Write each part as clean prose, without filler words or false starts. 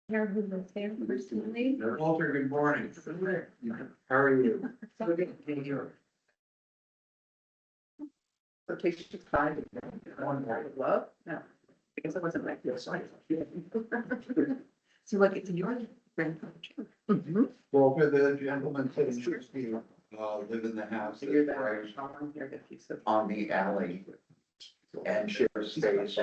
Here who lives there personally. Walter, good morning. How are you? Rotation five. Love? No, because I wasn't like this. So like it's your grandfather too. Walter, the gentleman said he should be, live in the house So you're that's that, right I'm here that piece of. on the alley and share space.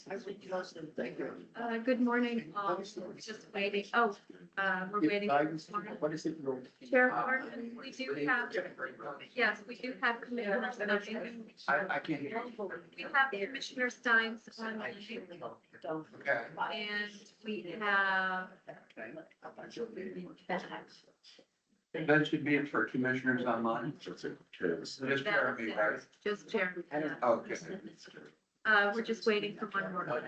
Thank you. Good morning, all. We're just waiting. Oh, we're waiting. What is it? Chair Hartman, we do have, yes, we do have Commissioner Stein. I can't hear you. We have Commissioner Steins online, Okay. and we have, That should be for commissioners online. Just Jeremy, right? just Jeremy. Okay. We're just waiting for one more.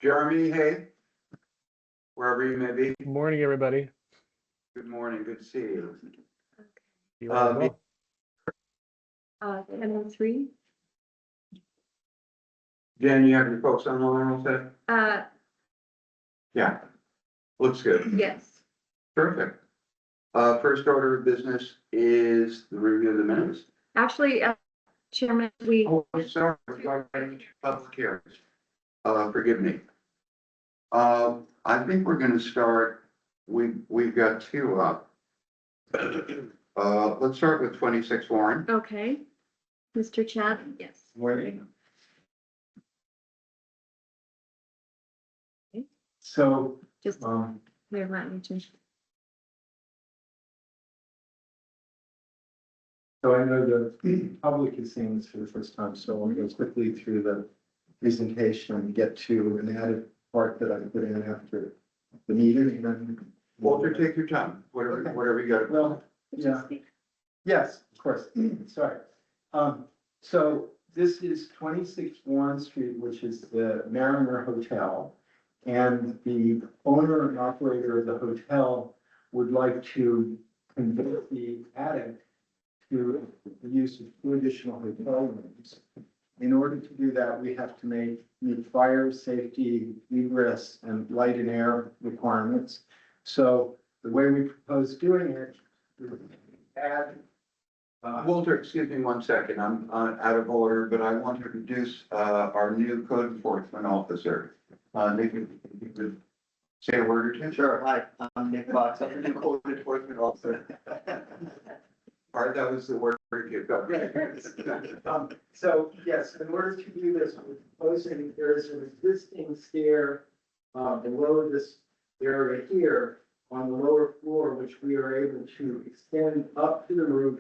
Jeremy, hey. Wherever you may be, Good morning, everybody. good morning, good to see you. You all me- well? 10:03. Jen, you have your folks online all set? Yeah. Looks good. Yes. Perfect. First order of business is the review of the minutes. Actually, Chairman, we, Oh, I'm sorry, we're going to public hearings. Forgive me. I think we're gonna start, we've got two up. Let's start with 26 Warren. okay. Mr. Chad? Yes. Waiting. So, Just here, let me just. so I know the public is seeing this for the first time, so I'll go quickly through the presentation and get to an added part that I put in after the meeting and then. Walter, take your time, whatever you got. Well, yeah. Yes, of course, sorry. So this is 26 Warren Street, which is the Mariner Hotel. And the owner and operator of the hotel would like to convert the attic to the use of two additional hotel rooms. In order to do that, we have to meet fire, safety, egress, and light and air requirements. So the way we propose doing it, is add. Walter, excuse me one second, I'm out of order, but I want to introduce our new code enforcement officer. Nick, if you could say a word or two. Sure, hi, I'm Nick Fox, I'm the new code enforcement officer. All right, that was the word you got. So yes, in order to do this, we're proposing there is an existing stair below this area here on the lower floor, which we are able to extend up to the roof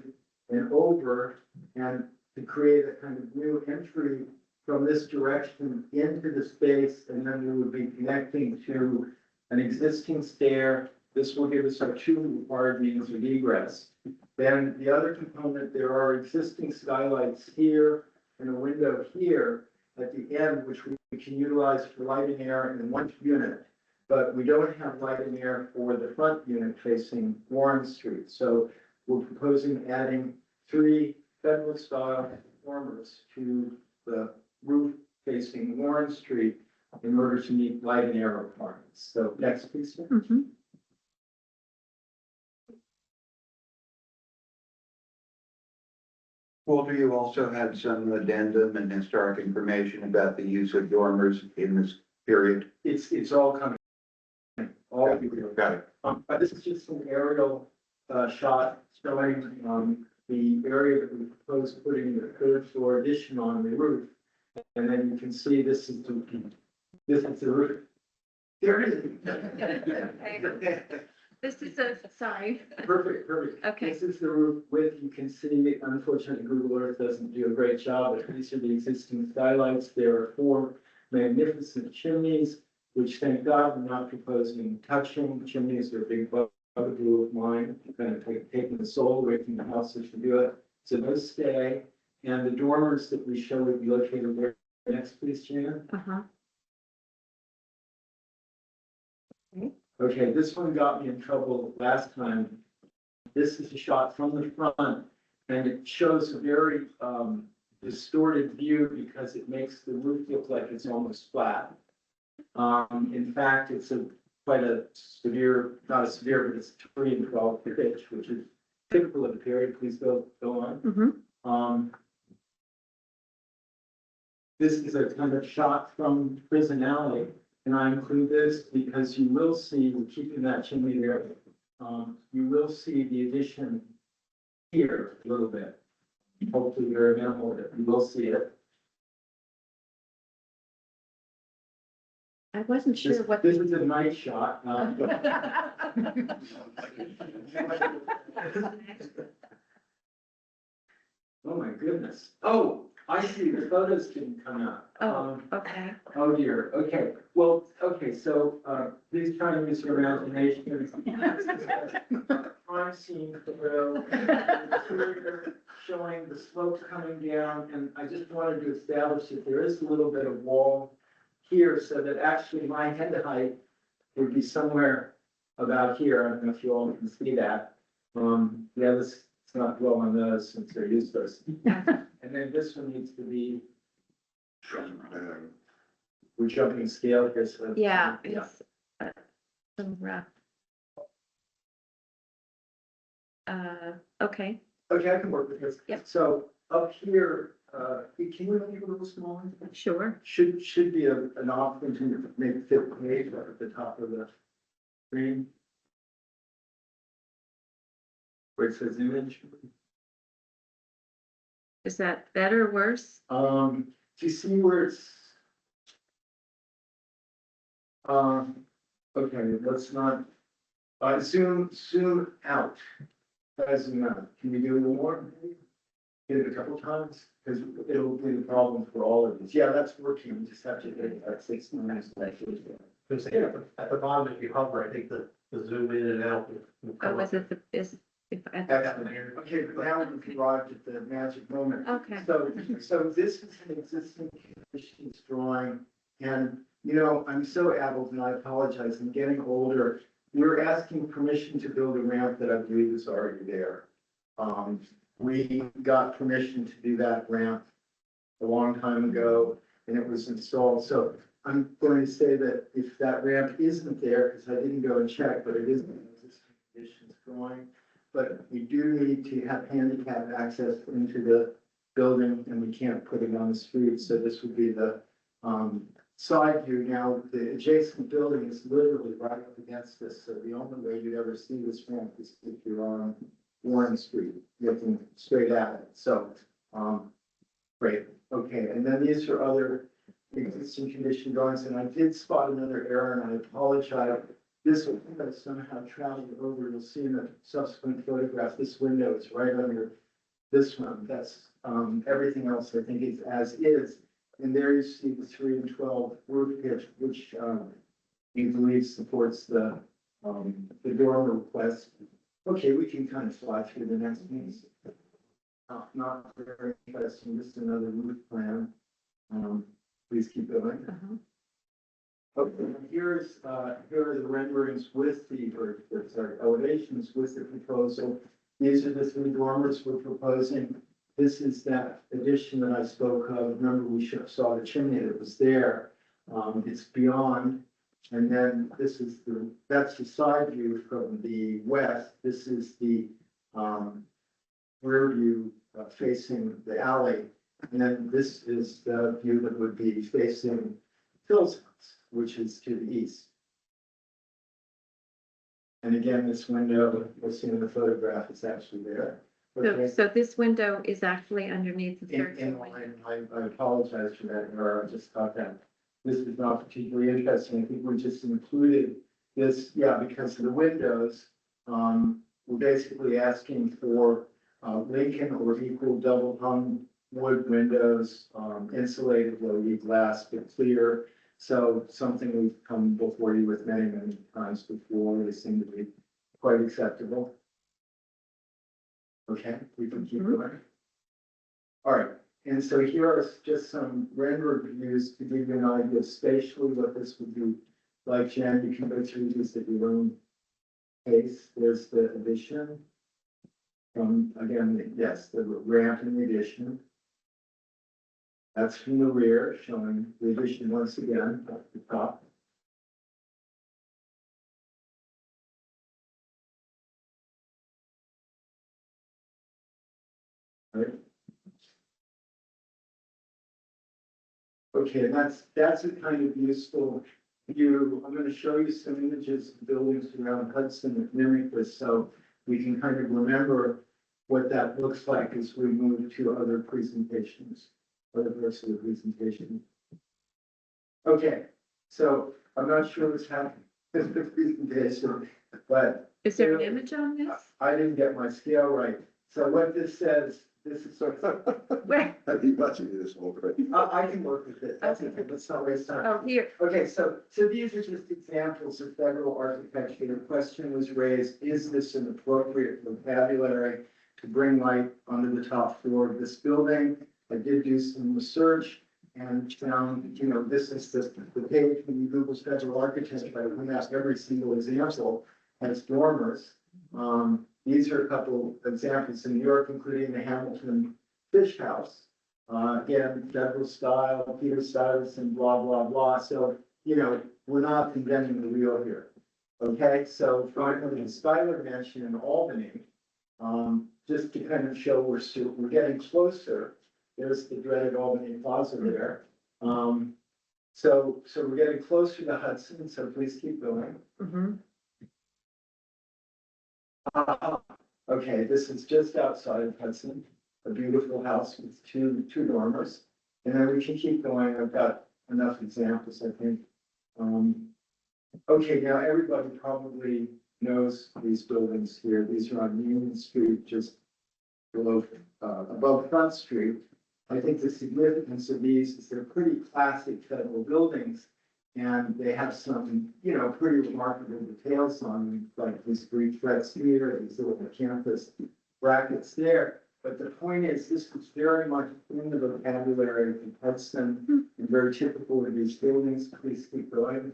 and over, and to create a kind of new entry from this direction into the space, and then we would be connecting to an existing stair. This will give us our two required means of egress. Then the other component, there are existing skylights here and a window here at the end, which we can utilize for light and air in one unit. But we don't have light and air for the front unit facing Warren Street. So we're proposing adding 3 Federal style dormers to the roof facing Warren Street in order to meet light and air requirements. So next, please. Sir. Mhm. Walter, you also had some addendum and historic information about the use of dormers in this period. It's all coming. All of you. Got it. But this is just an aerial shot showing the area that we propose putting the third floor addition on the roof. And then you can see this is the roof. There it is. This is sorry. Perfect, perfect. Okay. This is the roof width. You can see, unfortunately, Google Earth doesn't do a great job, but these are the existing skylights. There are 4 magnificent chimneys, which thank God we're not proposing touching. Chimneys are a big bugaboo of mine, kind of taking the soul away from the house if you do it. So those stay. And the dormers that we show would be located where, next please, Jan. Uh-huh. Okay, this one got me in trouble last time This is a shot from the front, and it shows a very distorted view because it makes the roof look like it's almost flat. In fact, it's quite a severe, not a severe, but it's 3 and 12 pitch, which is typical of the period. Please go on. Mhm. This is a kind of shot from Prison Alley, and I include this because you will see, we're keeping that chimney there. You will see the addition here a little bit. Hopefully very minimal, but you will see it. I wasn't sure what. This is a nice shot. Oh, my goodness. Oh, I see, the photos didn't come out. Oh, okay. Oh dear, okay, well, okay, so, please try and use your imagination. Crime scene photo, interior showing the slopes coming down, and I just wanted to establish that there is a little bit of wall here, so that actually my head height would be somewhere about here. I don't know if you all can see that. Yeah, let's not dwell on those since they're useless. And then this one needs to be, we're jumping scale here, so. Yeah, it's some rough. Okay, Okay, I can work with this. Yep. So up here, can we make it a little smaller? sure. Should be an option to make fit the page right at the top of the screen. Where it says image. Is that better or worse? Do you see where it's? Okay, let's not, zoom out. Zoom out. Can you do a little more? Hit it a couple times, because it'll be the problem for all of these. Yeah, that's working. We just have to hit that 6 times. Because at the bottom, if you hover, I think the zoom in and out. will come Oh, is up. it the, is, if, Excellent. Okay, but now we've arrived at the magic moment. okay. So this is an existing conditions drawing, and, you know, I'm so addled and I apologize, I'm getting older. We're asking permission to build a ramp that I believe is already there. We got permission to do that ramp a long time ago, and it was installed, so I'm going to say that if that ramp isn't there, because I didn't go and check, but it is an existing conditions drawing. But we do need to have handicap access into the building, and we can't put it on the street, so this would be the side view. Now, the adjacent building is literally right up against this, so the only way you'd ever see this ramp is if you're on Warren Street, looking straight at it, so, great, okay, and then these are other existing condition drawings, and I did spot another error, and I apologize. This window somehow traveled over, you'll see in the subsequent photograph, this window is right under this one, that's, everything else I think is as is. And there you see the 3 and 12 roof pitch, which, we believe supports the dormer request. Okay, we can kind of fly through the next piece. Not very interesting, just another roof plan. Please keep going. Uh-huh. Okay, here are the renderings with elevations with the proposal. These are the 3 dormers we're proposing. This is that addition that I spoke of. Remember, we saw the chimney that was there. It's beyond. And then that's the side view from the west. This is the rear view facing the alley. And then this is the view that would be facing Phil's house, which is to the east. And again, this window, you'll see in the photograph, it's actually there. So, Okay. so this window is actually underneath the In third window. line, I apologize for that, or I just thought that this is not particularly interesting. I think we just included this, yeah, because of the windows. We're basically asking for Lincoln or equal double hung wood windows, insulated low E glass, but clear. So something we've come before you with many, many times before. They seem to be quite acceptable. Okay, we can keep going. All right, and so here are just some rendered views to give you an idea of spatially what this would be like. Jen, you can go through these at your own pace. There's the addition. from, again, yes, the ramp and the addition. That's from the rear, showing the addition once again at the top. Right. Okay, and that's a kind of useful view. I'm gonna show you some images of buildings around Hudson that mimic this, so we can kind of remember what that looks like as we move to other presentations, other parts of the presentation. Okay, so I'm not sure what's happening in the presentation, but Is there an image on this? I didn't get my scale right. So what this says, this is sort of, Where? I've been watching this already. I can work with it. That's okay. Let's not waste time. Oh, here. Okay, so these are just examples of federal architecture. The question was raised, is this an appropriate vocabulary to bring light onto the top floor of this building? I did do some research and found, this is the page when you Google federal architecture, I went out every single example as dormers. These are a couple examples in New York, including the Hamilton Fish House. Again, federal style, Peter Stuyvesant, blah, blah, blah. So, we're not inventing the wheel here. Okay, so finally, the Schuyler Mansion in Albany, just to kind of show we're getting closer. There's the dreaded Albany Plaza there. So we're getting closer to Hudson, so please keep going. Mhm. Okay, this is just outside of Hudson, a beautiful house with two dormers. And then we can keep going. I've got enough examples, I think. Okay, now everybody probably knows these buildings here. These are on Union Street, just below, above Front Street. I think the significance of these is they're pretty classic federal buildings. And they have some, pretty remarkable details on them, like these three frets here, these little campus brackets there. But the point is, this is very much in the vocabulary of Hudson and very typical of these buildings. Please keep going.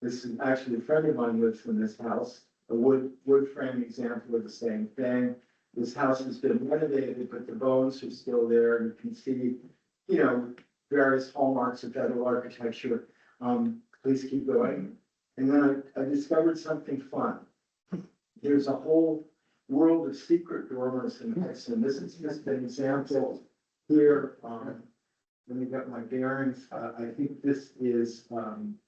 This is actually a friend of mine lives in this house, a wood frame example of the same thing. This house has been renovated, but the bones are still there. You can see, various hallmarks of federal architecture. Please keep going. And then I discovered something fun. There's a whole world of secret dormers in Hudson. This is just an example here. Let me get my bearings. I think this is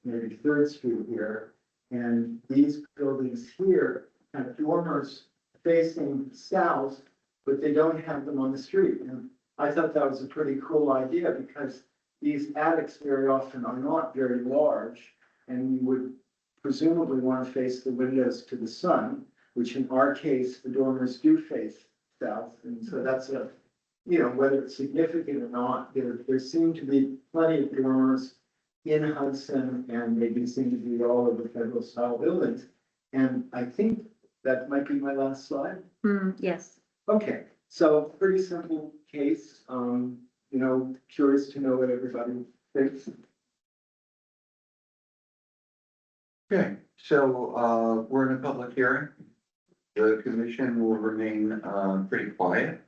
maybe 3rd Street here. And these buildings here have dormers facing south, but they don't have them on the street. And I thought that was a pretty cool idea because these attics very often are not very large, and you would presumably want to face the windows to the sun, which in our case, the dormers do face south. And so that's whether it's significant or not, there seem to be plenty of dormers in Hudson, and they do seem to be all over federal style buildings. And I think that might be my last slide. Yes. Okay, so pretty simple case, curious to know what everybody thinks. Okay, so, we're in a public hearing. The commission will remain, pretty quiet.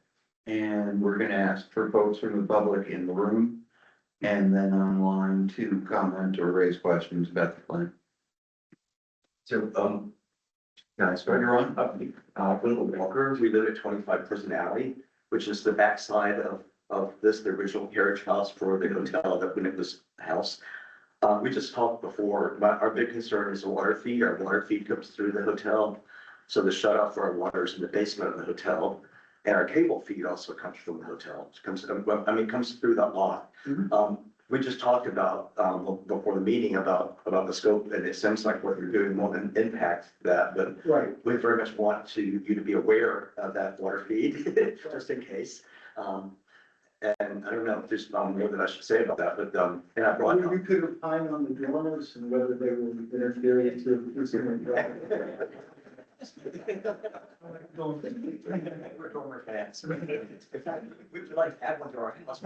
And we're gonna ask for folks from the public in the room and then online to comment or raise questions about the plan. So, guys, so you're on, Wendell Walker, we live at 25 Prison Alley, which is the backside of this, the original carriage house for the hotel that went in this house. We just talked before, our big concern is the water feed. Our water feed comes through the hotel. So the shut off for our water is in the basement of the hotel. And our cable feed also comes from the hotel. It comes through that lot. We just talked about, before the meeting about the scope, and it seems like what you're doing won't impact that, but Right. we very much want you to be aware of that water feed, just in case. And I don't know if there's more that I should say about that, but, and I brought. You could opine on the dormers and whether they will interfere into. We're dormer fans. In fact, we would like to add one to our house.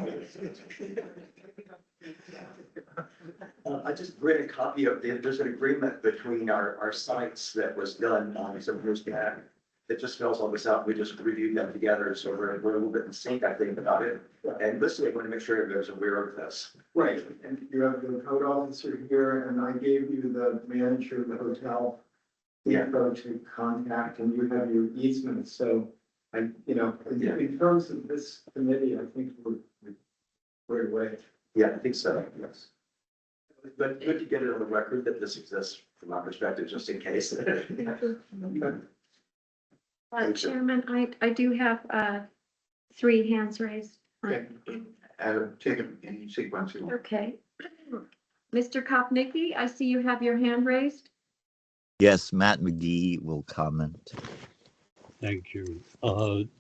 I just read a copy of there's an agreement between our sites that was done some years back. It just spells all this out. We just reviewed them together, so we're a little bit in sync, I think, about it. And listen, I want to make sure everybody's aware of this. Right, and you have the code officer here, and I gave you the manager of the hotel. Yeah. Info to contact, and you have your easements, so I, you know, Yeah. in terms of this committee, I think we're away. Yeah, I think so, yes. But good to get it on the record that this exists from our perspective, just in case. Thank you. Chairman, I do have 3 hands raised. Okay. Take them in sequence. you want. Okay. Mr. Kopnicki, I see you have your hand raised. Yes, Matt McGee will comment. Thank you.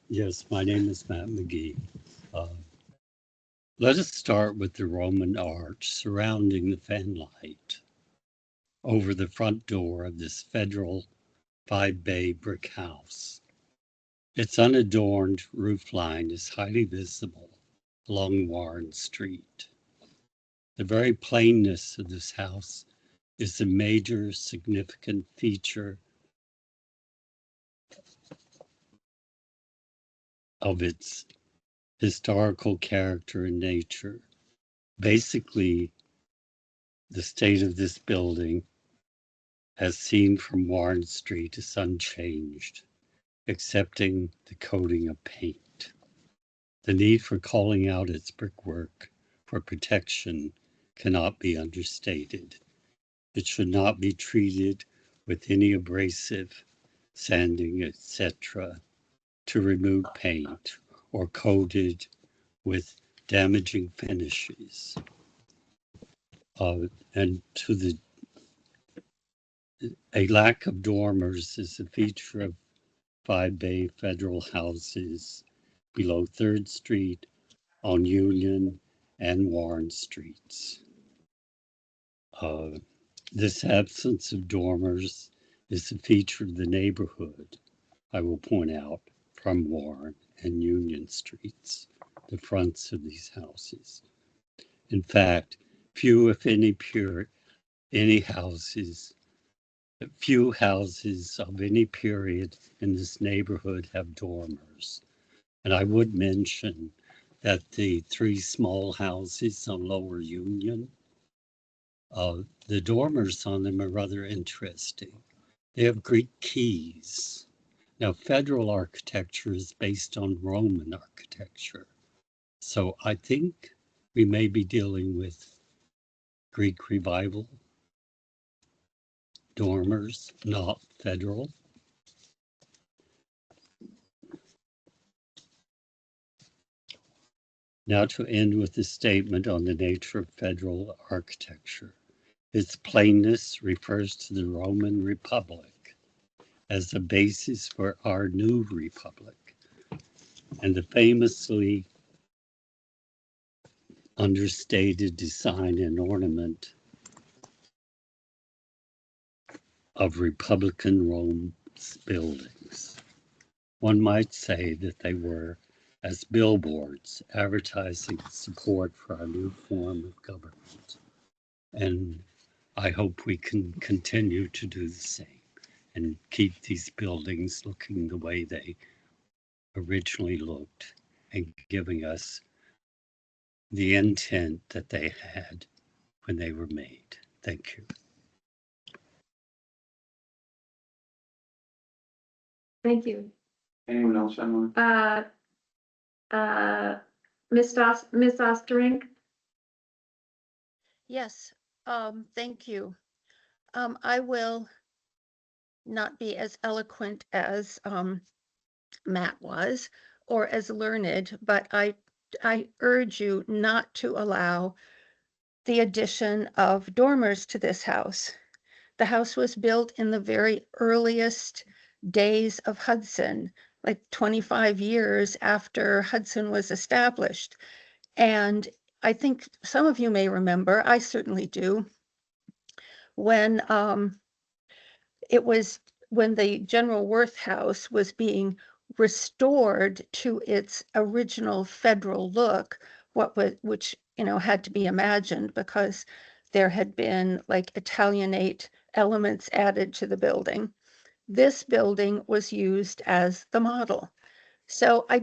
Yes, my name is Matt McGee. Let us start with the Roman arch surrounding the fanlight over the front door of this federal 5-bay brick house. Its unadorned roofline is highly visible along Warren Street. The very plainness of this house is a major significant feature of its historical character and nature. Basically, the state of this building, as seen from Warren Street, is unchanged, excepting the coating of paint. The need for calling out its brickwork for protection cannot be understated. It should not be treated with any abrasive, sanding, etc., to remove paint or coated with damaging finishes. And to a lack of dormers is a feature of 5-bay federal houses below 3rd Street, on Union and Warren Streets. This absence of dormers is a feature of the neighborhood, I will point out, from Warren and Union Streets, the fronts of these houses. In fact, few, if any, few houses of any period in this neighborhood have dormers. And I would mention that the 3 small houses on Lower Union, the dormers on them are rather interesting. They have Greek keys. Now, federal architecture is based on Roman architecture. So I think we may be dealing with Greek revival dormers, not federal. Now to end with a statement on the nature of federal architecture. Its plainness refers to the Roman Republic as the basis for our new republic, and the famously understated design and ornament of Republican Rome's buildings. One might say that they were as billboards advertising support for our new form of government. And I hope we can continue to do the same and keep these buildings looking the way they originally looked and giving us the intent that they had when they were made. Thank you. Thank you. Anyone else on? Ms. Osterink? Yes, thank you. I will not be as eloquent as Matt was or as learned, but I urge you not to allow the addition of dormers to this house. The house was built in the very earliest days of Hudson, like 25 years after Hudson was established. And I think some of you may remember, I certainly do, when the General Worth House was being restored to its original federal look, which, had to be imagined because there had been like Italianate elements added to the building. This building was used as the model. So I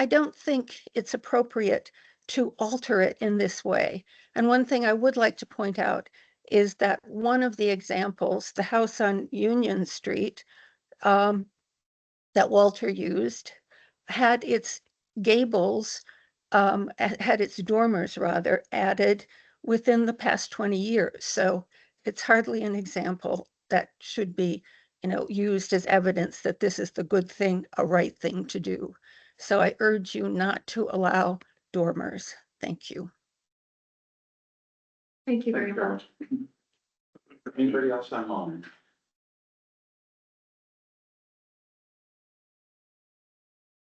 don't think it's appropriate to alter it in this way. And one thing I would like to point out is that one of the examples, the house on Union Street, that Walter used, had its gables, had its dormers rather, added within the past 20 years. So it's hardly an example that should be, used as evidence that this is the good thing, a right thing to do. So I urge you not to allow dormers. Thank you. Thank you Thank very you very much. much. Anybody else online?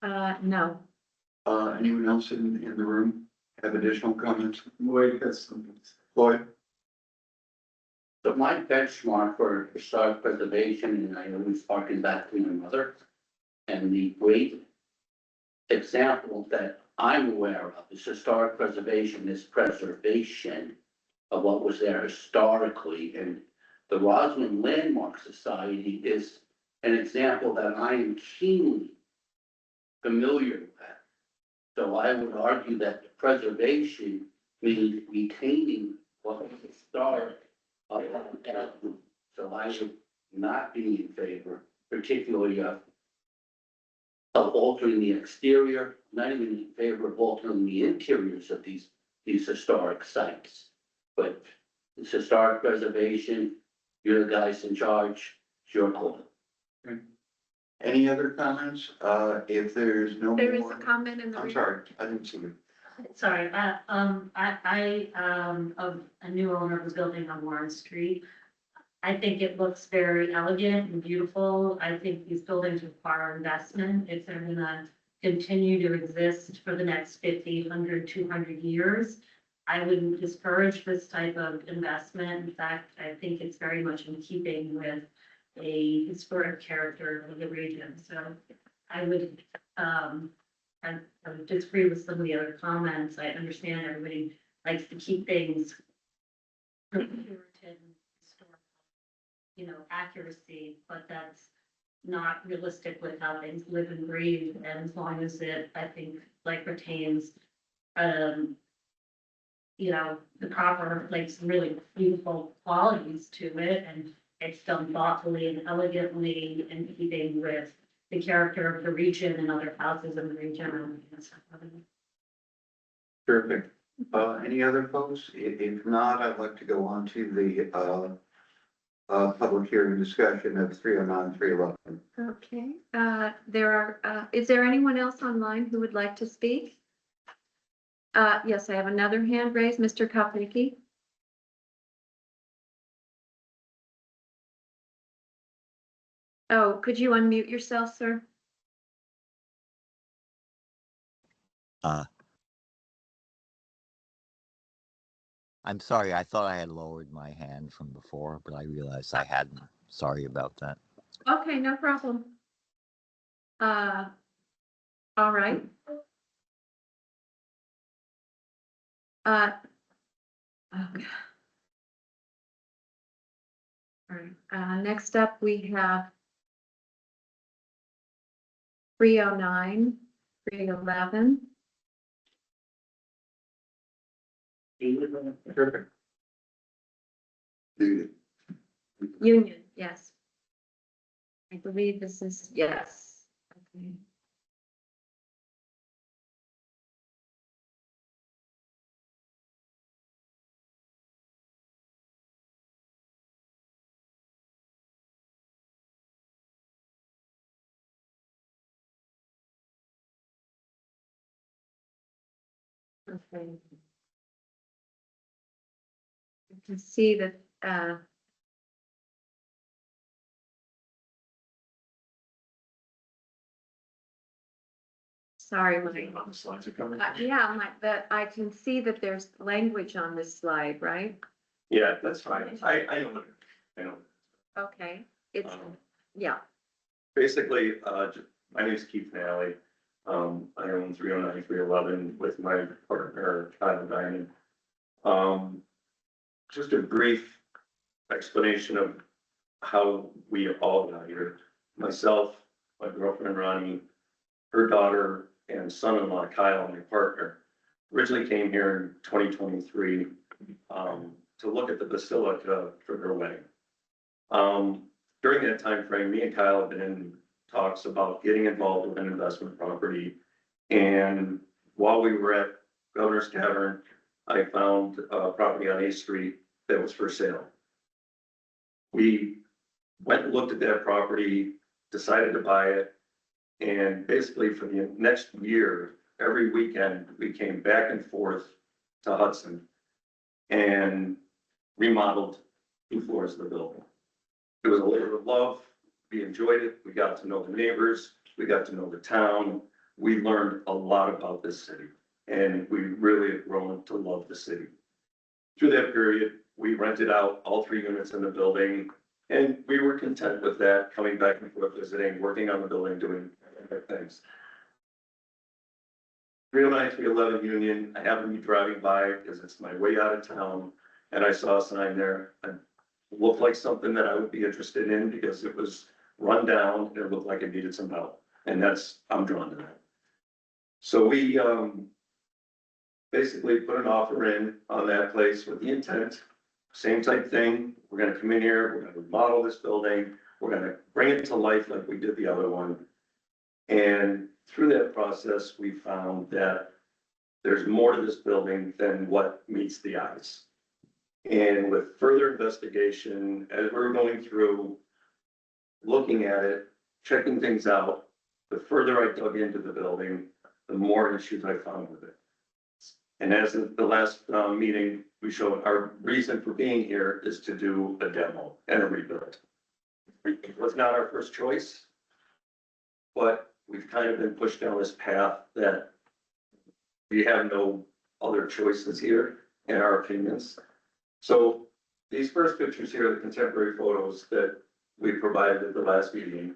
No. Anyone else in the room have additional comments? Lloyd has something. Lloyd? So my benchmark for historic preservation, and I always harken back to my mother, and the great example that I'm aware of is historic preservation is preservation of what was there historically. And the Roslyn Landmark Society is an example that I am keenly familiar with. So I would argue that preservation means retaining what was historic. So I would not be in favor, particularly of altering the exterior, not even in favor of altering the interiors of these historic sites. But it's historic preservation, you're the guys in charge, it's your call. Any other comments? If there's no There is more. a comment in the. I'm sorry, I didn't see you. Sorry, I of a new owner of a building on Warren Street. I think it looks very elegant and beautiful. I think these buildings require investment if they're gonna continue to exist for the next 50, 100, 200 years. I wouldn't discourage this type of investment. In fact, I think it's very much in keeping with a historic character of the region. So I would, I would disagree with some of the other comments. I understand everybody likes to keep things Puritan, historical, accuracy, but that's not realistic with how things live and breathe. And as long as it, I think, like retains, the proper, like some really beautiful qualities to it, and it's done thoughtfully and elegantly in keeping with the character of the region and other houses in the region. Perfect. Any other folks? If not, I'd like to go on to the public hearing discussion of 309, 311. Okay, is there anyone else online who would like to speak? Yes, I have another hand raised, Mr. Kapnicki. Oh, could you unmute yourself, sir? I'm sorry, I thought I had lowered my hand from before, but I realized I hadn't. Sorry about that. Okay, no problem. All right. Okay. All right, next up, we have 309, 311. Perfect. Union, yes. I believe this is, yes. Okay. Okay. You can see that, sorry, On the slides are coming. yeah, that I can see that there's language on this slide, right? Yeah, that's fine. I know. I know. Okay, it's, Um, yeah, Basically, my name is Keith Nally. I own 309, 311 with my partner, Kyle Diamond. Just a brief explanation of how we all got here. Myself, my girlfriend Ronnie, her daughter and son-in-law Kyle, my partner, originally came here in 2023 to look at the basilica for their wedding. During that time frame, me and Kyle have been in talks about getting involved with an investment property. And while we were at Governor's Tavern, I found a property on 8th Street that was for sale. We went and looked at that property, decided to buy it. And basically for the next year, every weekend, we came back and forth to Hudson and remodeled 2 floors of the building. It was a labor of love. We enjoyed it. We got to know the neighbors. We got to know the town. We learned a lot about this city, and we really have grown to love the city. Through that period, we rented out all 3 units in the building, and we were content with that, coming back and forth visiting, working on the building, doing things. 309, 311 Union, I happened to be driving by because it's my way out of town, and I saw a sign there. It looked like something that I would be interested in because it was run down and it looked like it needed some help. And I'm drawn to that. So we basically put an offer in on that place with the intent, same type thing. We're gonna come in here, we're gonna remodel this building, we're gonna bring it to life like we did the other one. And through that process, we found that there's more to this building than what meets the eyes. And with further investigation, as we're going through, looking at it, checking things out, the further I dug into the building, the more issues I found with it. And as of the last meeting, we showed our reason for being here is to do a demo and a rebuild. It was not our first choice, but we've kind of been pushed down this path that we have no other choices here, in our opinions. So these first pictures here are the contemporary photos that we provided at the last meeting.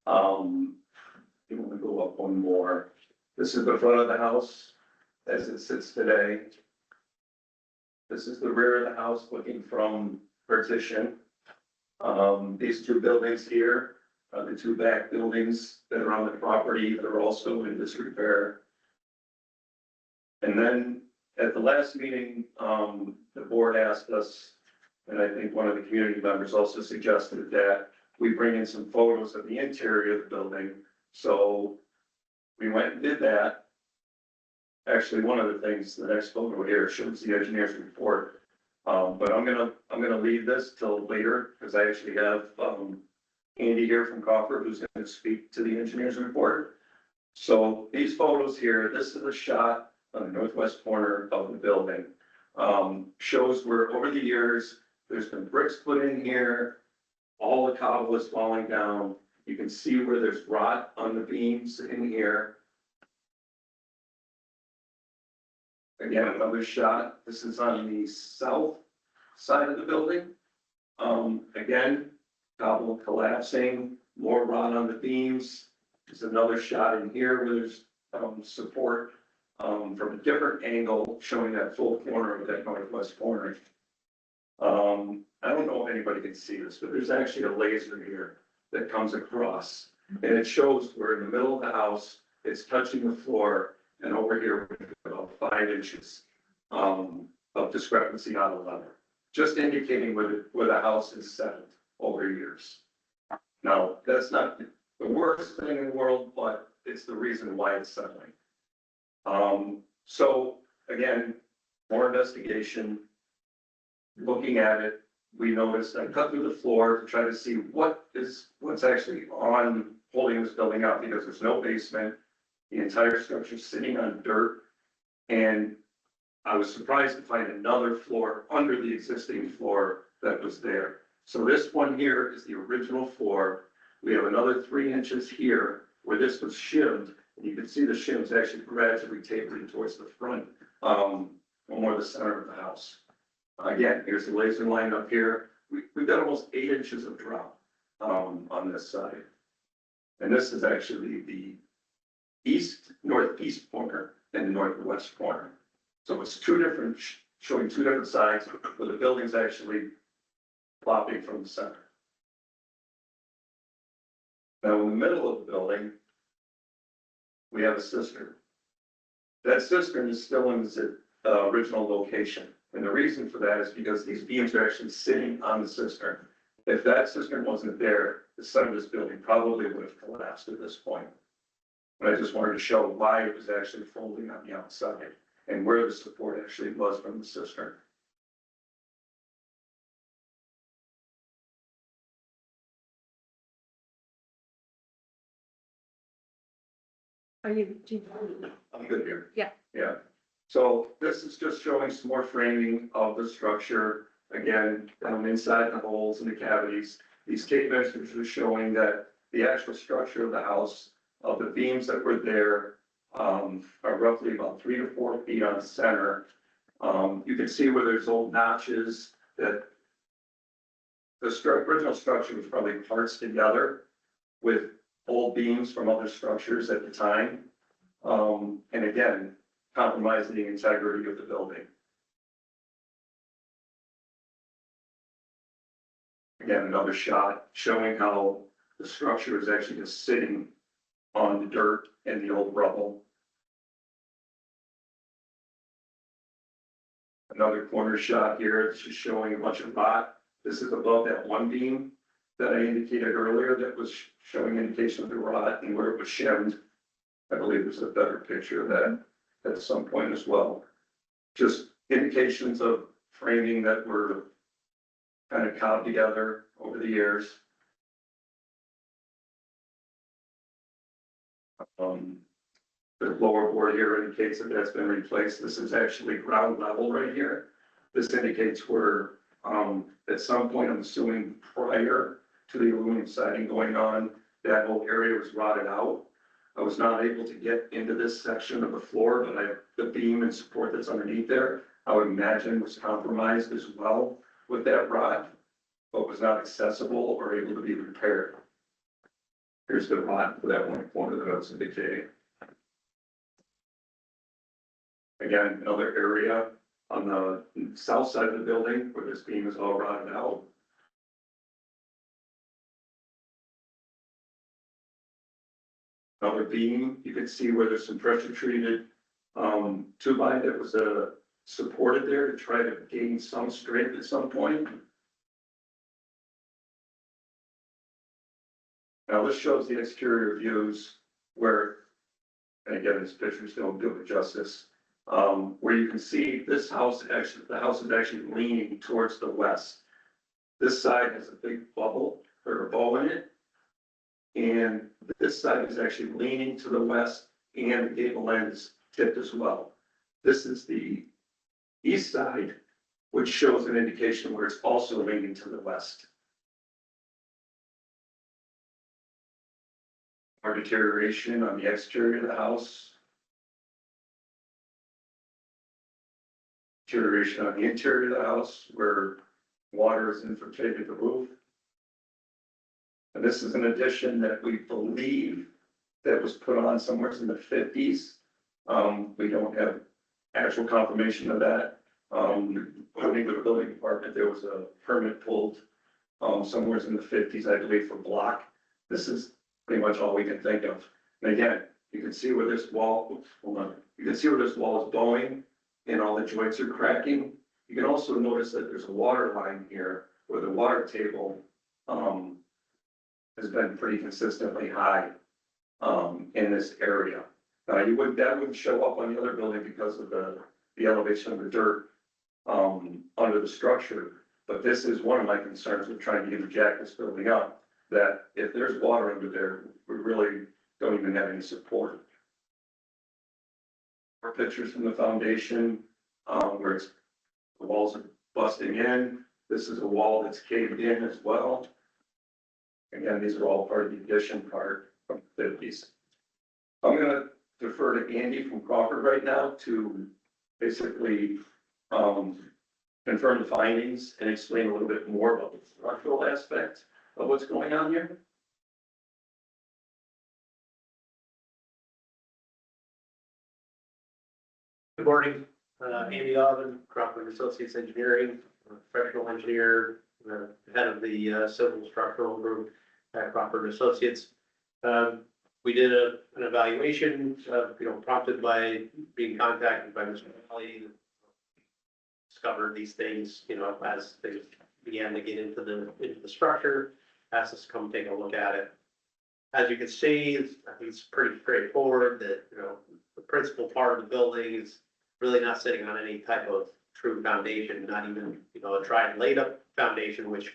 You want to go up one more. This is the front of the house as it sits today. This is the rear of the house looking from partition. These 2 buildings here are the 2 back buildings that are on the property that are also in disrepair. And then at the last meeting, the board asked us, and I think one of the community members also suggested that we bring in some photos of the interior of the building. So we went and did that. Actually, one of the things, the next photo here shows the engineer's report. But I'm gonna leave this till later because I actually have Andy here from Crawford who's going to speak to the engineer's report. So these photos here, this is a shot on the northwest corner of the building. Shows where over the years, there's been bricks put in here, all the cobble is falling down. You can see where there's rot on the beams in here. Again, another shot. This is on the south side of the building. Again, cobble collapsing, more rot on the beams. There's another shot in here where there's support from a different angle showing that full corner of that northwest corner. I don't know if anybody can see this, but there's actually a laser here that comes across and it shows where in the middle of the house, it's touching the floor and over here, about 5 inches of discrepancy on the level, just indicating where the house is settled over years. Now, that's not the worst thing in the world, but it's the reason why it's settling. So again, more investigation, looking at it, we noticed I cut through the floor to try to see what's actually on holding this building up because there's no basement. The entire structure is sitting on dirt. And I was surprised to find another floor under the existing floor that was there. So this one here is the original floor. We have another 3 inches here where this was shimmed. And you can see the shims actually gradually tapering towards the front, more the center of the house. Again, here's the laser line up here. We've got almost 8 inches of drop on this side. And this is actually the east northeast corner and the northwest corner. So it's two different, showing two different sides, where the building's actually flopping from the center. Now, in the middle of the building, we have a cistern. That cistern is still in its original location. And the reason for that is because these beams are actually sitting on the cistern. If that cistern wasn't there, the side of this building probably would have collapsed at this point. But I just wanted to show why it was actually folding on the outside and where the support actually was from the cistern. Are you? I'm good here. Yeah. Yeah. So this is just showing some more framing of the structure. Again, down inside the holes and the cavities. These tape measures are showing that the actual structure of the house, of the beams that were there, are roughly about 3 to 4 feet on center. You can see where there's old notches that the original structure was probably parts together with old beams from other structures at the time. And again, compromising the integrity of the building. Again, another shot showing how the structure is actually just sitting on the dirt and the old rubble. Another corner shot here, it's just showing a bunch of rot. This is above that one beam that I indicated earlier that was showing indication of the rot and where it was shimmed. I believe there's a better picture of that at some point as well. Just indications of framing that were kind of cobbed together over the years. The lower board here indicates that that's been replaced. This is actually ground level right here. This indicates where, at some point, I'm assuming prior to the aluminum siding going on, that whole area was rotted out. I was not able to get into this section of the floor, but the beam and support that's underneath there, I would imagine was compromised as well with that rot, but was not accessible or able to be repaired. Here's the rot for that one corner that I was indicating. Again, another area on the south side of the building where this beam is all rotted out. Another beam, you can see where there's some pressure treated two-by that was supported there to try to gain some strength at some point. Now this shows the exterior views where, and again, this pictures don't do it justice, where you can see this house actually, the house is actually leaning towards the west. This side has a big bubble or a bow in it. And this side is actually leaning to the west and the gable end is tipped as well. This is the east side, which shows an indication where it's also leaning to the west. More deterioration on the exterior of the house. Deterioration on the interior of the house where water has infiltrated the roof. And this is an addition that we believe that was put on somewhere in the 50s. We don't have actual confirmation of that. According to the building department, there was a permit pulled somewhere in the 50s, I believe, for block. This is pretty much all we can think of. And again, you can see where this wall, oops, hold on. You can see where this wall is bowing and all the joints are cracking. You can also notice that there's a water line here where the water table has been pretty consistently high in this area. That wouldn't show up on the other building because of the elevation of the dirt under the structure. But this is one of my concerns with trying to jack this building up, that if there's water under there, we really don't even have any support. More pictures from the foundation where the walls are busting in. This is a wall that's caved in as well. Again, these are all part of the addition part from the 50s. I'm going to defer to Andy from Crawford right now to basically confirm the findings and explain a little bit more about the structural aspect of what's going on here. Good morning, Andy Alvin, Crawford Associates Engineering, professional engineer, head of the civil structural group at Crawford Associates. We did an evaluation, prompted by being contacted by Mr. Kelly. Discovered these things, as they began to get into the structure, asked us to come take a look at it. As you can see, I think it's pretty straightforward that, the principal part of the building is really not sitting on any type of true foundation, not even, a tried laid up foundation, which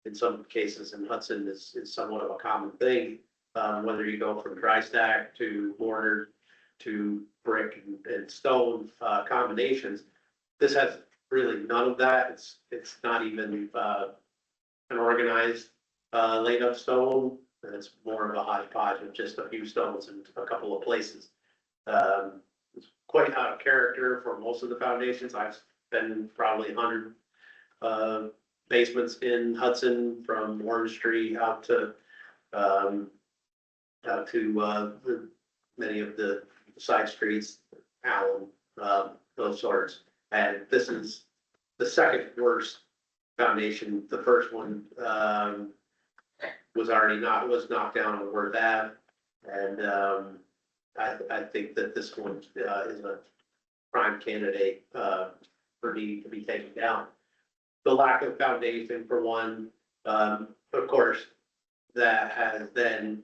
in some cases in Hudson is somewhat of a common thing. Whether you go from dry stack to mortar to brick and stone combinations, this has really none of that. It's not even an organized laid up stone. It's more of a hodgepodge of just a few stones in a couple of places. It's quite out of character for most of the foundations. I've been probably 100 basements in Hudson, from Orange Street out to many of the side streets, Allen, those sorts. And this is the second worst foundation. The first one was knocked down on Worth Ave. And I think that this one is a prime candidate for me to be taken down. The lack of foundation, for one, of course, that has then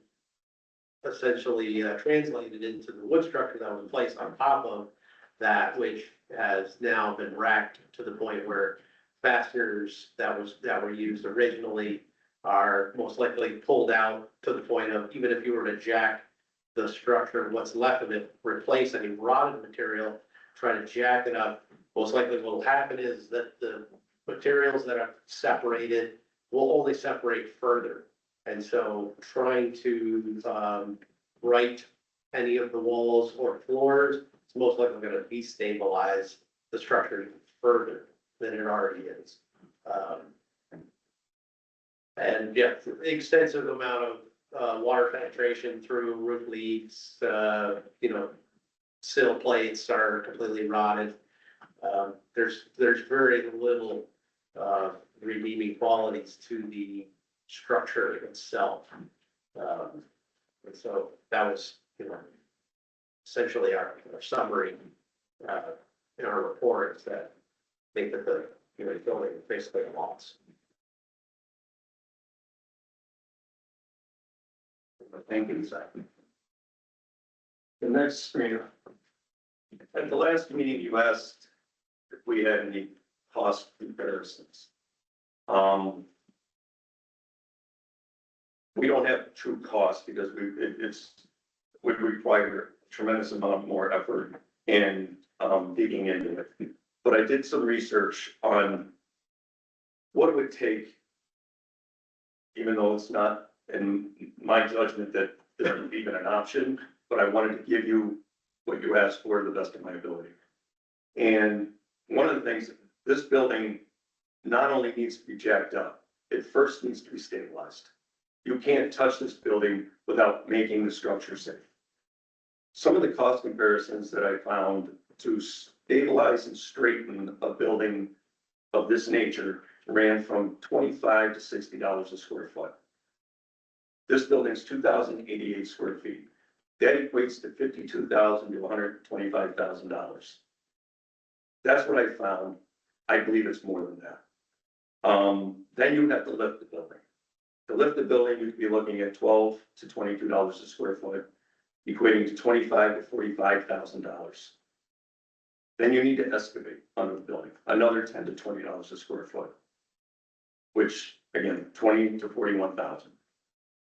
essentially translated into the wood structure that was placed on top of that, which has now been racked to the point where fasteners that were used originally are most likely pulled out, to the point of, even if you were to jack the structure, what's left of it, replace any rotted material, try to jack it up, most likely what will happen is that the materials that are separated will only separate further. And so trying to right any of the walls or floors, it's most likely going to destabilize the structure even further than it already is. And yeah, extensive amount of water penetration through roof leaks, sill plates are completely rotted. There's very little redeeming qualities to the structure itself. And so that was, essentially our summary in our report, is that I think that the building is basically a loss. Thank you, Zach. The next screen. At the last meeting, you asked if we had any cost comparisons. We don't have true cost because it would require a tremendous amount more effort in digging into it. But I did some research on what it would take, even though it's not in my judgment that there's even an option, but I wanted to give you what you asked for to the best of my ability. And one of the things, this building not only needs to be jacked up, it first needs to be stabilized. You can't touch this building without making the structure safe. Some of the cost comparisons that I found to stabilize and straighten a building of this nature ran from $25 to $60 a square foot. This building is 2,088 square feet. That equates to $52,000 to $125,000. That's what I found. I believe it's more than that. Then you have to lift the building. To lift the building, you'd be looking at $12 to $22 a square foot, equating to $25,000 to $45,000. Then you need to excavate under the building, another $10 to $20 a square foot, which again, $20,000 to $41,000.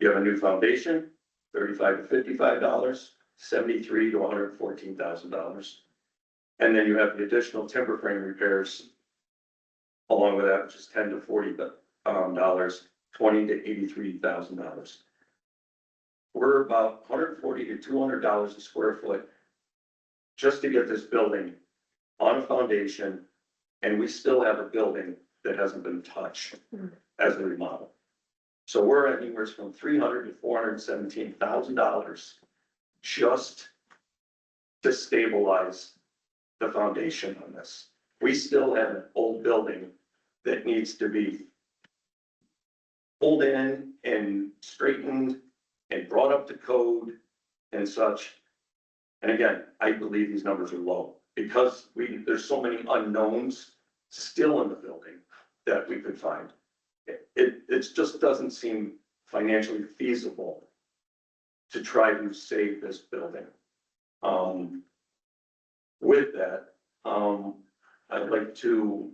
You have a new foundation, $35,000 to $55, $73,000 to $114,000. And then you have the additional timber frame repairs along with that, which is $10,000 to $40,000, $20,000 to $83,000. We're about $140 to $200 a square foot just to get this building on a foundation, and we still have a building that hasn't been touched as a remodel. So we're anywhere from $300,000 to $417,000 just to stabilize the foundation on this. We still have an old building that needs to be pulled in and straightened and brought up to code and such. And again, I believe these numbers are low because there's so many unknowns still in the building that we could find. It just doesn't seem financially feasible to try to save this building. With that, I'd like to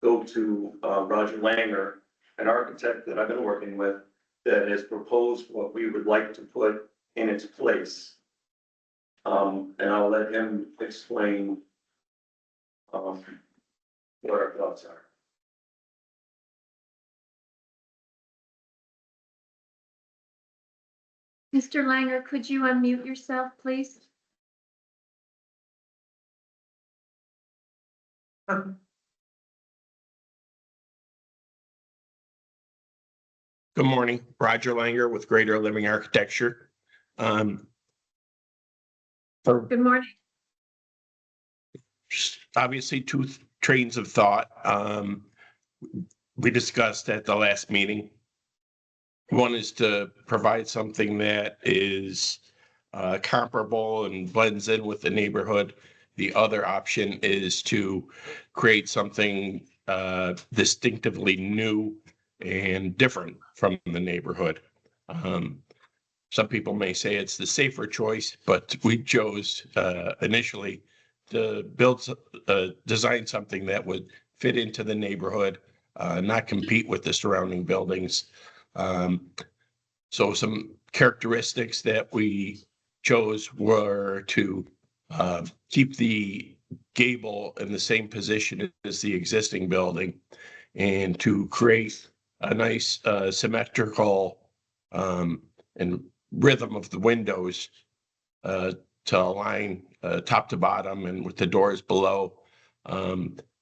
go to Roger Langer, an architect that I've been working with, that has proposed what we would like to put in its place. And I'll let him explain what our thoughts are. Mr. Langer, could you unmute yourself, please? Good morning, Roger Langer with Greater Living Architecture. Good morning. Obviously, two trains of thought. We discussed at the last meeting. One is to provide something that is comparable and blends in with the neighborhood. The other option is to create something distinctively new and different from the neighborhood. Some people may say it's the safer choice, but we chose initially to design something that would fit into the neighborhood, not compete with the surrounding buildings. So some characteristics that we chose were to keep the gable in the same position as the existing building and to create a nice symmetrical and rhythm of the windows to align top to bottom and with the doors below.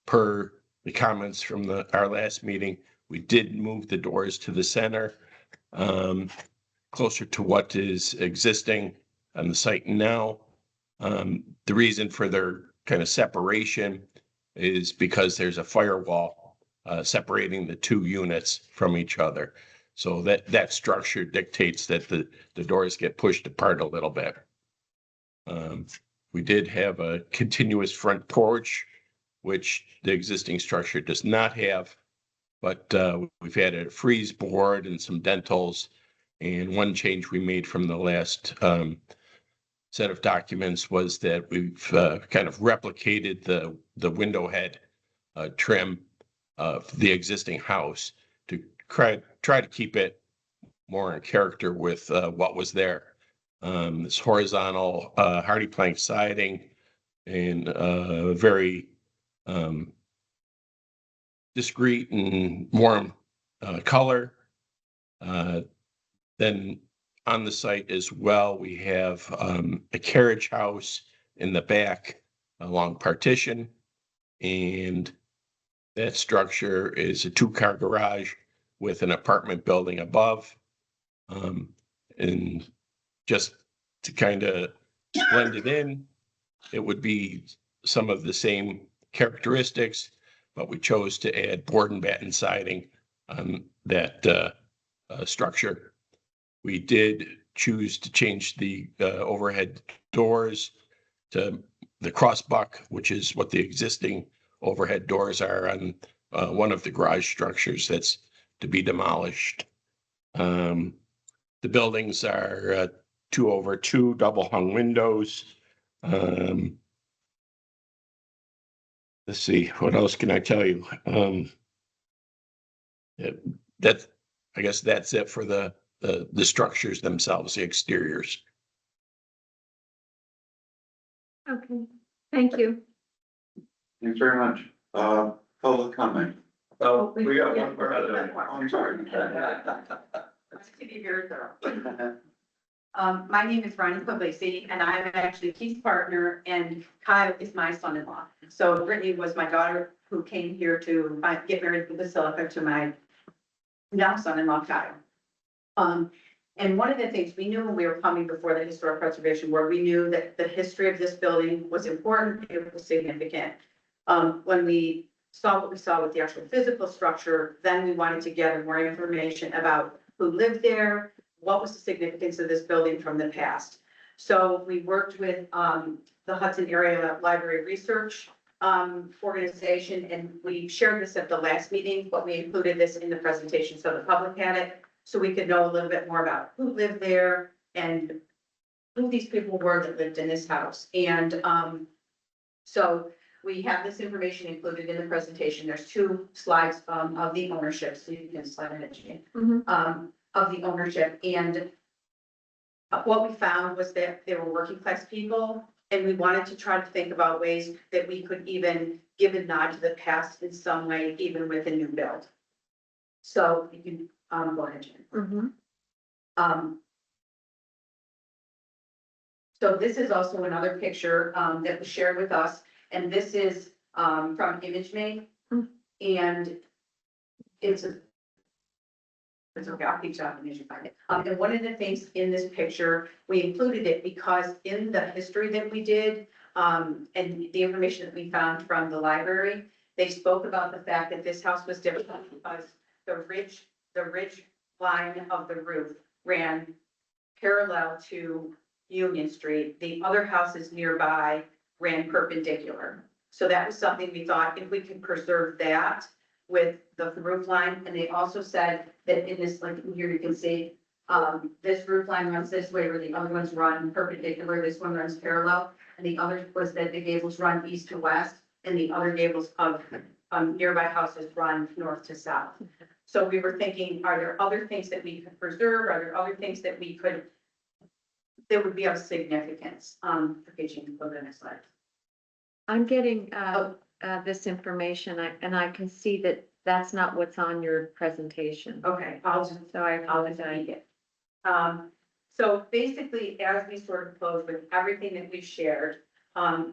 Per the comments from our last meeting, we did move the doors to the center, closer to what is existing on the site now. The reason for their kind of separation is because there's a firewall separating the two units from each other. So that structure dictates that the doors get pushed apart a little bit. We did have a continuous front porch, which the existing structure does not have, but we've added a freeze board and some dentals. And one change we made from the last set of documents was that we've kind of replicated the window head trim of the existing house to try to keep it more in character with what was there. This horizontal hardy plank siding and very discreet and warm color. Then on the site as well, we have a carriage house in the back along partition, and that structure is a 2-car garage with an apartment building above. And just to kind of blend it in, it would be some of the same characteristics, but we chose to add board and batten siding on that structure. We did choose to change the overhead doors to the crossbuck, which is what the existing overhead doors are on one of the garage structures that's to be demolished. The buildings are 2/2 double hung windows. Let's see, what else can I tell you? I guess that's it for the structures themselves, the exteriors. Okay, thank you. Thanks very much. Public comment. Oh, we got one more other. I'm sorry. To be very thorough. My name is Ronnie Puglisi, and I'm actually Keith's partner, and Kyle is my son-in-law. So Brittany was my daughter who came here to get married in Basilica to my now son-in-law Kyle. And one of the things we knew when we were coming before the Historic Preservation Board, we knew that the history of this building was important, it was significant. When we saw what we saw with the actual physical structure, then we wanted to gather more information about who lived there, what was the significance of this building from the past. So we worked with the Hudson Area Library Research organization, and we shared this at the last meeting, but we included this in the presentation so the public had it, so we could know a little bit more about who lived there and who these people were that lived in this house. And so we have this information included in the presentation. There's 2 slides of the ownership, so you can slide it, Jane, of the ownership. And what we found was that they were working class people, and we wanted to try to think about ways that we could even give a nod to the past in some way, even with a new build. So you can go ahead, Jen. So this is also another picture that was shared with us, and this is from ImageMate, and it's okay, I'll keep talking as you find it. And one of the things in this picture, we included it because in the history that we did, and the information that we found from the library, they spoke about the fact that this house was different because the ridge line of the roof ran parallel to Union Street. The other houses nearby ran perpendicular. So that was something we thought if we could preserve that with the roof line. And they also said that in this, like here you can see, this roof line runs this way where the other ones run perpendicular. This one runs parallel. And the other was that the gables run east to west and the other gables of nearby houses run north to south. So we were thinking, are there other things that we could preserve? Are there other things that we could, that would be of significance? Okay, Jean, go to the next slide. I'm getting this information, and I can see that that's not what's on your presentation. Okay, So I apologize. it. So basically, as we sort of close with everything that we've shared,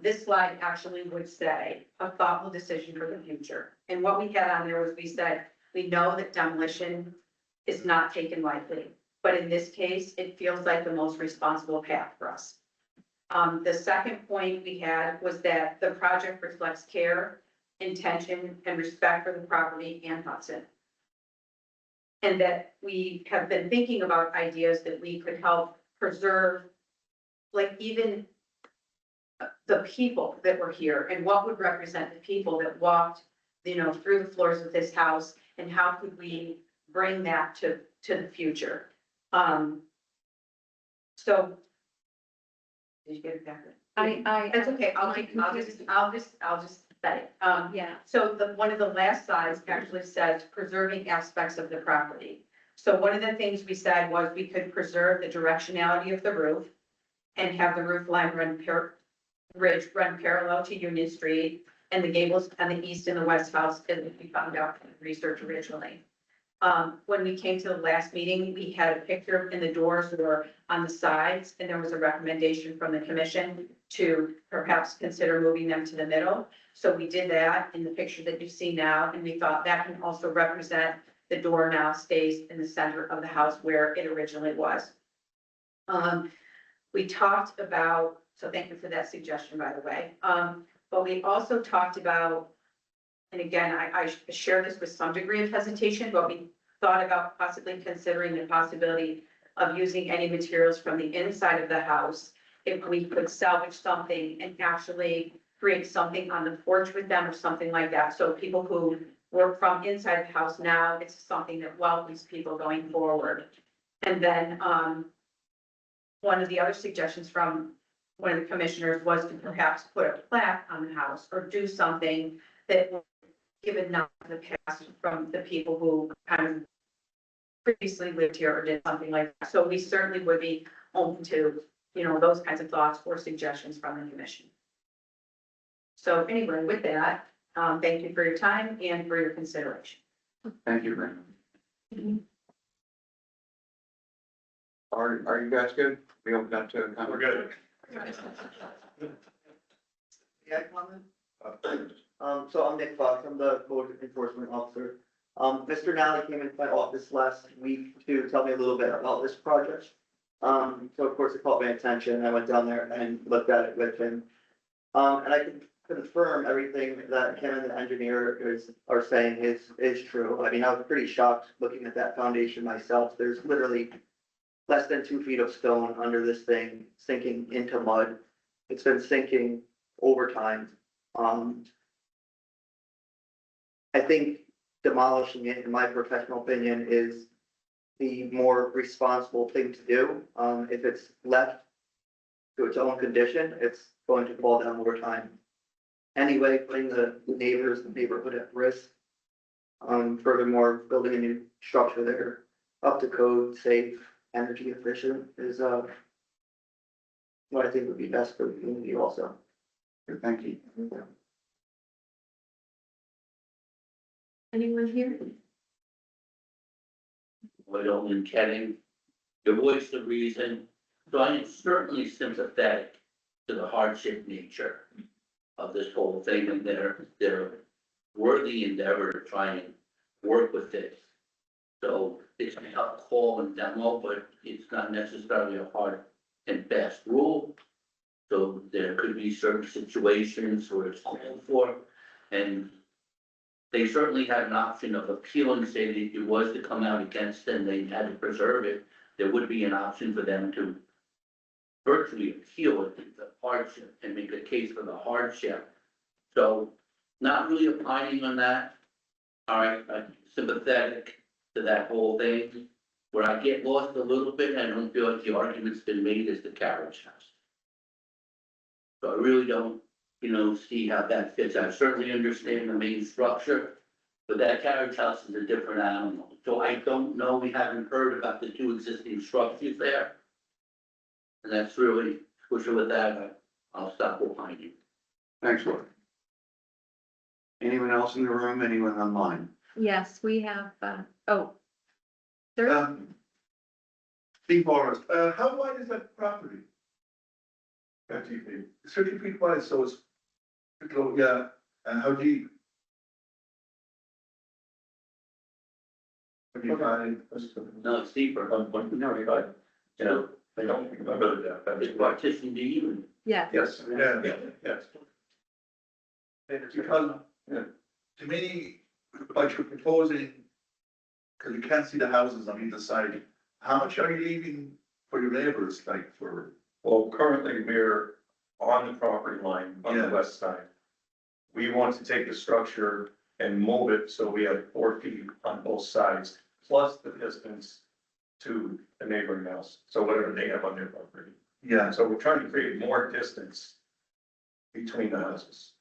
this slide actually would say a thoughtful decision for the future. And what we had on there was we said, we know that demolition is not taken lightly, but in this case, it feels like the most responsible path for us. The second point we had was that the project reflects care, intention, and respect for the property and Hudson. And that we have been thinking about ideas that we could help preserve, like even the people that were here and what would represent the people that walked, through the floors of this house, and how could we bring that to the future? So. Did you get it back? That's okay. I'll just say it. Yeah. So one of the last slides actually says preserving aspects of the property. So one of the things we said was we could preserve the directionality of the roof and have the roof line run parallel to Union Street, and the gables on the east and the west house, as we found out from research originally. When we came to the last meeting, we had a picture and the doors were on the sides, and there was a recommendation from the commission to perhaps consider moving them to the middle. So we did that in the picture that you see now, and we thought that can also represent the door now stays in the center of the house where it originally was. We talked about, so thank you for that suggestion, by the way. But we also talked about, and again, I share this with some degree of hesitation, but we thought about possibly considering the possibility of using any materials from the inside of the house if we could salvage something and actually create something on the porch with them or something like that. So people who work from inside the house now, it's something that welcomes people going forward. And then one of the other suggestions from one of the commissioners was to perhaps put a plaque on the house or do something that would give a nod to the past from the people who kind of previously lived here or did something like that. So we certainly would be open to, those kinds of thoughts or suggestions from the commission. So anyway, with that, thank you for your time and for your consideration. Thank you, Brandon. Are you guys good? We open up to. We're good. Yeah, comment? So I'm Nick Fox, I'm the code enforcement officer. Mr. Nally came into my office last week to tell me a little bit about this project. So of course it caught my attention. I went down there and looked at it with him. And I can confirm everything that Kim and the engineer are saying is true. I mean, I was pretty shocked looking at that foundation myself. There's literally less than 2 feet of stone under this thing sinking into mud. It's been sinking over time. I think demolishing it, in my professional opinion, is the more responsible thing to do. If it's left to its own condition, it's going to fall down over time. Anyway, putting the neighbors, the neighborhood at risk. Furthermore, building a new structure there, up to code, safe, energy efficient is, what I think would be best for the community also. Thank you. Anyone here? Whittle and Kenning, to voice the reason. So I am certainly sympathetic to the hardship nature of this whole thing and their worthy endeavor to try and work with this. So it's a tough call and demo, but it's not necessarily a hard and fast rule. So there could be certain situations where it's called for, and they certainly had an option of appealing, say that if it was to come out against them, they had to preserve it. There would be an option for them to virtually appeal it, the hardship, and make a case for the hardship. So not really opining on that. All right, I'm sympathetic to that whole thing. Where I get lost a little bit, I don't feel like the argument's been made, is the carriage house. So I really don't, see how that fits. I certainly understand the main structure, but that carriage house is a different animal. So I don't know, we haven't heard about the 2 existing structures there. And that's really, pushing with that, I'll stop behind you. Thanks, Lord. Anyone else in the room? Anyone online? Yes, we have, sir? Steve Morris, how wide is that property? 30 feet. It's 30 feet wide, so it's, yeah, and how deep? 25. No, it's deeper. Yeah, I don't remember that. It's partitioned even. Yeah. Yes, yeah, yes. Because, to me, what you're proposing, because you can't see the houses on either side, how much are you leaving for your neighbors, like for? Well, currently we're on the property line on the Yeah. west side. We want to take the structure and move it so we have 4 feet on both sides, plus the distance to the neighboring house. So whatever they have on their property. Yeah, So we're trying to create more distance between the houses.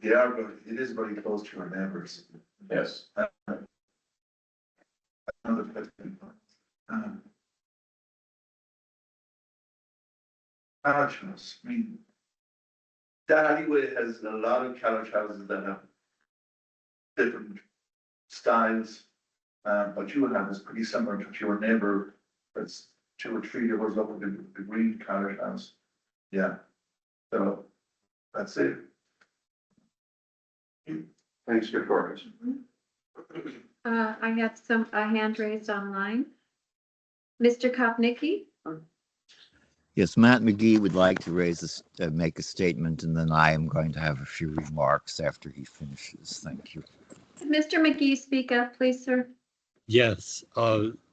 they are, but it is very close to your neighbors. Yes. Another question. Carriage house, I mean, that alleyway has a lot of carriage houses that have different styles. But you have is pretty similar to your neighbor, that's 2 or 3 doors up with the green carriage house. Yeah, so that's it. Thanks, good work. I have a hand raised online. Mr. Kopnicki? Yes, Matt McGee would like to make a statement, and then I am going to have a few remarks after he finishes. Thank you. Could Mr. McGee speak up, please, sir? Yes,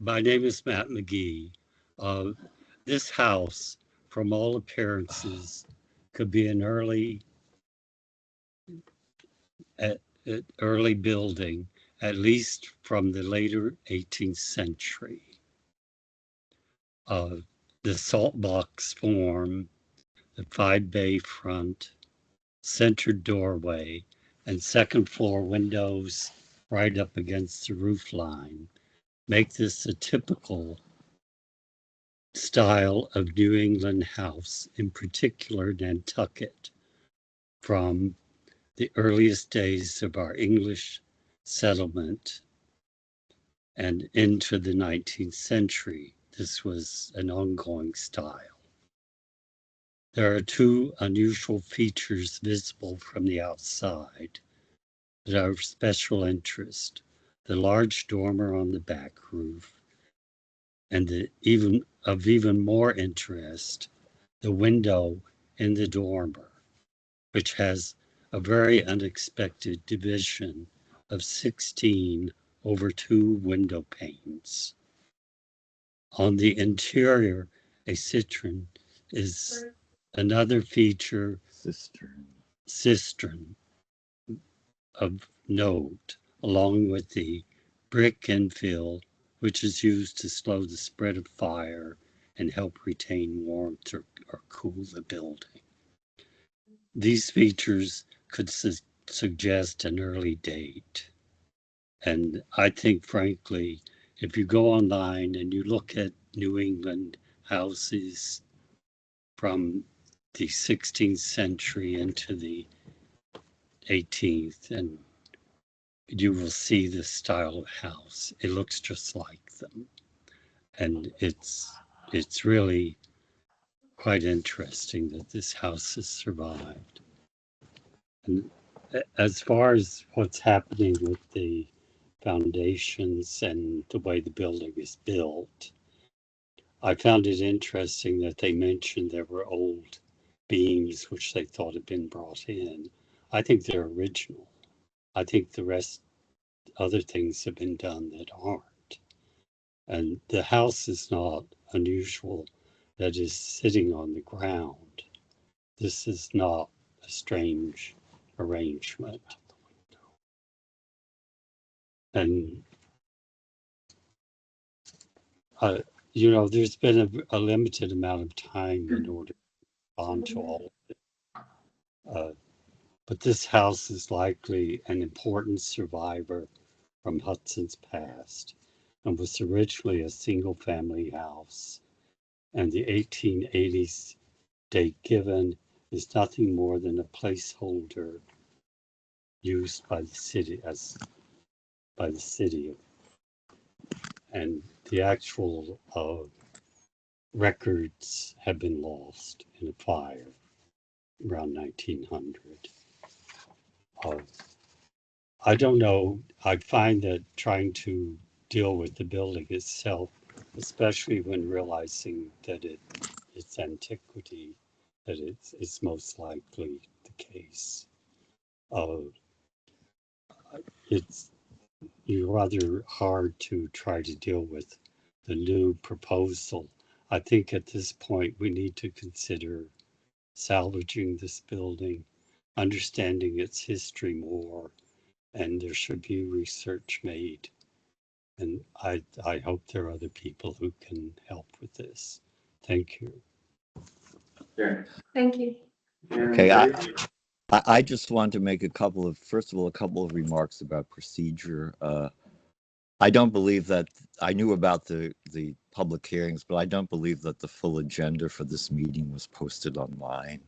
my name is Matt McGee. This house, from all appearances, could be an early building, at least from the later 18th century. The salt box form, the 5-bay front, centered doorway, and second floor windows right up against the roof line make this a typical style of New England house, in particular Nantucket, from the earliest days of our English settlement and into the 19th century. This was an ongoing style. There are 2 unusual features visible from the outside that are of special interest. the large dormer on the back roof, and even more interest, the window in the dormer, which has a very unexpected division of 16 over 2 window panes. On the interior, a cistern is another feature, cistern of note, along with the brick infill, which is used to slow the spread of fire and help retain warmth or cool the building. These features could suggest an early date. And I think, frankly, if you go online and you look at New England houses from the 16th century into the 18th, and you will see this style of house. It looks just like them. And it's really quite interesting that this house has survived. And as far as what's happening with the foundations and the way the building is built, I found it interesting that they mentioned there were old beams which they thought had been brought in. I think they're original. I think the rest, other things have been done that aren't. And the house is not unusual that is sitting on the ground. This is not a strange arrangement. And you know, there's been a limited amount of time in order to respond to all of it. But this house is likely an important survivor from Hudson's past and was originally a single family house. And the 1880s date given is nothing more than a placeholder used by the city and the actual records have been lost in a fire around 1900. I don't know. I find that trying to deal with the building itself, especially when realizing that its antiquity, that it's most likely the case. It's rather hard to try to deal with the new proposal. I think at this point we need to consider salvaging this building, understanding its history more, and there should be research made. And I hope there are other people who can help with this. Thank you. Thank you. Okay, I just want to make first of all, a couple of remarks about procedure. I don't believe that, I knew about the public hearings, but I don't believe that the full agenda for this meeting was posted online.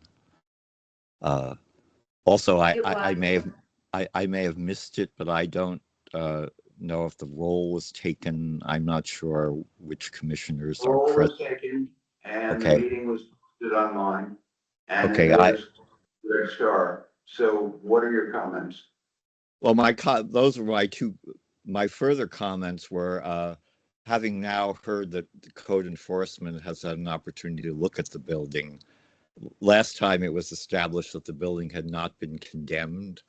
Also, I may have missed it, but I don't know if the roll was taken. I'm not sure which commissioners are Roll was present. taken and the Okay. meeting was posted online. And Okay, there's Star. So what are your comments? Well, those were my further comments were, having now heard that the code enforcement has had an opportunity to look at the building. Last time it was established that the building had not been condemned,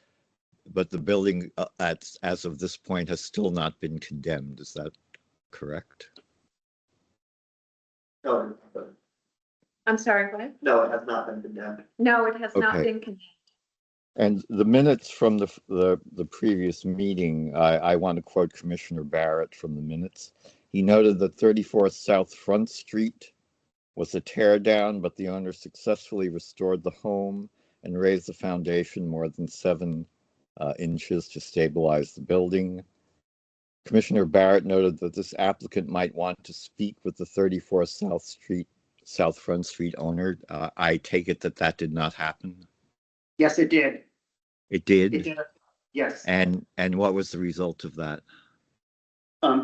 but the building as of this point has still not been condemned. Is that correct? No, I'm sorry, what? no, it has not been condemned. No, it has not Okay. been condemned. And the minutes from the previous meeting, I want to quote Commissioner Barrett from the minutes. He noted that 34 South Front Street was a tear down, but the owner successfully restored the home and raised the foundation more than 7 inches to stabilize the building. Commissioner Barrett noted that this applicant might want to speak with the 34 South Front Street owner. I take it that did not happen. Yes, it did. It did. It did. Yes. And what was the result of that?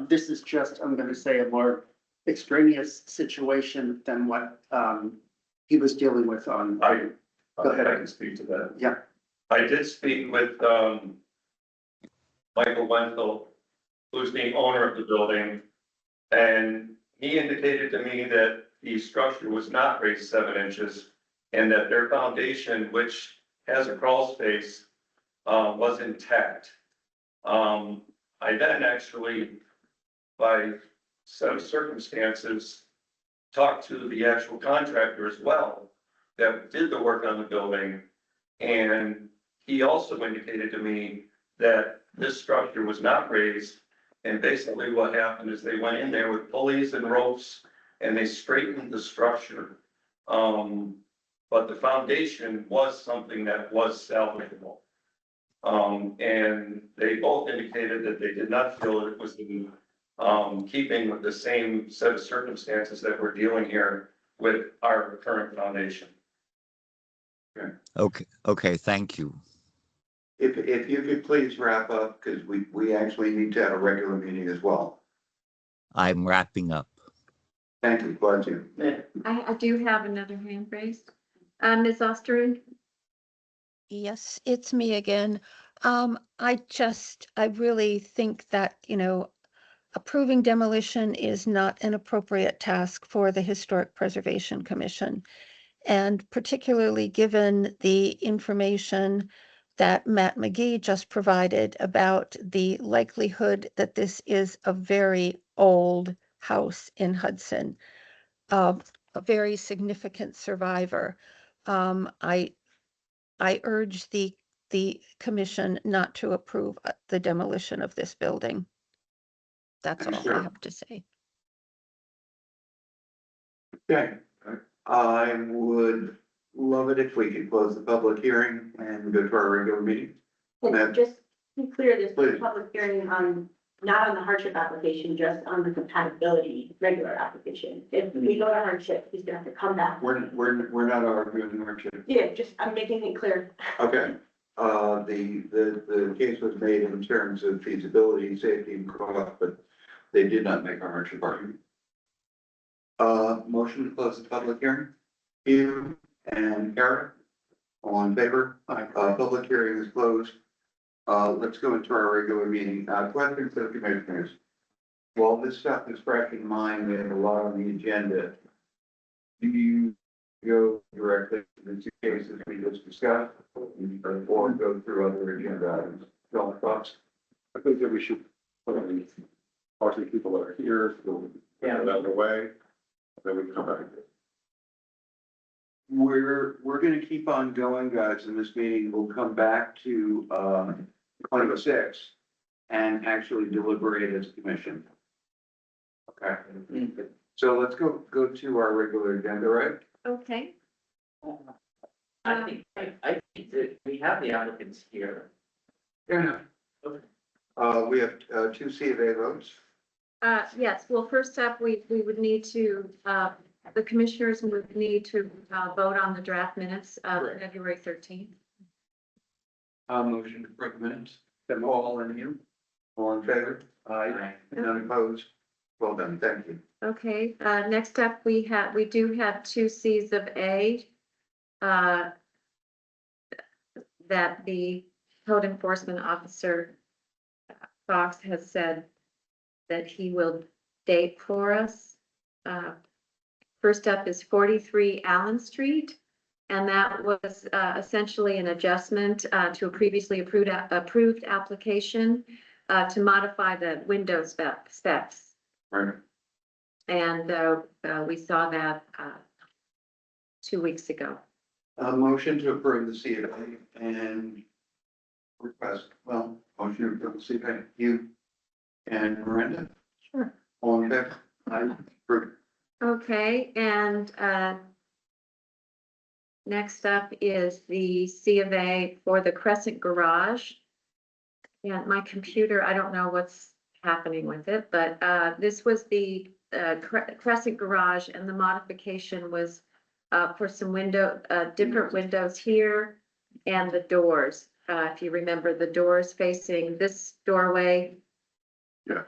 This is just, I'm going to say, a more extraneous situation than what he was dealing with on. I Go ahead. can speak to that. Yeah. I did speak with Michael Wenzel who's the owner of the building. And he indicated to me that the structure was not raised 7 inches and that their foundation, which has a crawl space, was intact. I then actually, by set of circumstances, talked to the actual contractor as well that did the work on the building. And he also indicated to me that this structure was not raised. And basically what happened is they went in there with pulleys and ropes and they straightened the structure. But the foundation was something that was salvageable. And they both indicated that they did not feel that it was in keeping with the same set of circumstances that we're dealing here with our current foundation. Okay, thank you. If you could please wrap up, because we actually need to have a regular meeting as well. I'm wrapping up. Thank you, glad to. I do have another hand raised. Ms. Osterud? Yes, it's me again. I really think that, approving demolition is not an appropriate task for the Historic Preservation Commission. And particularly given the information that Matt McGee just provided about the likelihood that this is a very old house in Hudson, a very significant survivor. I urge the commission not to approve the demolition of this building. That's all I have to say. Okay, I would love it if we could close the public hearing and go to our regular meeting. Matt? Just to be clear, this Please. is a public hearing on, not on the hardship application, just on the compatibility regular application. If we go to hardship, he's gonna have to come back. We're not arguing hardship. Yeah, I'm making it clear. Okay, the case was made in terms of feasibility, safety and cost, but they did not make a hardship argument. Motion to close the public hearing. You and Eric, all in favor? Public hearing is closed. Let's go into our regular meeting. Questions of commissioners? While this stuff is fresh in mind, we have a lot on the agenda. Do you go directly to the two cases we just discussed? Or go through other agenda items? John, thoughts? I think that we should put on the people that are here, so get it out of the way, then we can come back. We're gonna keep on going, guys, in this meeting. We'll come back to 26 and actually deliberate as a commission. Okay, so let's go to our regular agenda, right? Okay. I think that we have the applicants here. Yeah. We have two C of A votes. Yes, well, first up, we would need to, the commissioners would need to vote on the draft minutes of Correct. February 13th. Motion to approve minutes. Them all in you? All in favor? Aye. None opposed? Well done, thank you. Okay, next up, we do have two Cs of A. That the code enforcement officer, Fox, has said that he will date for us. First up is 43 Allen Street. And that was essentially an adjustment to a previously approved application to modify the window specs. Right. And we saw that 2 weeks ago. Motion to approve the C of A and request, motion to approve the C of A. You and Miranda? Sure. All in favor? Aye. Approved. Okay, and next up is the C of A for the Crescent Garage. Yeah, my computer, I don't know what's happening with it, but this was the Crescent Garage, and the modification was for some different windows here and the doors. If you remember, the doors facing this doorway. Yeah.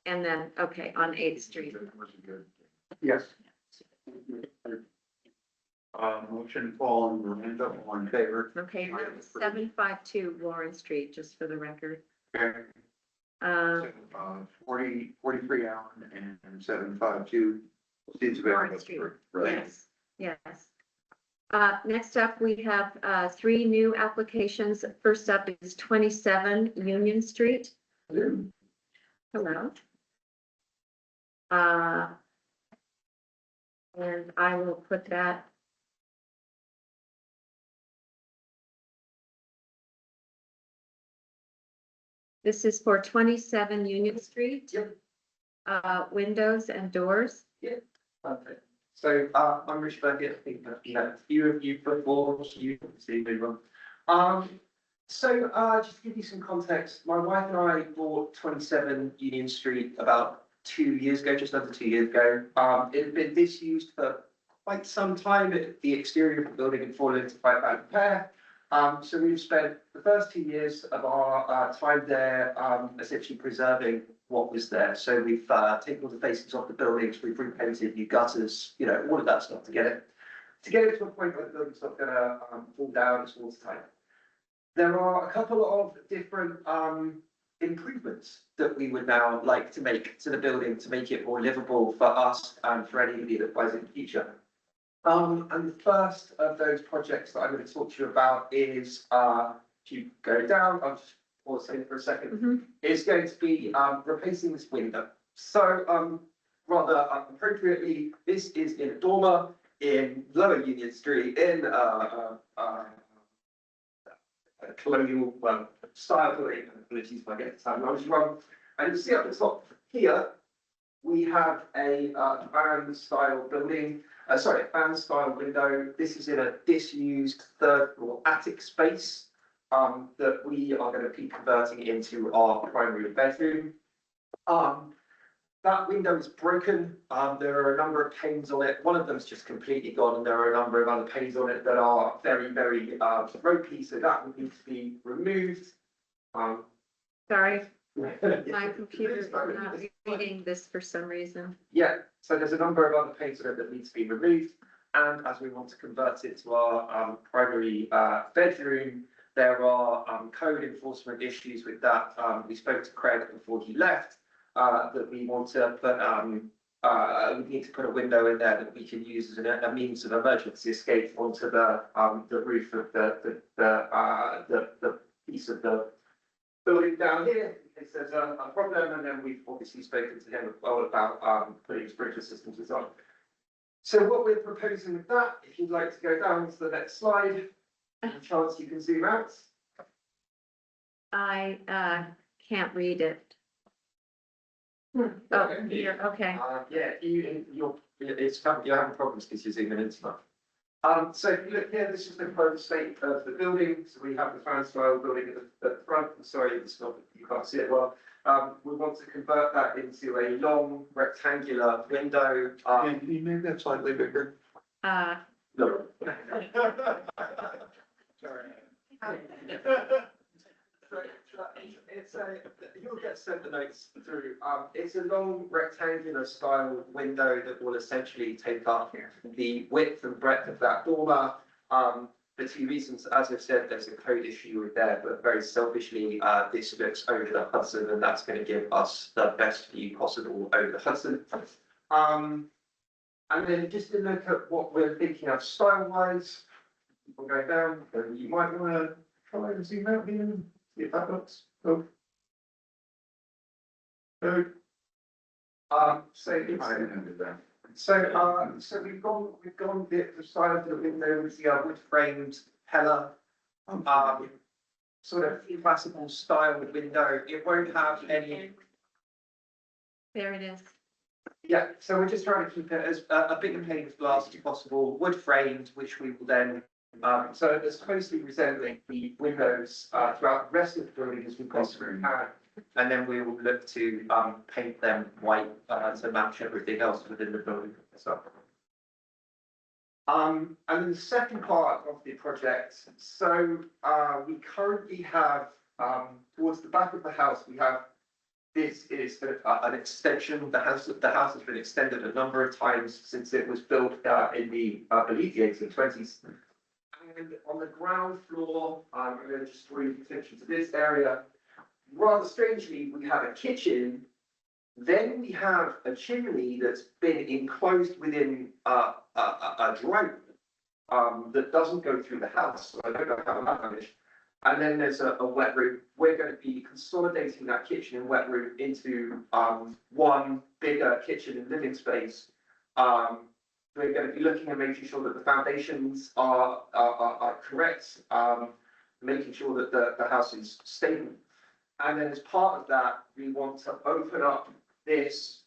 And then, okay, on 8th Street. Yes. Motion Paul and Miranda, all in favor? Okay, and that was 752 Warren Street, just for the record. Okay. Uh, 43 Allen and 752 seems available. Warren Street. Right. Yes, yes. Next up, we have, 3 new applications. First up is 27 Union Street. Hello. And I will put that. This is for 27 Union Street. Yep. Windows and doors. Perfect. So, I'm Rich Burkett, I think that, a few of you before, you see me wrong. Just to give you some context, my wife and I bought 27 Union Street about 2 years ago, just under 2 years ago. It had been disused for quite some time. The exterior of the building had fallen into quite bad repair. So we've spent the first 2 years of our time there, essentially preserving what was there. So we've taken all the facings off the buildings, we've repainted new gutters, all of that stuff to get it to a point where the building's not gonna fall down, it's watertight. There are a couple of different improvements that we would now like to make to the building to make it more livable for us and for anybody that buys in the future. And the first of those projects that I'm going to talk to you about is, if you go down, I'll just pause here for a second, is going to be replacing this window. So rather appropriately, this is in a dormer in Lower Union Street in a colonial style building. Apologies if I get the terminology wrong. And you see up the top here, we have a fan style building. A fan style window. This is in a disused 3rd floor attic space that we are going to be converting into our primary bedroom. That window is broken. There are a number of panes on it. One of them is just completely gone, and there are a number of other panes on it that are very, very ropey, so that would need to be removed. Sorry, my computer is not reading this for some reason. Yeah, so there's a number of other panes on it that need to be removed. And as we want to convert it to our primary bedroom, there are code enforcement issues with that. We spoke to Craig before he left, that we want to put, we need to put a window in there that we can use as a means of emergency escape onto the roof of the piece of the building down here. If there's a problem, and then we've obviously spoken to him as well about putting sprinkler systems on. So what we're proposing with that, if you'd like to go down to the next slide, a chance you can zoom out. I can't read it. Oh, here, okay. Yeah, you're having problems because you're zooming in too much. So if you look here, this is the current state of the building. So we have the fan style building at the front. Sorry, it's not, you can't see it well. We want to convert that into a long rectangular window. Can you make that slightly bigger? No. You'll get sent the notes through. It's a long rectangular style window that will essentially take up the width and breadth of that dormer. For 2 reasons, as I've said, there's a code issue with there, but very selfishly, this looks over the Hudson, and that's going to give us the best view possible over the Hudson. And then just to look at what we're thinking of style-wise, we'll go down, and you might want to try and zoom out here and see if that looks cool. So we've gone the side of the window with the wood framed Hella, sort of classical style window. It won't have any. There it is. Yeah, so we're just trying to keep it as a bigger pane of glass as possible, wood framed, which we will then, so it's closely resembling the windows throughout the rest of the building as we possibly can. And then we will look to paint them white to match everything else within the building. So, and then the second part of the project, so we currently have towards the back of the house, we have. This is an extension. The house has been extended a number of times since it was built in the, I believe, the 1820s. And on the ground floor, I'm going to just draw your attention to this area. rather strangely, we have a kitchen. Then we have a chimney that's been enclosed within a drone that doesn't go through the house. So I don't know how that managed. And then there's a wet room. We're going to be consolidating that kitchen and wet room into one bigger kitchen and living space. We're going to be looking at making sure that the foundations are correct, making sure that the house is stable. And then as part of that, we want to open up this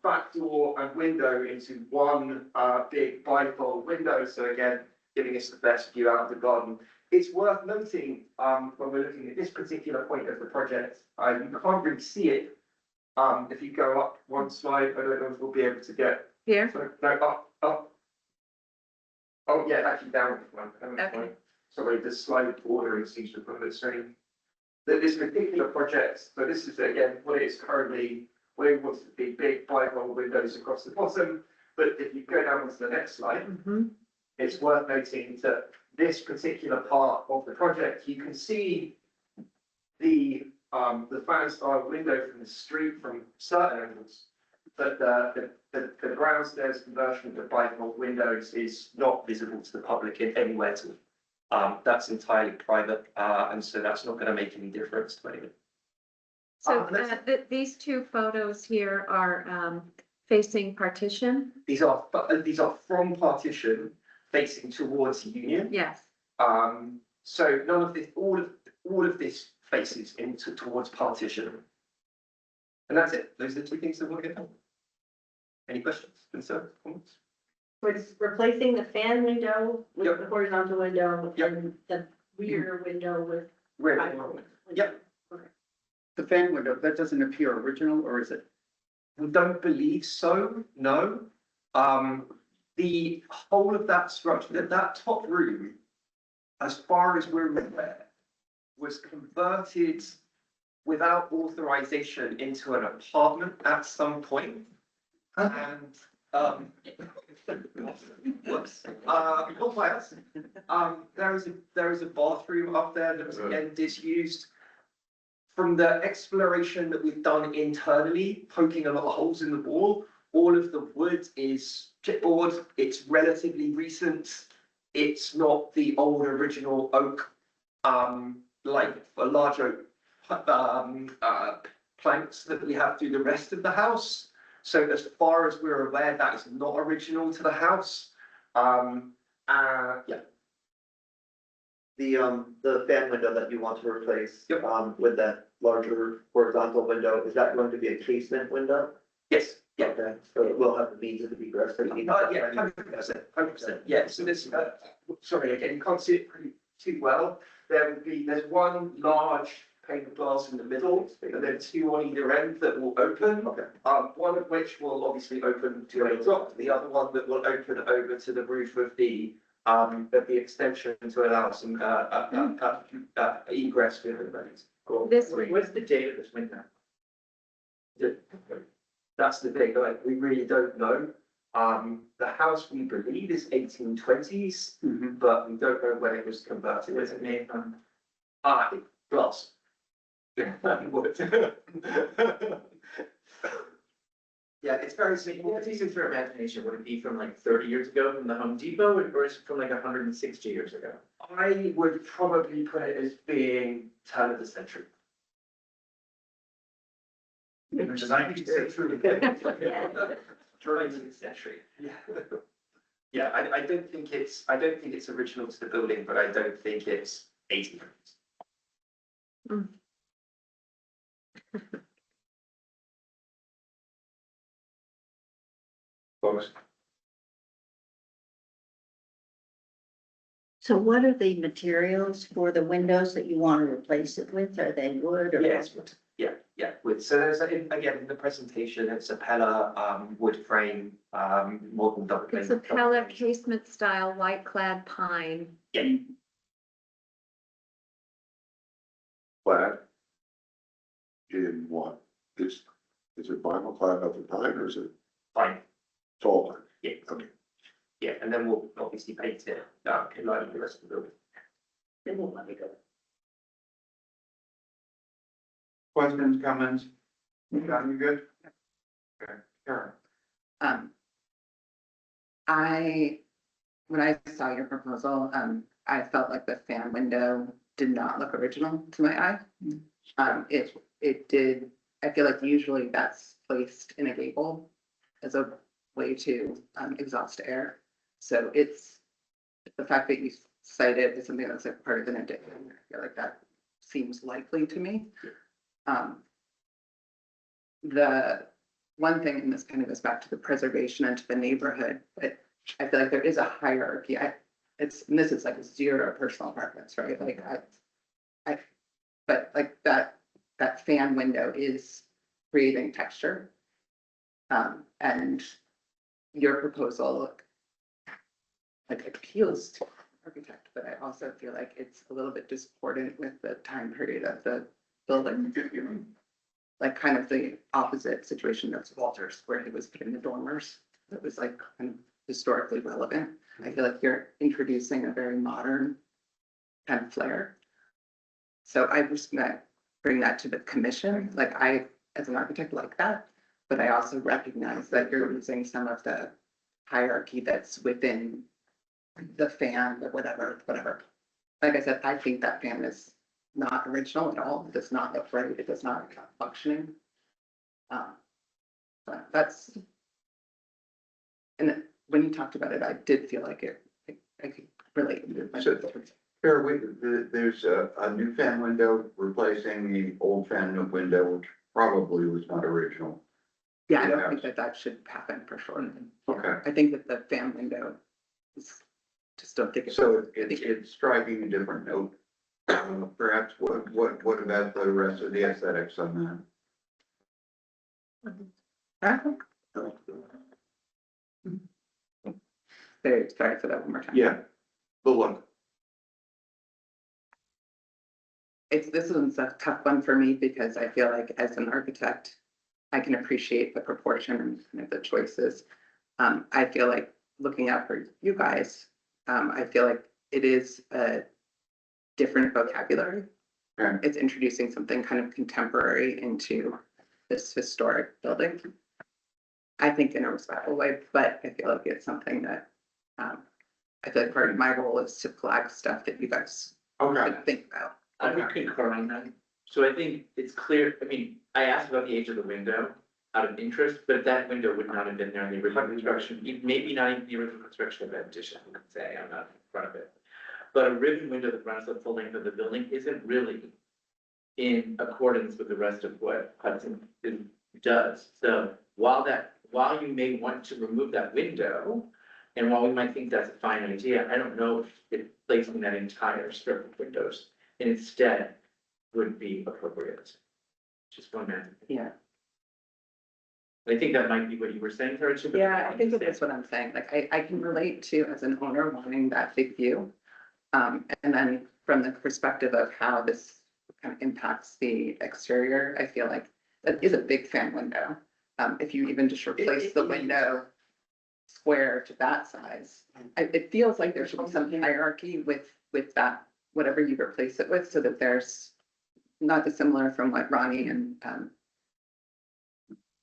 back door and window into one big bifold window. So again, giving us the best view out of the garden. It's worth noting when we're looking at this particular point of the project, you can't really see it. If you go up one slide, I don't know if we'll be able to get. Here? So, no, up. Oh, yeah, actually down one. Okay. Sorry, the slide ordering seems to put it strange. That this particular project, so this is again what it is currently, where it wants to be big bifold windows across the bottom. But if you go down to the next slide, it's worth noting that this particular part of the project, you can see the fan style window from the street from certain angles. But the ground stairs conversion to bifold windows is not visible to the public in anywhere to. That's entirely private, and so that's not going to make any difference to anyone. So these two photos here are facing partition? These are from partition facing towards Union. Yes. So none of this, all of this faces into towards partition. And that's it. Those are the two things that we'll get done. Any questions, concerns, comments? Was replacing the fan window with Yep. the horizontal window Yep. and the rear window with. Yep. The fan window, that doesn't appear original, or is it? We don't believe so, no. The whole of that structure, that top room, as far as we're aware, was converted without authorization into an apartment at some point. And, whoops, not by us. There is a bathroom up there that was again disused. From the exploration that we've done internally, poking a lot of holes in the wall, all of the wood is chipboard. It's relatively recent. It's not the old original oak, like a large oak planks that we have through the rest of the house. So as far as we're aware, that is not original to the house. Yeah. The fan window that you want to replace, with that larger horizontal window, is that going to be a casement window? Yes, yeah. Okay, so it will have the means of egress. that you need. Yeah, 100%. Yeah, so this, sorry, again, you can't see it too well. There's one large pane of glass in the middle, and then two on either end that will open. Okay. One of which will obviously open to a drop, the other one that will open over to the roof of the extension to allow some egress for everybody. This What's the date of this window? That's the thing, like, we really don't know. The house we believe is 1820s, but we don't know when it was converted. What's it made from? I think glass. Yeah, it's very simple. What's easy for imagination? Would it be from like 30 years ago from the Home Depot, or is it from like 160 years ago? I would probably put it as being turn of the century. Which is 19th century. Turn of the century. Yeah. Yeah, I don't think it's original to the building, but I don't think it's 1800s. Folks, So what are the materials for the windows that you want to replace it with? Are they wood or? Yes, yeah, wood. So there's, again, in the presentation, it's a Pella, wood frame, modern double. It's a Pella casement style white clad pine. Yeah. clad in what? Is it vinyl clad at the time, or is it? Fine. It's all pine? Yeah. Okay. Yeah, and then we'll obviously paint it, in line with the rest of the building. They won't let me go. Questions, comments? John, you good? Okay, Karen. When I saw your proposal, I felt like the fan window did not look original to my eye. It did, I feel like usually that's placed in a gable as a way to exhaust air. So it's, the fact that you cite it as something that's like part of an addition, I feel like that seems likely to me. The one thing, and this kind of goes back to the preservation and to the neighborhood, but I feel like there is a hierarchy. And this is like zero personal preference, right? Like but like that fan window is creating texture. And your proposal like appeals to architect, but I also feel like it's a little bit discordant with the time period of the building. Like kind of the opposite situation that's Walters, where he was putting the dormers. That was like kind of historically relevant. I feel like you're introducing a very modern kind of flair. So I was gonna bring that to the commission. Like I, as an architect, like that, but I also recognize that you're using some of the hierarchy that's within the fan or whatever. Like I said, I think that fan is not original at all. It does not look right. It does not look functioning. But that's, and when you talked about it, I did feel like I could relate. So, there's a new fan window replacing the old fan window, which probably was not original. Yeah, I don't think that should happen for sure. Okay. I think that the fan window is, just don't think it's. So it's striking a different note. Perhaps what about the rest of the aesthetics on that? Sorry for that one more time. Yeah, the look. This one's a tough one for me because I feel like as an architect, I can appreciate the proportion and kind of the choices. I feel like looking out for you guys, I feel like it is a different vocabulary. Okay. It's introducing something kind of contemporary into this historic building. I think in a respectful way, but I feel like it's something that I feel like part of my role is to flag stuff that you guys should think about. I would concur on that. So I think it's clear, I mean, I asked about the age of the window out of interest, but that window would not have been there in the original construction, maybe not even the original construction of that addition, I would say, I'm not in front of it. But a ribbon window that runs the full length of the building isn't really in accordance with the rest of what Hudson does. So while you may want to remove that window, and while we might think that's a fine idea, I don't know if placing that entire strip of windows instead would be appropriate. Just one minute. Yeah. I think that might be what you were saying, Sarah. But Yeah, I think it is what I'm saying. Like I can relate to as an owner wanting that big view. And then from the perspective of how this kind of impacts the exterior, I feel like that is a big fan window. If you even just replace the window square to that size, it feels like there should be some hierarchy with that, whatever you replace it with, so that there's not dissimilar from what Ronnie and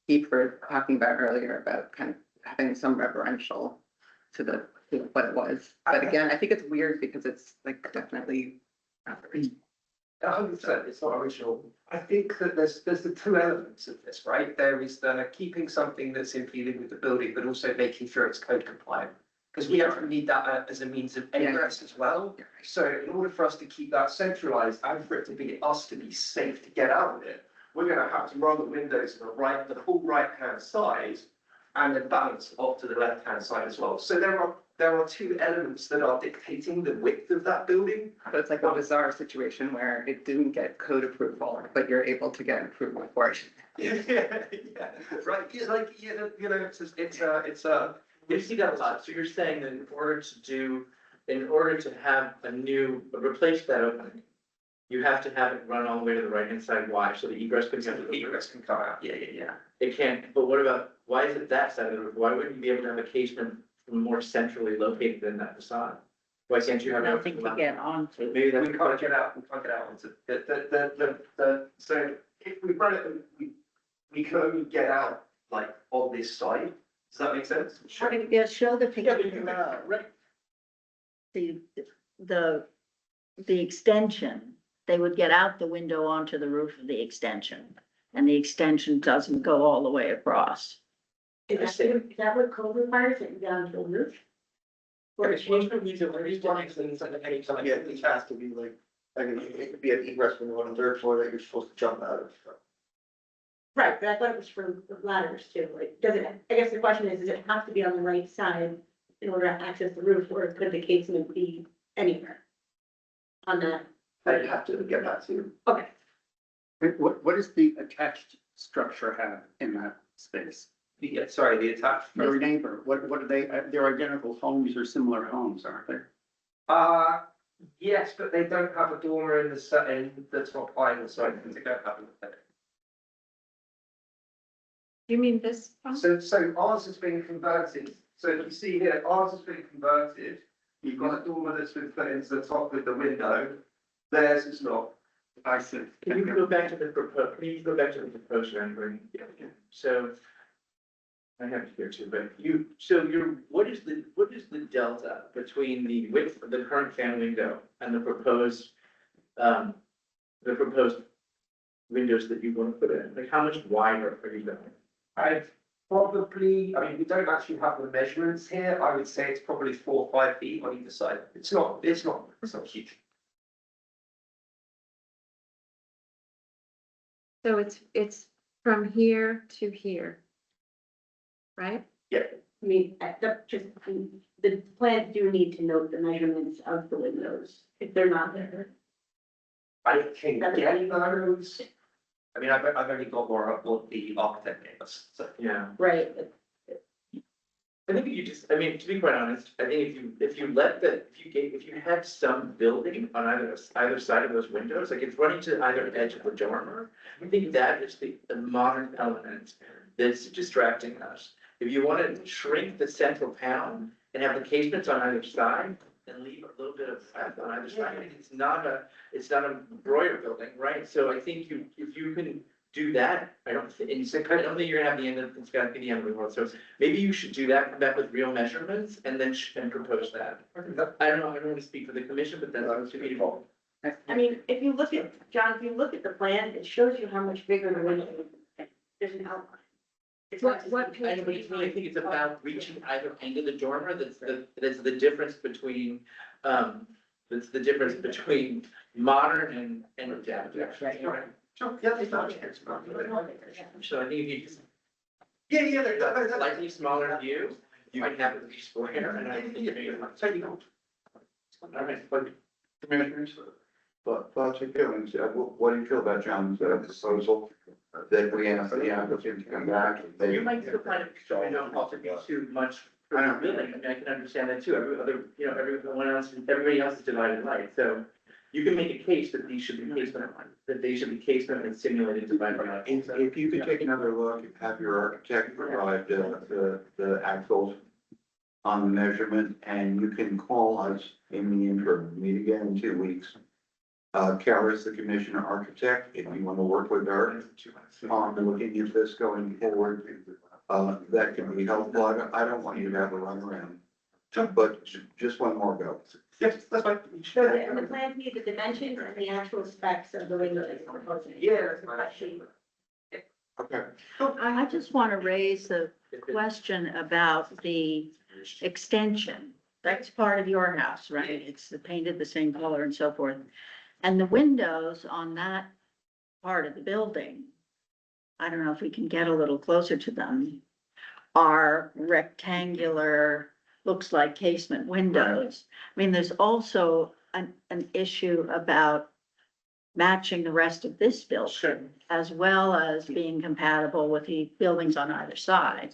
Keith were talking about earlier about kind of having some reverential to what it was. But again, I think it's weird because it's like definitely not original. 100%, it's not original. I think that there's the two elements of this, right? There is the keeping something that's in keeping with the building, but also making sure it's code compliant. Because we actually need that as a means of egress as well. So in order for us to keep that centralized and for it to be us to be safe to get out of it, we're gonna have to run the windows to the full right-hand side and then balance off to the left-hand side as well. So there are two elements that are dictating the width of that building. So it's like a bizarre situation where it didn't get code approval, but you're able to get approval for it. Yeah, right. Yeah, like, it's a. We see that a lot. So you're saying that in order to have replace that opening, you have to have it run all the way to the right hand side. Why? So the egress can come. The egress can come out. Yeah. It can't, but what about, why is it that side of the roof? Why wouldn't you be able to have a casement more centrally located than that facade? Why can't you have? Nothing to get onto. Maybe that's. We can't get out onto so if we run it, we can only get out like on this side. Does that make sense? Yeah, show the Yeah, picture but you can- below. right. The, the extension, they would get out the window onto the roof of the extension. And the extension doesn't go all the way across. Is that what code requires, that you get onto the roof? Or it's changed from user, where he's running things like the Yeah, it has to be like, I mean, it could be an egress window on the third floor that you're supposed to jump out of. Right, but I thought it was for the ladders too, like, does it, I guess the question is, does it have to be on the right side in order to access the roof, or could the casement be anywhere? On that, I'd have to get back to you. okay, What does the attached structure have in that space? Sorry, the attached. Your neighbor, what are they, they're identical homes or similar homes, aren't they? Yes, but they don't have a dormer in the top aisle, so I think they don't have it. You mean this? one? So ours has been converted, so if you see here, ours has been converted, you've got a dormer that's been put into the top with the window, theirs is not. I see. Can you go back to the proposed rendering? So. I have it here too, but what is the delta between the width of the current fan window and the proposed windows that you want to put in? Like, how much wider are you going? I mean, we don't actually have the measurements here, I would say it's probably 4 or 5 feet on either side, it's not huge. So it's from here to here. Right? Yeah. I mean, the plans do need to note the measurements of the windows, if they're not there. I can get those. I mean, I've only got what the architect gave us, so. Yeah. Right. I think you just, I mean, to be quite honest, I think if you had some building on either side of those windows, like it's running to either edge of the dormer, I think that is the modern element that's distracting us. If you want to shrink the central panel and have the casements on either side and leave a little bit of breadth on either side, I think it's not a broiler building, right? So I think if you can do that, I don't think you're gonna have it's gonna be the end of the world. So maybe you should do that, come back with real measurements and then propose that. I don't know, I don't want to speak for the commission, but that's to be involved. I mean, if you look at, John, if you look at the plan, it shows you how much bigger the window is. There's an outline. It's not just- I really think it's about reaching either end of the dormer, that's the difference between, modern and adaptive. Right. Sure, yeah, they don't. So I think if you just Yeah, they're slightly smaller view, you can have it be square and I think you're gonna. All right, but Commissioners, thoughts and feelings, what do you feel about John's proposal that we ask the applicant to come back? you might still find it, also be too much for the building. I mean, I can understand that too. Everybody else is divided light, so you can make a case that these should be casement and simulated divided light. If you could take another look, have your architect provide the axles on the measurement, and you can call us in the interim, meet again in 2 weeks. Kara's the commissioner architect, if you want to work with her on looking at this going forward, that can be helpful. I don't want you to have a run around, but just one more go. Yes, that's fine. And the plans need the dimensions and the actual specs of the window that you're proposing. Yeah. Okay. I just want to raise a question about the extension. That's part of your house, right? It's painted the same color and so forth. And the windows on that part of the building, I don't know if we can get a little closer to them, are rectangular, looks like casement windows. I mean, there's also an issue about matching the rest of this building, as well as being compatible with the buildings on either side.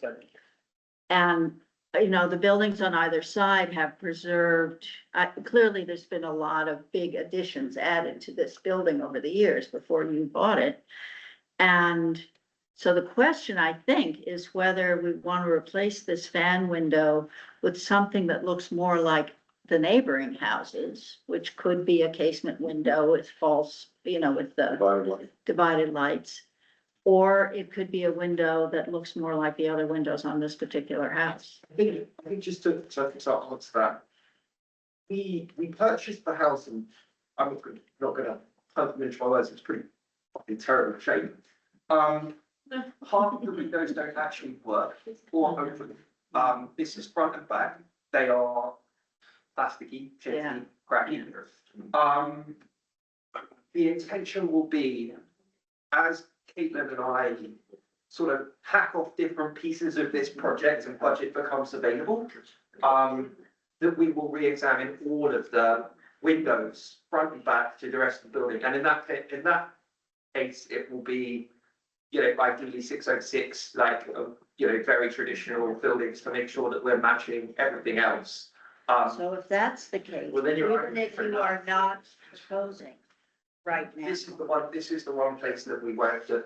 And, you know, the buildings on either side have preserved, clearly there's been a lot of big additions added to this building over the years before you bought it. And so the question, I think, is whether we want to replace this fan window with something that looks more like the neighboring houses, which could be a casement window with false, with the divided lights. Or it could be a window that looks more like the other windows on this particular house. I think just to answer that. We purchased the house and I'm not gonna hunt them into my words, it's pretty fucking terrible shape. Half of the windows don't actually work or open. This is front and back, they are plasticky, Yeah. chippy, cracky. The intention will be, as Caitlin and I sort of hack off different pieces of this project and budget becomes available, that we will re-examine all of the windows, front and back, to the rest of the building. And in that case, it will be, ideally 606, like, very traditional buildings to make sure that we're matching everything else. So if that's the case, Well, then you're even if you are not proposing right now. This is the one place that we want to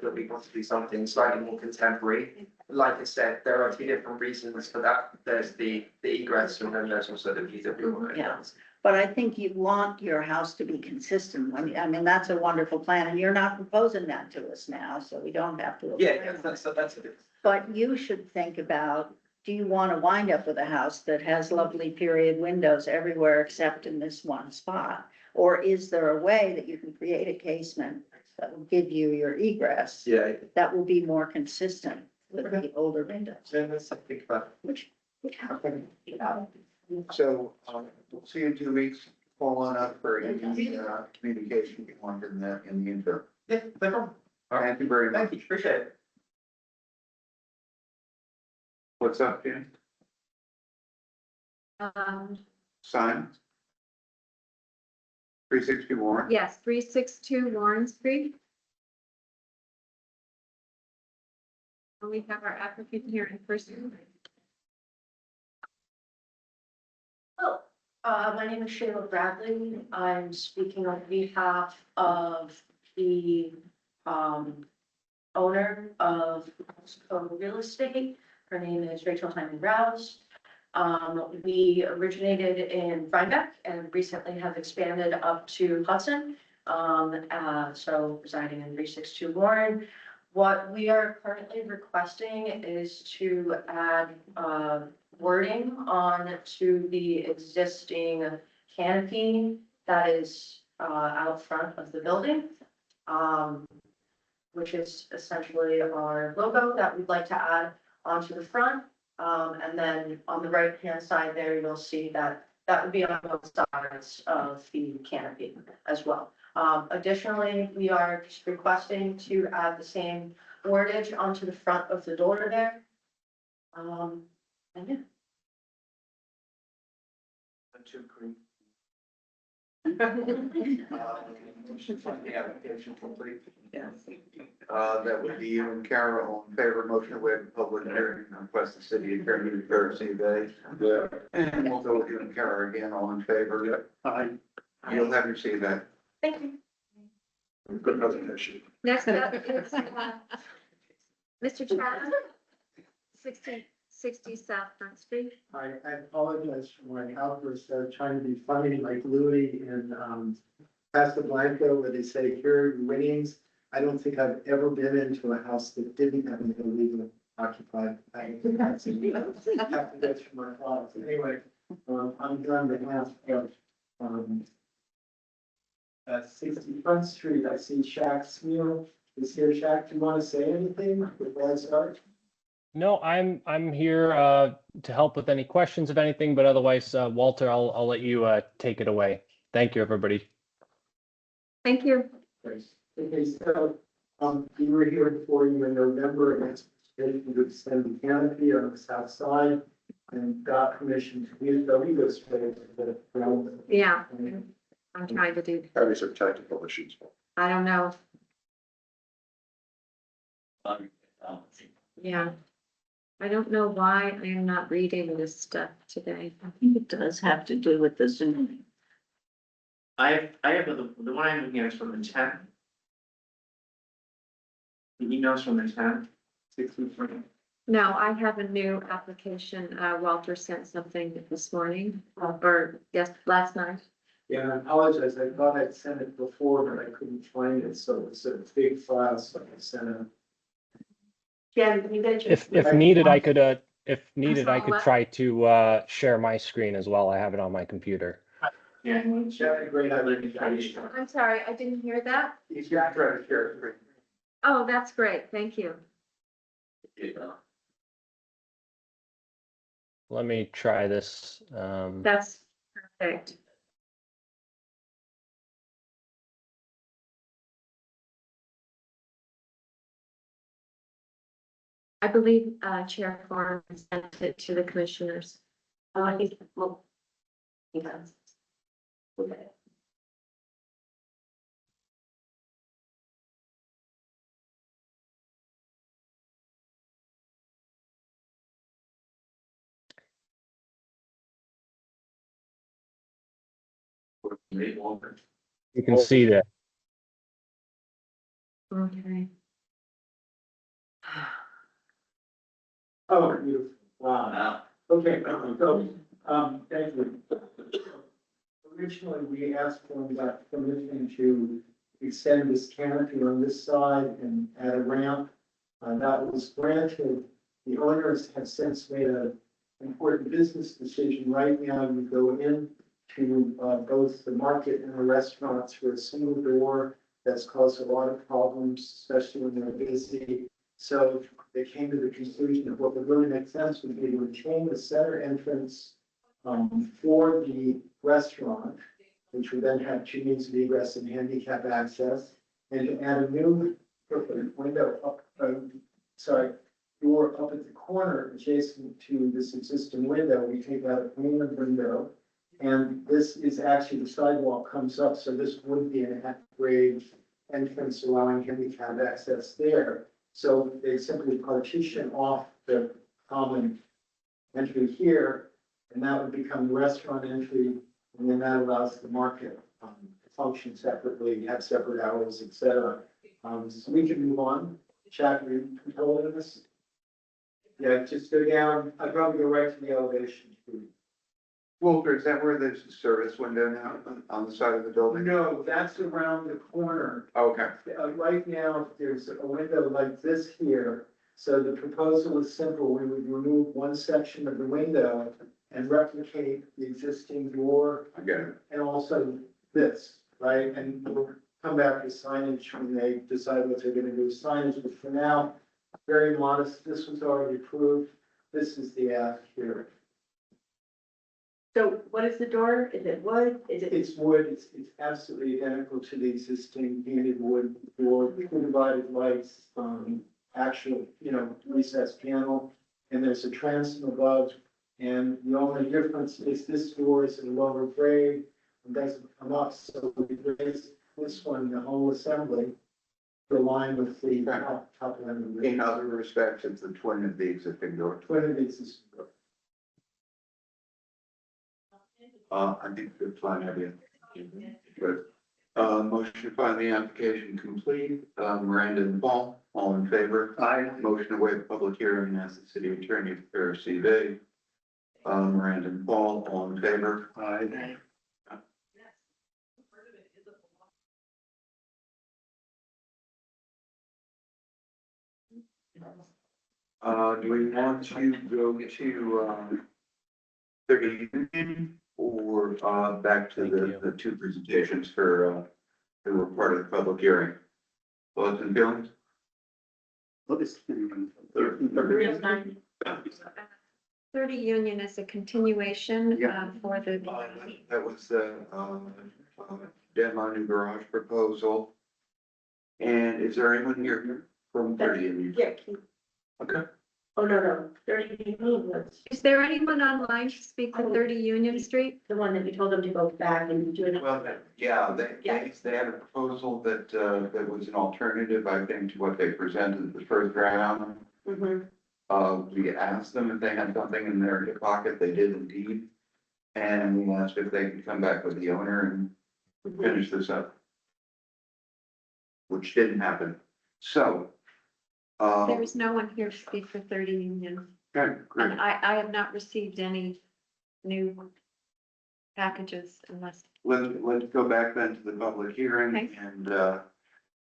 do something slightly more contemporary. Like I said, there are two different reasons for that. There's the egress and then there's also the view that we want. Yeah. But I think you want your house to be consistent. I mean, that's a wonderful plan, and you're not proposing that to us now, so we don't have to. Yeah, that's it. But you should think about, do you want to wind up with a house that has lovely period windows everywhere except in this one spot? Or is there a way that you can create a casement that will give you your egress? Yeah. That will be more consistent with the older windows, So let's think about which happen. So, we'll see you in 2 weeks, follow on up for any, communication you want in the interim. Yeah, no problem. Thank you very much. Thank you, appreciate it. What's up, Jim? Sign? 360 Warren? Yes, 362 Warren Street. And we have our applicant here in person. My name is Shayla Bradley. I'm speaking on behalf of the owner of Real Estate. Her name is Rachel Hyman Rouse. We originated in Rhinebeck and recently have expanded up to Hudson. So residing in 362 Warren. What we are currently requesting is to add wording on to the existing canopy that is out front of the building, which is essentially our logo that we'd like to add onto the front. And then on the right-hand side there, you'll see that would be on both sides of the canopy as well. Additionally, we are just requesting to add the same wordage onto the front of the door there. And yeah. The application complete. Yes. That would be you and Carol in favor, motion to waive the public hearing, request the city attorney to receive a. Yeah. And we'll go with you and Carol again, all in favor. Yeah. Aye. You'll have your CV. Thank you. Good presentation. Next up is Mr. Chad, 60 South Front Street. I apologize for my outburst, trying to be funny like Louis in, Casablanca, where they say, here are your winnings. I don't think I've ever been into a house that didn't have an illegal occupied. I have to go through my thoughts. Anyway, I'm on behalf of, 60 Front Street. I see Shaq Smeal is here. Shaq, do you want to say anything before I start? No, I'm here to help with any questions of anything, but otherwise, Walter, I'll let you take it away. Thank you, everybody. Thank you. Okay, so, we were here before you in November and asked to extend the canopy on the south side and got permission to use the legal space. Yeah, I'm trying to do, Having some technical issues. I don't know. Yeah. I don't know why I am not reading this stuff today. I think it does have to do with the Zoom. I have the one I'm looking at is from the 10th. The emails from the 10th. 63. No, I have a new application. Walter sent something this morning, or yes, last night. Yeah, and I apologize, I thought I'd sent it before, but I couldn't find it, so it's a big file, so I sent it. Yeah, you mentioned. If needed, I could sorry, what? try to share my screen as well. I have it on my computer. Yeah, great idea. I'm sorry, I didn't hear that. He's got to try to share it. Great. Oh, that's great. Thank you. Let me try this. That's perfect. I believe Chair Farm sent it to the commissioners. I think, well, he does. Okay. You can see that. Okay. Oh, beautiful. Wow. Okay, so, thank you. Originally, we asked for that permission to extend this canopy on this side and add a ramp. That was granted. The owners have since made an important business decision. Right now, you go in to both the market and the restaurants through a single door. That's caused a lot of problems, especially when they're busy. So they came to the conclusion of what would really make sense would be to retain the center entrance for the restaurant, which would then have two means of egress and handicap access, and to add a new window up, door up at the corner adjacent to this existing window. We take out a painted window, and this is actually the sidewalk comes up, so this would be an at-grade entrance allowing handicap access there. So they simply partition off the common entry here, and that would become the restaurant entry, and then that allows the market to function separately, have separate hours, et cetera. So we can move on. Chad, are you controlling this? Yeah, just go down. I'd probably go right to the elevation. Walter, is that where there's a service window now on the side of the building? No, that's around the corner. Okay. Right now, there's a window like this here. So the proposal is simple. We would remove one section of the window and replicate the existing door. I get it. And also this, right? And we'll come back to signage when they decide what they're gonna do with signage, but for now, very modest. This was already approved. This is the ask here. So what is the door? Is it wood? Is it? It's wood, it's absolutely identical to the existing painted wood door, divided lights, actual, recessed panel. And there's a transom above, and the only difference is this door is in a lower grade, and doesn't come up, so we raise this one, the whole assembly, to align with the top end of the. In other respects, it's the twin of the existing door. Twin of the existing door. I think good plan idea. Good. Motion to find the application complete. Miranda and Paul, all in favor? Aye. Motion to waive public hearing and ask the city attorney to prepare a CV. Miranda and Paul, all in favor? Aye. Do we want to go to 30 Union or back to the two presentations for that were part of the public hearing? Thoughts and feelings? What is? 30 Union is a continuation for the. That was the demo new garage proposal. And is there anyone here from 30 Union? Yeah. Okay. Oh, no, 30 was Is there anyone online to speak to 30 Union Street? the one that you told them to go back and do it. Well, yeah, they had a proposal that that was an alternative, I think, to what they presented the first round. We asked them if they had something in their hip pocket. They did indeed. And we asked if they could come back with the owner and finish this up. Which didn't happen. So There is no one here to speak for 30 Union, Okay, great. and I have not received any new packages unless, Let's go back then to the public hearing Okay. and,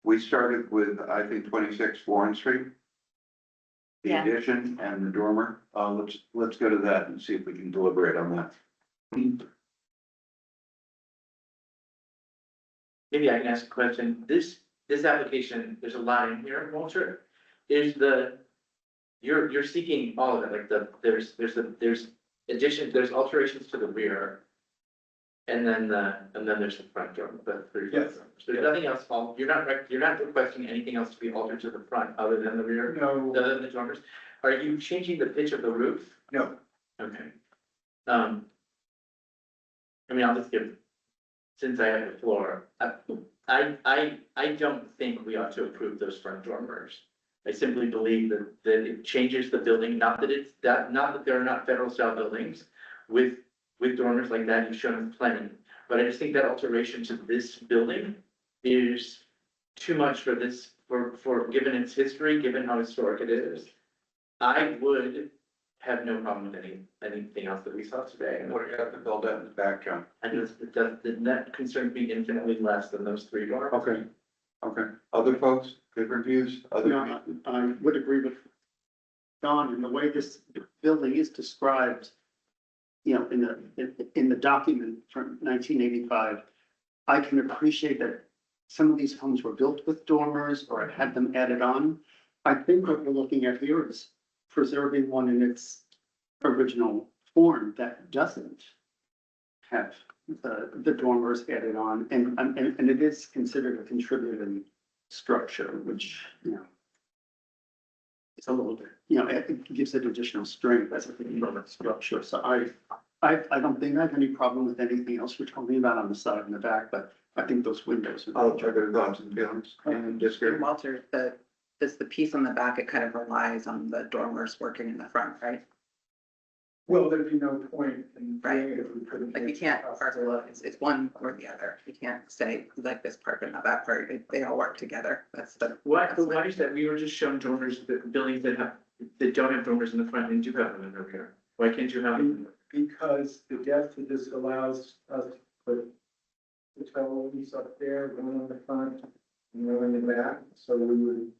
we started with, I think, 26 Warren Street. The Yeah. addition and the dormer. Let's go to that and see if we can deliberate on that. Maybe I can ask a question. This application, there's a lot in here, Walter. You're seeking all of it, like there's addition, there's alterations to the rear. And then there's the front door, but Yes. there's nothing else, you're not requesting anything else to be altered to the front other than the rear, No, other than the dormers? Are you changing the pitch of the roof? no, Okay. I mean, I'll just give, since I have the floor, I don't think we ought to approve those front dormers. I simply believe that it changes the building, not that there are not federal style buildings with dormers like that, you've shown us plenty. But I just think that alteration to this building is too much for this, for given its history, given how historic it is. I would have no problem with anything else that we saw today. What do you have to build out in the back, John? And that concerns me infinitely less than those three doors. Okay, okay. Other folks, different views, other views? No, I would agree with Don in the way this building is described, you know, in the document from 1985. I can appreciate that some of these homes were built with dormers or had them added on. I think what we're looking at here is preserving one in its original form that doesn't have the dormers added on, and it is considered a contributing structure, which, you know, it's a little bit, you know, it gives it additional strength as a contributing structure. So I don't think I have any problem with anything else we're talking about on the side and the back, but I think those windows. I'll try to thoughts and feelings and disagree. Walter, the piece on the back, it kind of relies on the dormers working in the front, right? well, there'd be no point in Right. doing it if we couldn't. Like you can't, it's one or the other. You can't say like this part but not that part. They all work together. That's the. Why is that? We were just shown dormers, buildings that don't have dormers in the front and do have them in the rear. Why can't you have them? Because the depth of this allows us to put the televisions up there, one on the front and one in the back, so we would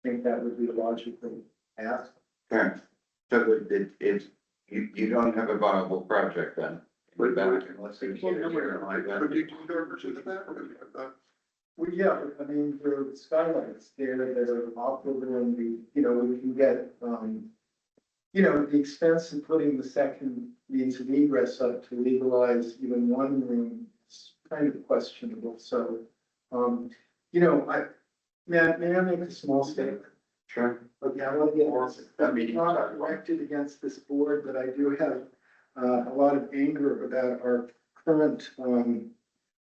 think that would be a logical ask. Okay, so you don't have a viable project then? We're back unless there's. Could you do dormers in the back? Well, yeah, I mean, there are skylights there that are operable and we can get, the expense of putting the second means of egress up to legalize even one room is kind of questionable, so, may I make a small statement? Sure. Okay, I want to get this, I'm not directed against this board, but I do have, a lot of anger about our current,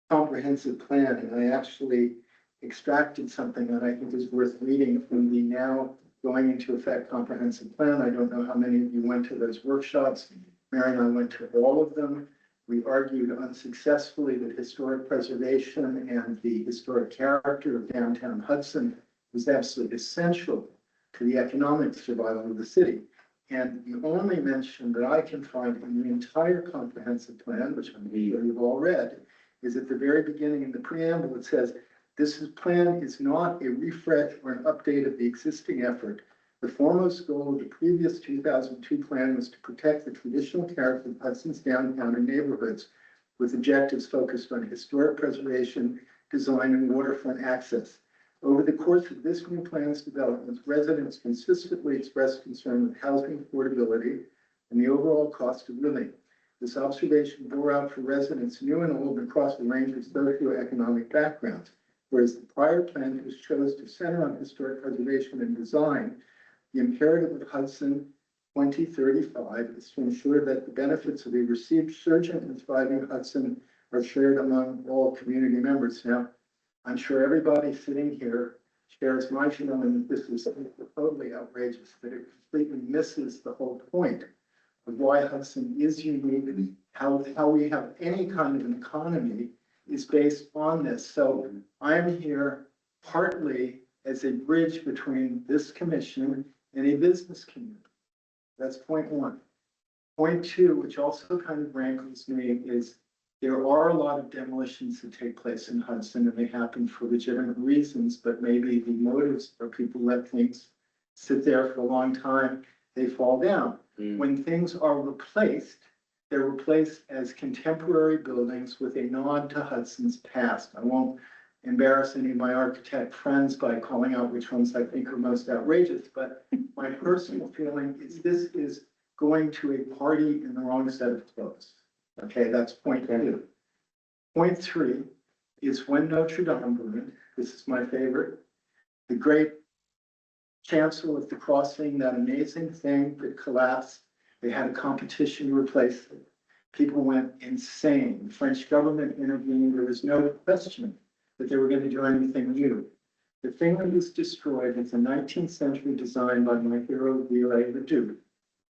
comprehensive plan, and I actually extracted something that I think is worth reading from the now going into effect comprehensive plan. I don't know how many of you went to those workshops. Mary and I went to all of them. We argued unsuccessfully that historic preservation and the historic character of downtown Hudson was absolutely essential to the economic survival of the city. And the only mention that I can find in the entire comprehensive plan, which I'm sure you've all read, is at the very beginning in the preamble. It says, plan is not a refresh or an update of the existing effort. The foremost goal of the previous 2002 plan was to protect the traditional character of Hudson's downtown and neighborhoods with objectives focused on historic preservation, design, and waterfront access. Over the course of this new plan's development, residents consistently expressed concern with housing affordability and the overall cost of living. This observation bore out for residents new and old across a range of socioeconomic backgrounds, whereas the prior plan was chose to center on historic preservation and design. The imperative of Hudson 2035 is to ensure that the benefits of a resurgent and thriving Hudson are shared among all community members. Now, I'm sure everybody sitting here shares my feeling that this is totally outrageous, that it completely misses the whole point of why Hudson is unique and how we have any kind of an economy is based on this. So I'm here partly as a bridge between this commission and a business community. That's point one. Point two, which also kind of rankles me, is there are a lot of demolitions that take place in Hudson, and they happen for legitimate reasons, but maybe the motives are people let things sit there for a long time, they fall down. When things are replaced, they're replaced as contemporary buildings with a nod to Hudson's past. I won't embarrass any of my architect friends by calling out which ones I think are most outrageous, but my personal feeling is this is going to a party in the wrong set of clothes. Okay, that's point two. Point three is when Notre Dame burned, this is my favorite, the great chancel of the crossing, that amazing thing that collapsed, they had a competition to replace it. People went insane. The French government intervened. There was no question that they were going to do anything new. The thing that was destroyed is a 19th century design by my hero, Viollet-le-Duc,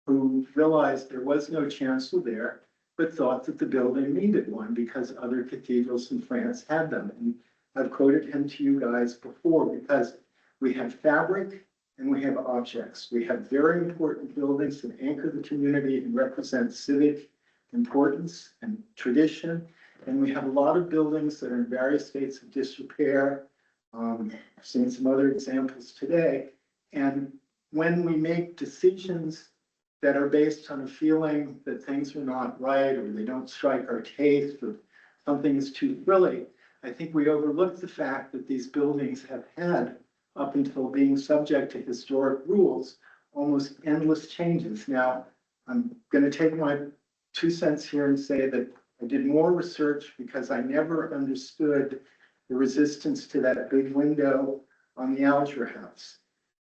who realized there was no chancel there, but thought that the building needed one because other cathedrals in France had them. And I've quoted him to you guys before because we have fabric and we have objects. We have very important buildings that anchor the community and represent civic importance and tradition. And we have a lot of buildings that are in various states of disrepair. I've seen some other examples today. And when we make decisions that are based on a feeling that things are not right, or they don't strike our taste, or something is too frilly, I think we overlook the fact that these buildings have had, up until being subject to historic rules, almost endless changes. Now, I'm going to take my 2 cents here and say that I did more research because I never understood the resistance to that big window on the Alger House.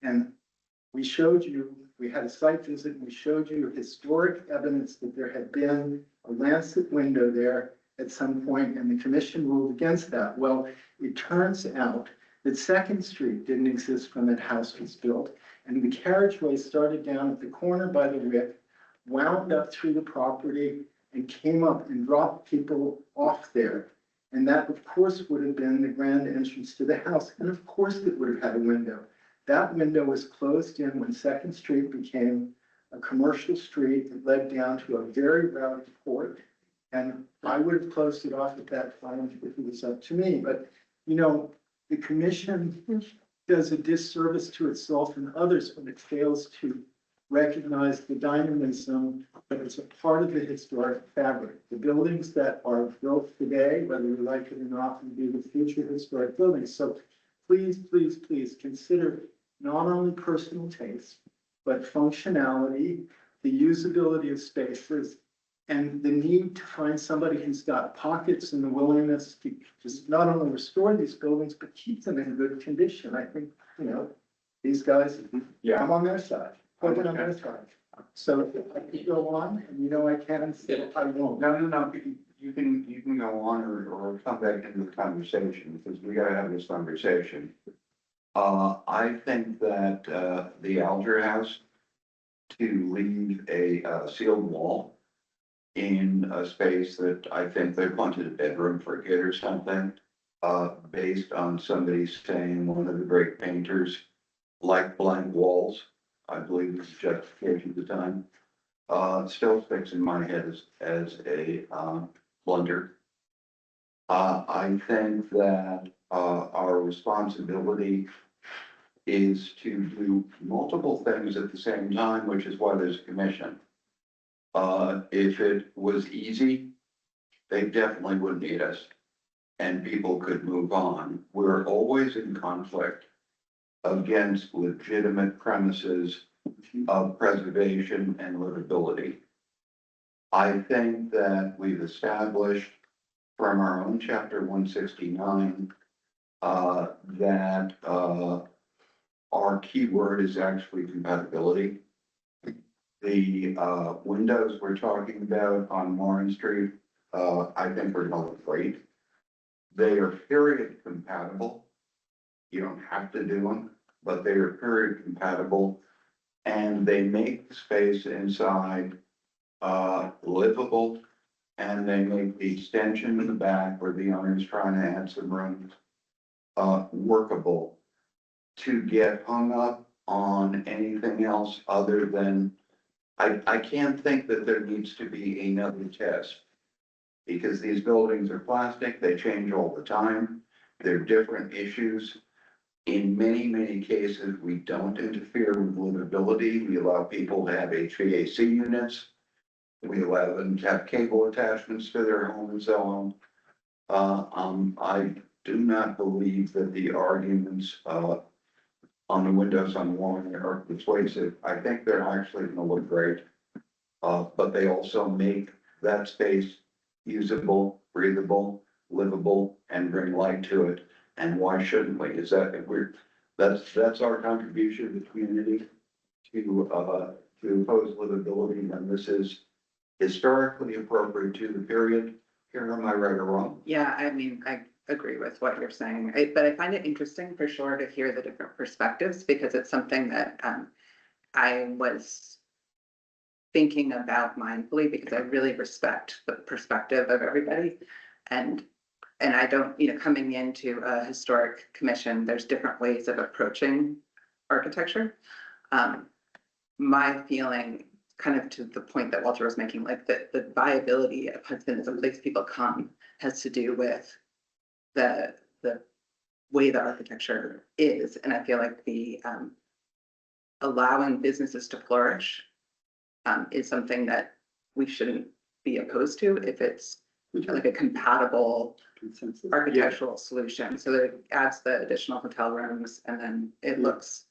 And we showed you, we had a site visit, and we showed you historic evidence that there had been a lancet window there at some point, and the commission ruled against that. Well, it turns out that Second Street didn't exist when that house was built, and the carriageway started down at the corner by the Wick, wound up through the property, and came up and dropped people off there. And that, of course, would have been the grand entrance to the house, and of course it would have had a window. That window was closed in when Second Street became a commercial street that led down to a very rowdy port. And I would have closed it off at that time if it was up to me. But, you know, the commission does a disservice to itself and others when it fails to recognize the dynamism that is a part of the historic fabric. The buildings that are built today, whether you like it or not, will be the future historic buildings. So please, please, please consider not only personal taste, but functionality, the usability of spaces, and the need to find somebody who's got pockets and the willingness to just not only restore these buildings, but keep them in good condition. I think, you know, these guys, I'm on their side, put it on their side. So I can go on, and you know I can, so I won't. No, you can go on or come back into the conversation, because we gotta have this conversation. I think that, the Alger House, to leave a sealed wall in a space that I think they wanted a bedroom for a kid or something, based on somebody saying one of the great painters liked blank walls, I believe was justification at the time, still sticks in my head as a blunder. I think that our responsibility is to do multiple things at the same time, which is why there's a commission. If it was easy, they definitely wouldn't need us, and people could move on. We're always in conflict against legitimate premises of preservation and livability. I think that we've established from our own chapter 169 that our key word is actually compatibility. The windows we're talking about on Warren Street, I think are going to look great. They are period compatible. You don't have to do them, but they are period compatible, and they make the space inside livable, and they make the extension in the back where the owner's trying to add some rooms workable. to get hung up on anything else other than, I can't think that there needs to be another test. Because these buildings are plastic, they change all the time, they're different issues. In many, many cases, we don't interfere with livability, we allow people to have HVAC units. We allow them to have cable attachments to their home and so on. I do not believe that the arguments, on the windows on the wall are persuasive. I think they're actually gonna look great. But they also make that space usable, breathable, livable, and bring light to it. And why shouldn't we? Is that, if we're, that's our contribution to the community to impose livability, and this is historically appropriate to the period. Here, am I right or wrong? Yeah, I mean, I agree with what you're saying, but I find it interesting for sure to hear the different perspectives, because it's something that, I was thinking about mindfully, because I really respect the perspective of everybody. And I don't, coming into a historic commission, there's different ways of approaching architecture. My feeling, kind of to the point that Walter was making, like the viability of Hudson as a place people come has to do with the way the architecture is. And I feel like the allowing businesses to flourish is something that we shouldn't be opposed to if it's like a compatible architectural solution. So that it adds the additional hotel rooms and then it looks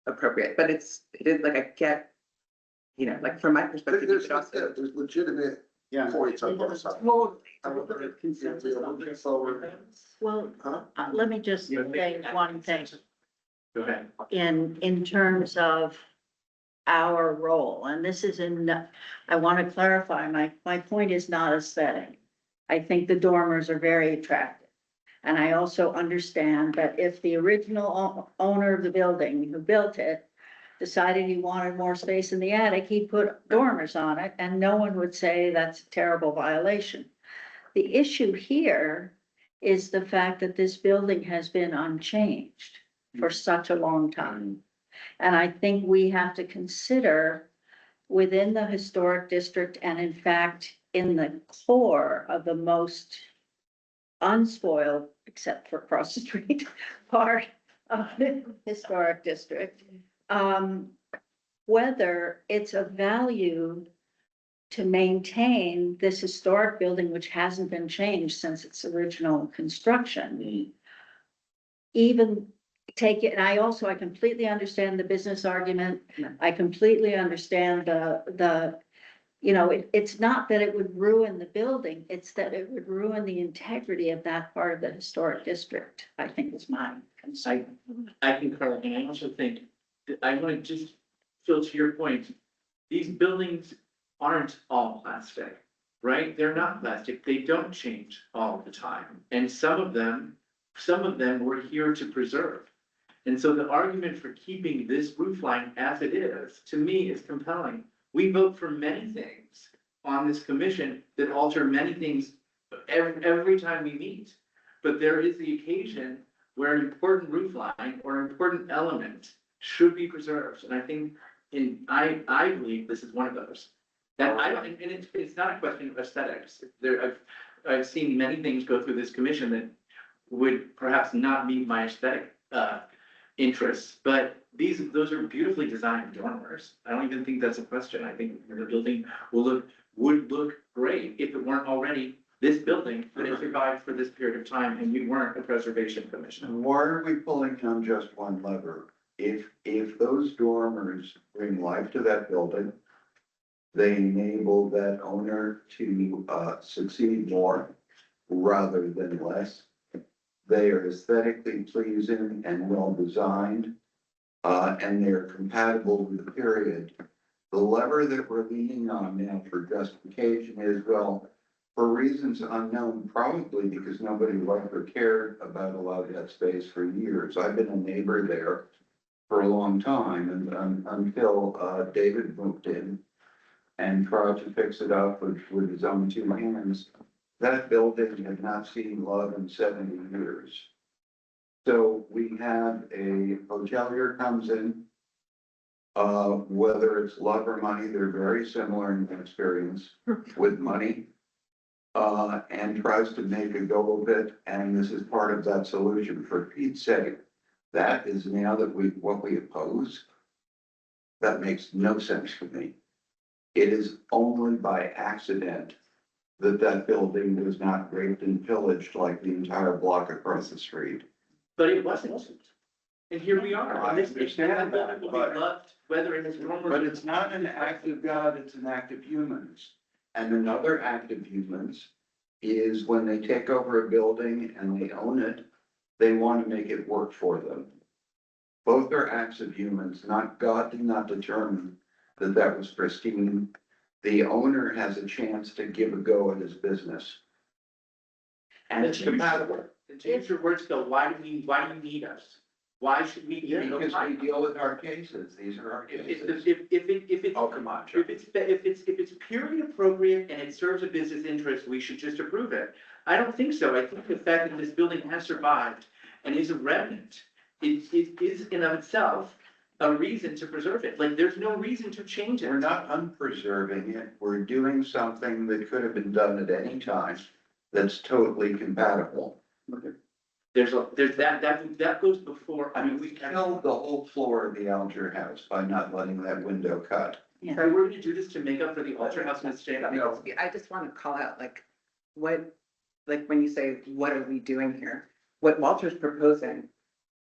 appropriate. But it is like, I get, like from my perspective, you could also. There's legitimate points on both sides. Well, let me just say one thing. Go ahead. In terms of our role, and this is I want to clarify, my point is not aesthetic. I think the dormers are very attractive. And I also understand that if the original owner of the building who built it decided he wanted more space in the attic, he put dormers on it, and no one would say that's a terrible violation. The issue here is the fact that this building has been unchanged for such a long time. And I think we have to consider within the historic district, and in fact, in the core of the most unspoiled, except for across the street, part of the historic district, whether it's of value to maintain this historic building, which hasn't been changed since its original construction. Even take it, and I completely understand the business argument. I completely understand it's not that it would ruin the building, it's that it would ruin the integrity of that part of the historic district, I think is my concern. I concur, and I also think, I want to just, Phil, to your point, these buildings aren't all plastic, right? They're not plastic, they don't change all the time. And some of them we're here to preserve. And so the argument for keeping this roof line as it is, to me, is compelling. We vote for many things on this commission that alter many things every time we meet. But there is the occasion where an important roof line or an important element should be preserved. And I think, I believe this is one of those. And it's not a question of aesthetics. I've seen many things go through this commission that would perhaps not meet my aesthetic interests, but those are beautifully designed dormers. I don't even think that's a question. I think the building would look great if it weren't already this building that has survived for this period of time and we weren't a preservation commission. Why are we pulling on just one lever? If those dormers bring life to that building, they enable that owner to succeed more rather than less. They are aesthetically pleasing and well designed, and they're compatible with the period. The lever that we're leaning on now for justification is, well, for reasons unknown, probably because nobody liked or cared about a lot of that space for years. I've been a neighbor there for a long time, and until David moved in and tried to fix it up with his own two hands. That building had not seen love in 70 years. So we have a hotelier comes in. Whether it's love or money, they're very similar in experience with money. And tries to make a go of it, and this is part of that solution. For Pete's sake, that is now that what we oppose. That makes no sense to me. It is only by accident that building was not raped and pillaged like the entire block across the street. But it wasn't. And here we are. I And this- understand that, will be but- loved, whether it is normal. But it's not an act of God, it's an act of humans. And another act of humans is when they take over a building and they own it, they want to make it work for them. Both are acts of humans, not God did not determine that that was pristine. The owner has a chance to give a go at his business. And it's compatible. To use your words though, why do you need us? Why should we? Because we deal with our cases, these are our cases. If it's. Oh, come on, If it's purely appropriate and it serves a business interest, we should just approve it. I don't think so. I think the fact that this building has survived and is a remnant, it is in of itself a reason to preserve it. Like, there's no reason to change it. We're not unpreserving it, we're doing something that could have been done at any time that's totally compatible. There's that goes before. I mean, we killed the whole floor of the Alger house by not letting that window cut. Yeah. So we're gonna do this to make up for the Alter House mistake. I just want to call out, like, when you say, what are we doing here? What Walter's proposing,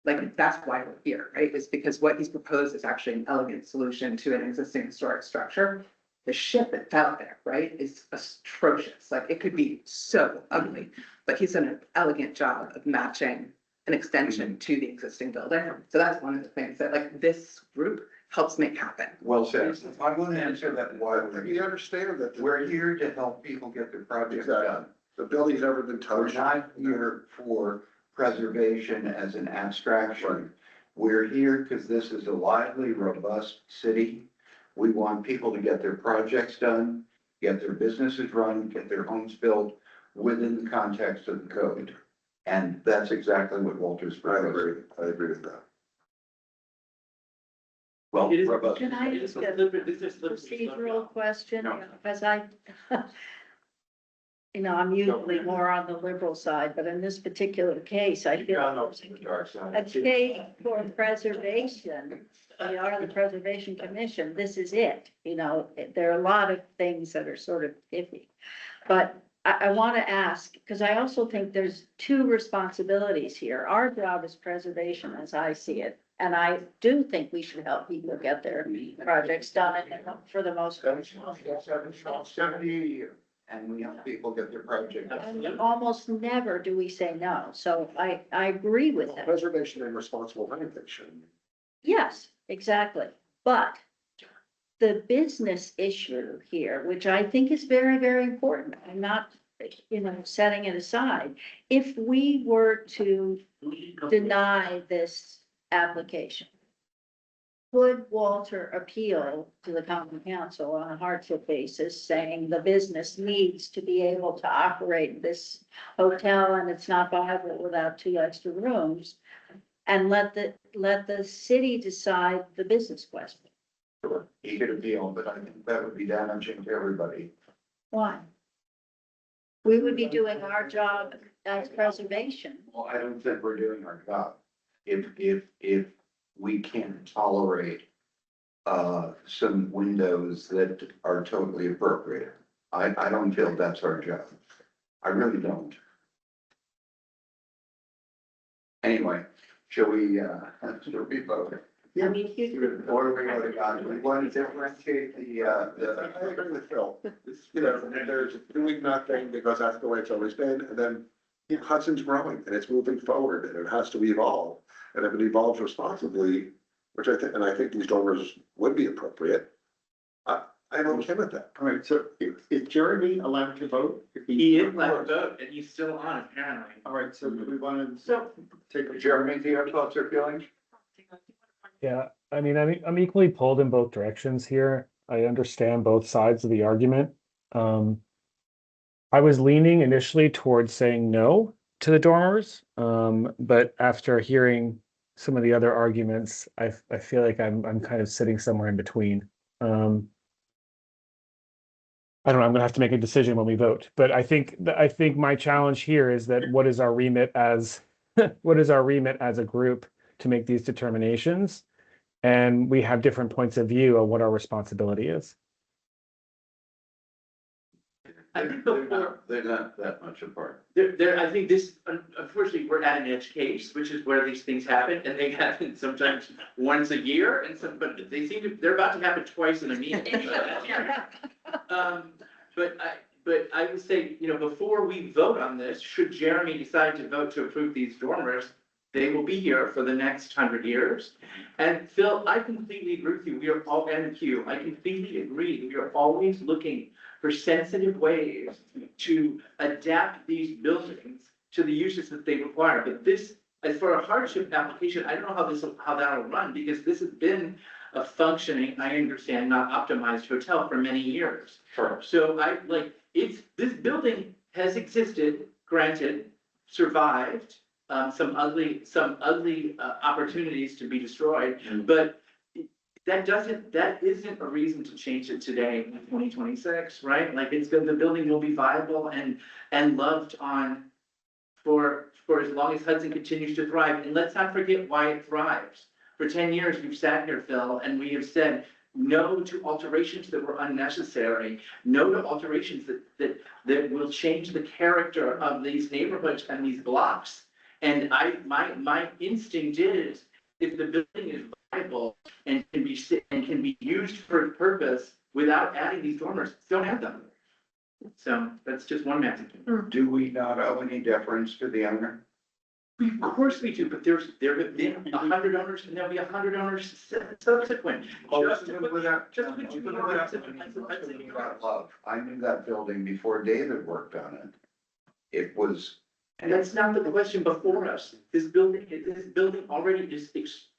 like, that's why we're here, right? Is because what he's proposed is actually an elegant solution to an existing historic structure. The shit that's out there, right, is atrocious. Like, it could be so ugly, but he's done an elegant job of matching an extension to the existing building. So that's one of the things that, like, this group helps make happen. Well said. I want to answer that why We understand that we're here to help people get their projects done. the building's never been We're touched. not here for preservation as an abstraction. We're here because this is a lively, robust city. We want people to get their projects done, get their businesses run, get their homes built within the context of the code. And that's exactly what Walter's proposing. I agree with that. Well, It is- robust. Can I It is ask a a slippery- this is slippery slope procedural now. question? No. Because I'm usually more on the liberal side, but in this particular case, I feel a case for preservation. We are the Preservation Commission. This is it. There are a lot of things that are sort of iffy. But I want to ask, because I also think there's two responsibilities here. Our job is preservation, as I see it. And I do think we should help people get their projects done and for the most part. 70 a year, and we help people get their project done. And almost never do we say no. So I agree with that. Preservation and responsible renovation. Yes, exactly. But the business issue here, which I think is very, very important, I'm not, setting it aside. If we were to deny this application, could Walter appeal to the common council on a hardship basis, saying the business needs to be able to operate this hotel and it's not viable without 2 extra rooms? And let the city decide the business question? Sure, he could appeal, but I think that would be damaging to everybody. Why? We would be doing our job as preservation. Well, I don't think we're doing our job. If we can't tolerate some windows that are totally appropriate. I don't feel that's our job. I really don't. Anyway, shall we vote? I mean, Or do we go to God? We want to differentiate I agree with Phil. There's doing nothing because that's the way it's always been, and then Hudson's growing and it's moving forward and it has to evolve. And if it evolves responsibly, which I think these dormers would be appropriate, I'm okay with that. All right, so is Jeremy allowed to vote? If He is allowed to vote and he's still on apparently. All right, so do we want to So take a Jeremy, do you have thoughts or feelings? Yeah, I mean, I'm equally pulled in both directions here. I understand both sides of the argument. I was leaning initially towards saying no to the dormers. But after hearing some of the other arguments, I feel like I'm kind of sitting somewhere in between. I don't know, I'm gonna have to make a decision when we vote, but I think my challenge here is that what is our remit as what is our remit as a group to make these determinations? And we have different points of view on what our responsibility is. I think They're not that much apart. I think this, unfortunately, we're at an edge case, which is where these things happen, and they happen sometimes once a year, and some, but they're about to happen twice in a meeting. But I would say, before we vote on this, should Jeremy decide to vote to approve these dormers, they will be here for the next 100 years. And Phil, I completely agree with you. We are all, and Q, I completely agree. We are always looking for sensitive ways to adapt these buildings to the uses that they require. But this, as for a hardship application, I don't know how that'll run, because this has been a functioning, I understand, not optimized hotel for many years. Sure. So this building has existed, granted, survived, some ugly opportunities to be destroyed, but that isn't a reason to change it today in 2026, right? Like the building will be viable and loved on for as long as Hudson continues to thrive. And let's not forget why it thrives. For 10 years, we've sat here, Phil, and we have said no to alterations that were unnecessary, no to alterations that will change the character of these neighborhoods and these blocks. And my instinct is, if the building is viable and can be used for a purpose without adding these dormers, don't add them. So that's just one message. Do we not owe any deference to the owner? Of course we do, but there have been 100 owners, and there'll be 100 owners subsequent. I knew that building before David worked on it. It was. And that's not the question before us. This building already is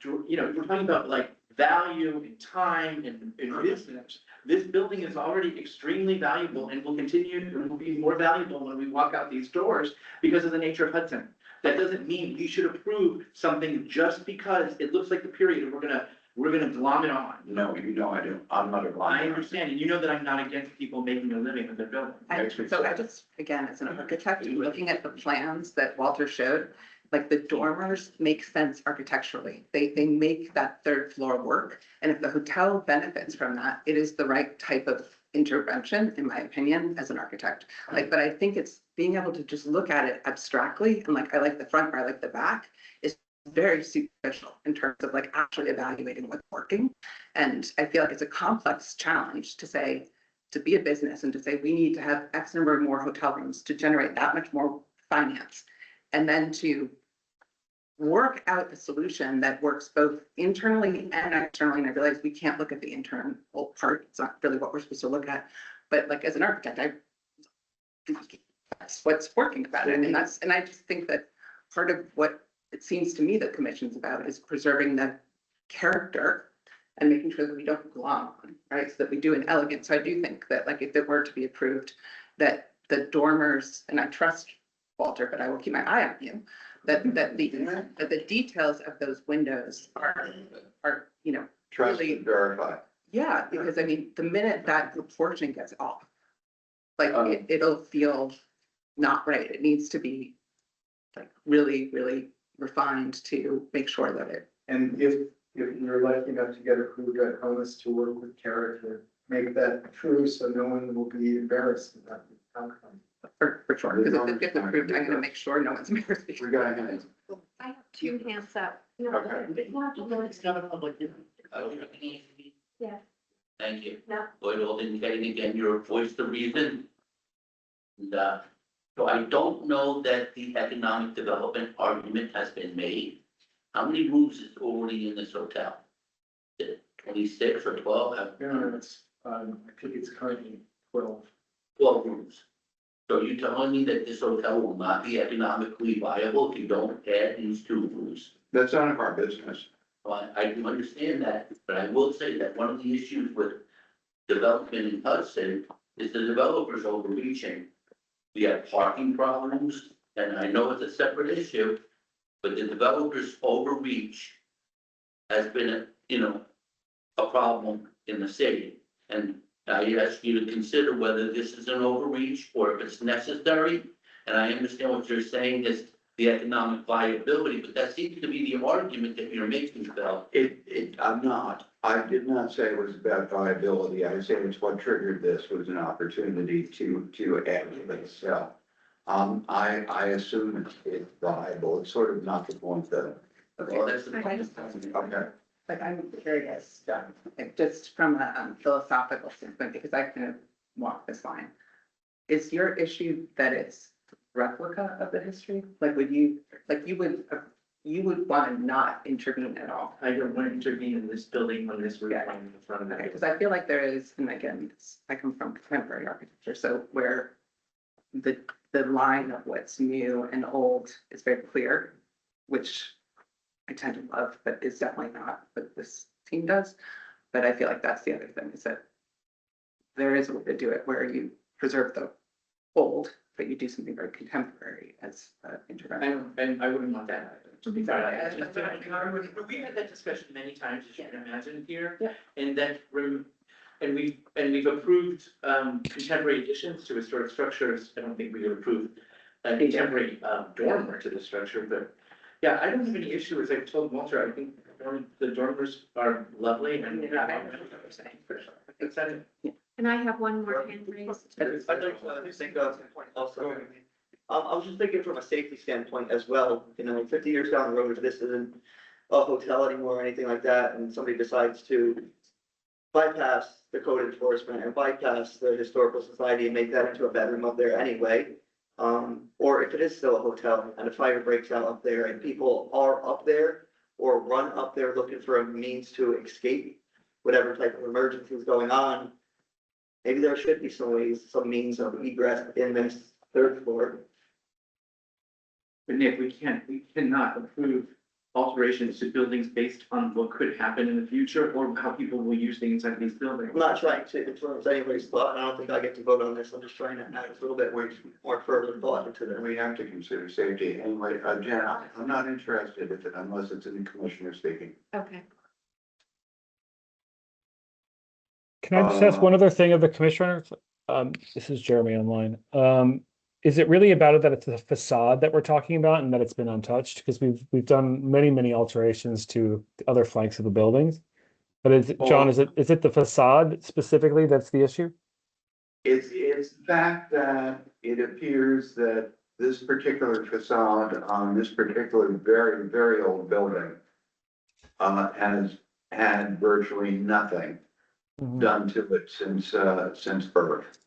we're talking about like value and time and business. This building is already extremely valuable and will continue, and will be more valuable when we walk out these doors because of the nature of Hudson. That doesn't mean you should approve something just because it looks like the period and we're gonna glom it on. No, you know I do. I'm not a. I understand, and you know that I'm not against people making a living in their building. So I just, again, as an architect, looking at the plans that Walter showed, like the dormers make sense architecturally. They make that third floor work. And if the hotel benefits from that, it is the right type of intervention, in my opinion, as an architect. But I think it's being able to just look at it abstractly, and I like the front or I like the back, is very superficial in terms of actually evaluating what's working. And I feel like it's a complex challenge to be a business and to say, we need to have X number of more hotel rooms to generate that much more finance. And then to work out a solution that works both internally and externally. And I realize we can't look at the internal part. It's not really what we're supposed to look at. But as an architect, that's what's working about it. And I just think that part of what it seems to me the commission's about is preserving the character and making sure that we don't glom on, right? So that we do an elegant. So I do think that if it were to be approved, that the dormers, and I trust Walter, but I will keep my eye on you, that the details of those windows are Trust really and verify. Yeah, because the minute that proportion gets off, it'll feel not right. It needs to be really, really refined to make sure that it. And if you're lucky enough to get approved at Honus to work with character, make that true so no one will be embarrassed about the outcome. For sure, because if it gets approved, I'm gonna make sure no one's embarrassed. We got a hand. I have two hands up. Okay. It's not a public hearing. Yeah. Thank you. No. Lloyd Alden, getting again, your voice the reason. And, so I don't know that the economic development argument has been made. How many rooms is already in this hotel? Is it 26 or 12? I think it's currently 12. 12 rooms. So you're telling me that this hotel will not be economically viable if you don't add these 2 rooms? That's none of our business. Well, I do understand that, but I will say that one of the issues with development in Hudson is the developers overreaching. We have parking problems, and I know it's a separate issue, but the developer's overreach has been, a problem in the city. And I ask you to consider whether this is an overreach or if it's necessary. And I understand what you're saying is the economic viability, but that seems to be the argument that you're making, Bill. I'm not. I did not say it was about viability. I said it's what triggered this was an opportunity to add to this. So, I assume it's viable. It's sort of not the point though. Okay, Well, that's the Okay. but I'm curious, just from a philosophical standpoint, because I kind of walk this line. Is your issue that it's replica of the history? Like, you would want to not intervene at all? I don't want to intervene in this building on this roof Yeah. line in the front of Okay, it. because I feel like there is, and again, I come from contemporary architecture, so where the line of what's new and old is very clear, which I tend to love, but is definitely not what this team does. But I feel like that's the other thing, is that there is a way to do it where you preserve the old, but you do something very contemporary as intervention. And I wouldn't want that. To be fair, Yeah. we had that discussion many times, as you can imagine here. Yeah. And we've approved contemporary additions to historic structures. I don't think we would approve a contemporary dormer to the structure, but yeah, I don't have any issue, as I told Walter, I think the dormers are lovely and. Excited. And I have one more hand raised. I'd like to think of a point also. I was just thinking from a safety standpoint as well, 50 years down the road, if this isn't a hotel anymore or anything like that, and somebody decides to bypass the code enforcement and bypass the historical society and make that into a bedroom up there anyway. Or if it is still a hotel and a fire breaks out up there and people are up there or run up there looking for a means to escape whatever type of emergency is going on, maybe there should be some ways, some means of egress in this third floor. But Nick, we cannot approve alterations to buildings based on what could happen in the future or how people will use things inside these buildings. I'm not trying to influence anybody's thought, and I don't think I get to vote on this, I'm just trying to add a little bit more further thought into this. We have to consider safety. Anyway, Jen, I'm not interested in it unless it's in the commissioner speaking. Okay. Can I just ask one other thing of the commissioner? This is Jeremy online. Is it really about it that it's the facade that we're talking about and that it's been untouched? Because we've done many alterations to the other flanks of the buildings. But John, is it the facade specifically that's the issue? It's the fact that it appears that this particular facade on this particular very, very old building has had virtually nothing done to it since birth.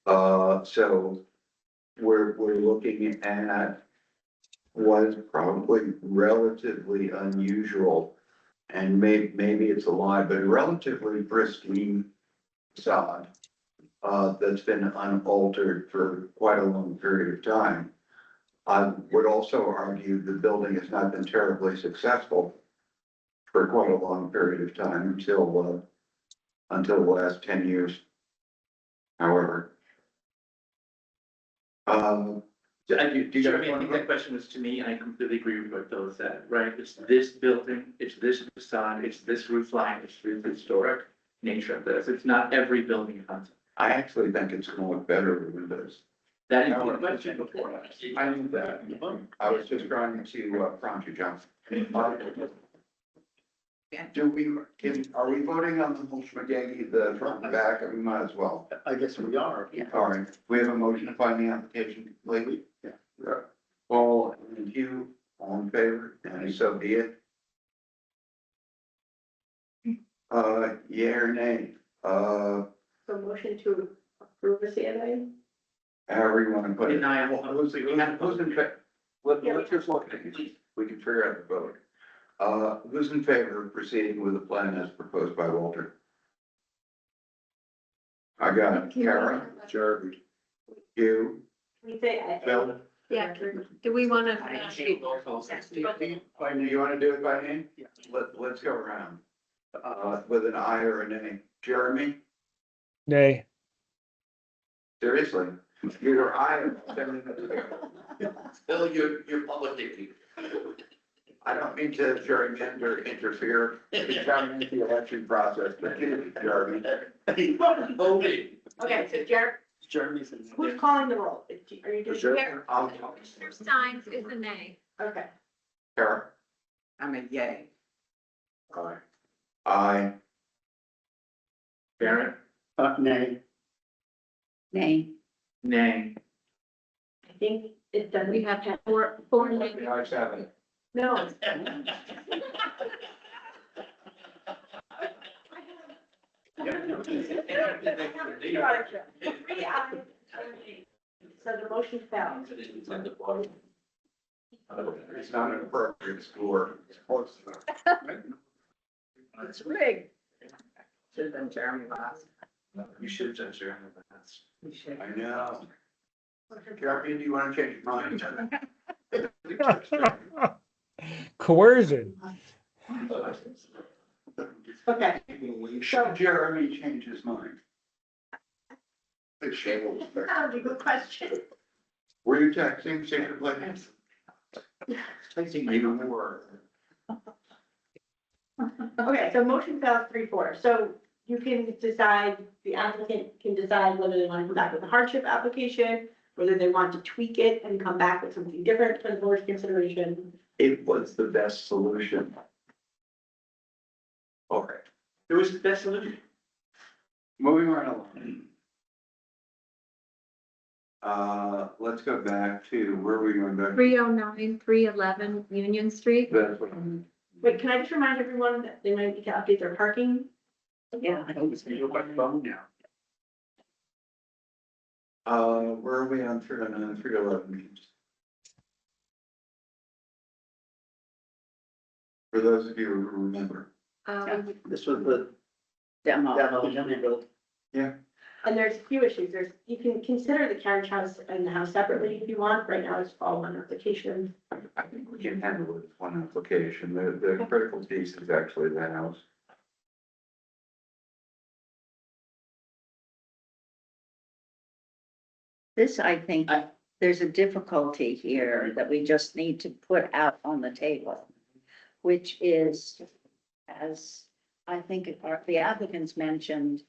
So we're looking at what is probably relatively unusual, and maybe it's a lie, but a relatively pristine facade that's been unaltered for quite a long period of time. I would also argue the building has not been terribly successful for quite a long period of time until the last 10 years. However. Jeremy, I think that question was to me, and I completely agree with what Bill said, right? It's this building, it's this facade, it's this roof line, it's the historic nature of this. It's not every building in Hudson. I actually think it's gonna look better with windows. That is the question before. I knew that. I was just trying to prompt you, John. Are we voting on the whole schmagegi, the front and back? We might as well. I guess we are. All right, we have a motion to find the application complete. Yeah. All and you, all in favor, and so be it. Yeah or nay? So motion to approve the CNA? However you want to put it. Denial. Who's in favor? Let's just look at it. We can figure out the vote. Who's in favor of proceeding with the plan as proposed by Walter? I got it. Kara, Jeremy, you, We say. Phil. Yeah, do we want to? You want to do it by name? Yeah. Let's go around. With an I or a nay. Jeremy? Nay. Seriously? Either I or sending it. Bill, you're public safety. I don't mean to gerrymander interfere in the election process, but Jeremy. Voting. Okay, so Jared, Jeremy's in. who's calling the roll? Are you doing? Jeremy, Commissioner Steins is a nay. Okay. Kara? I'm a yay. Aye. Aye. Baron? nay. Nay. Nay. I think it doesn't. We have four nays. The ayes have it. No. So the motion fell. It's not an appropriate score. It's close enough. It's rigged. Should have been Jeremy last. You should have done Jeremy last. We should. I know. Jeremy, do you want to change your mind? Coercion. Okay. Should Jeremy change his mind? It's shameful. That would be a good question. Were you texting secretly? Texting You were. Okay, so motion fails 3-4. So you can decide, the applicant can decide whether they want to come back with a hardship application, whether they want to tweak it and come back with something different for the board's consideration. It was the best solution. Okay, It was the best solution. moving right along. Let's go back to, where are we going back? 309, 311 Union Street. That's what- Wait, can I just remind everyone that they might need to update their parking? Yeah. I was gonna go by phone now. Where are we on 309, 311? For those of you who remember. This was the Demo. demolition rebuild. Yeah. And there's a few issues. You can consider the carriage house and the house separately if you want. Right now, it's all one application. I think we can handle it with one application. The critical piece is actually the house. This, I think, there's a difficulty here that we just need to put out on the table, which is, as I think the applicants mentioned,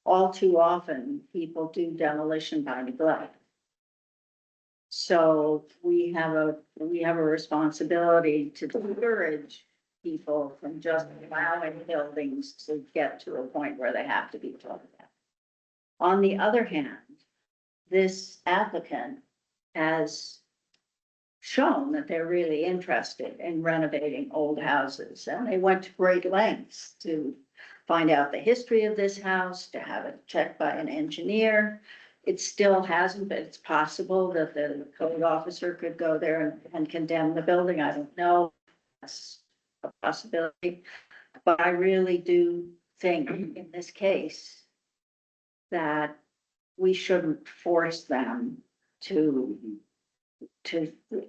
all too often, people do demolition by neglect. So we have a responsibility to discourage people from just allowing buildings to get to a point where they have to be torn down. On the other hand, this applicant has shown that they're really interested in renovating old houses, and they went to great lengths to find out the history of this house, to have it checked by an engineer. It still hasn't, but it's possible that the code officer could go there and condemn the building. I don't know. That's a possibility. But I really do think in this case that we shouldn't force them to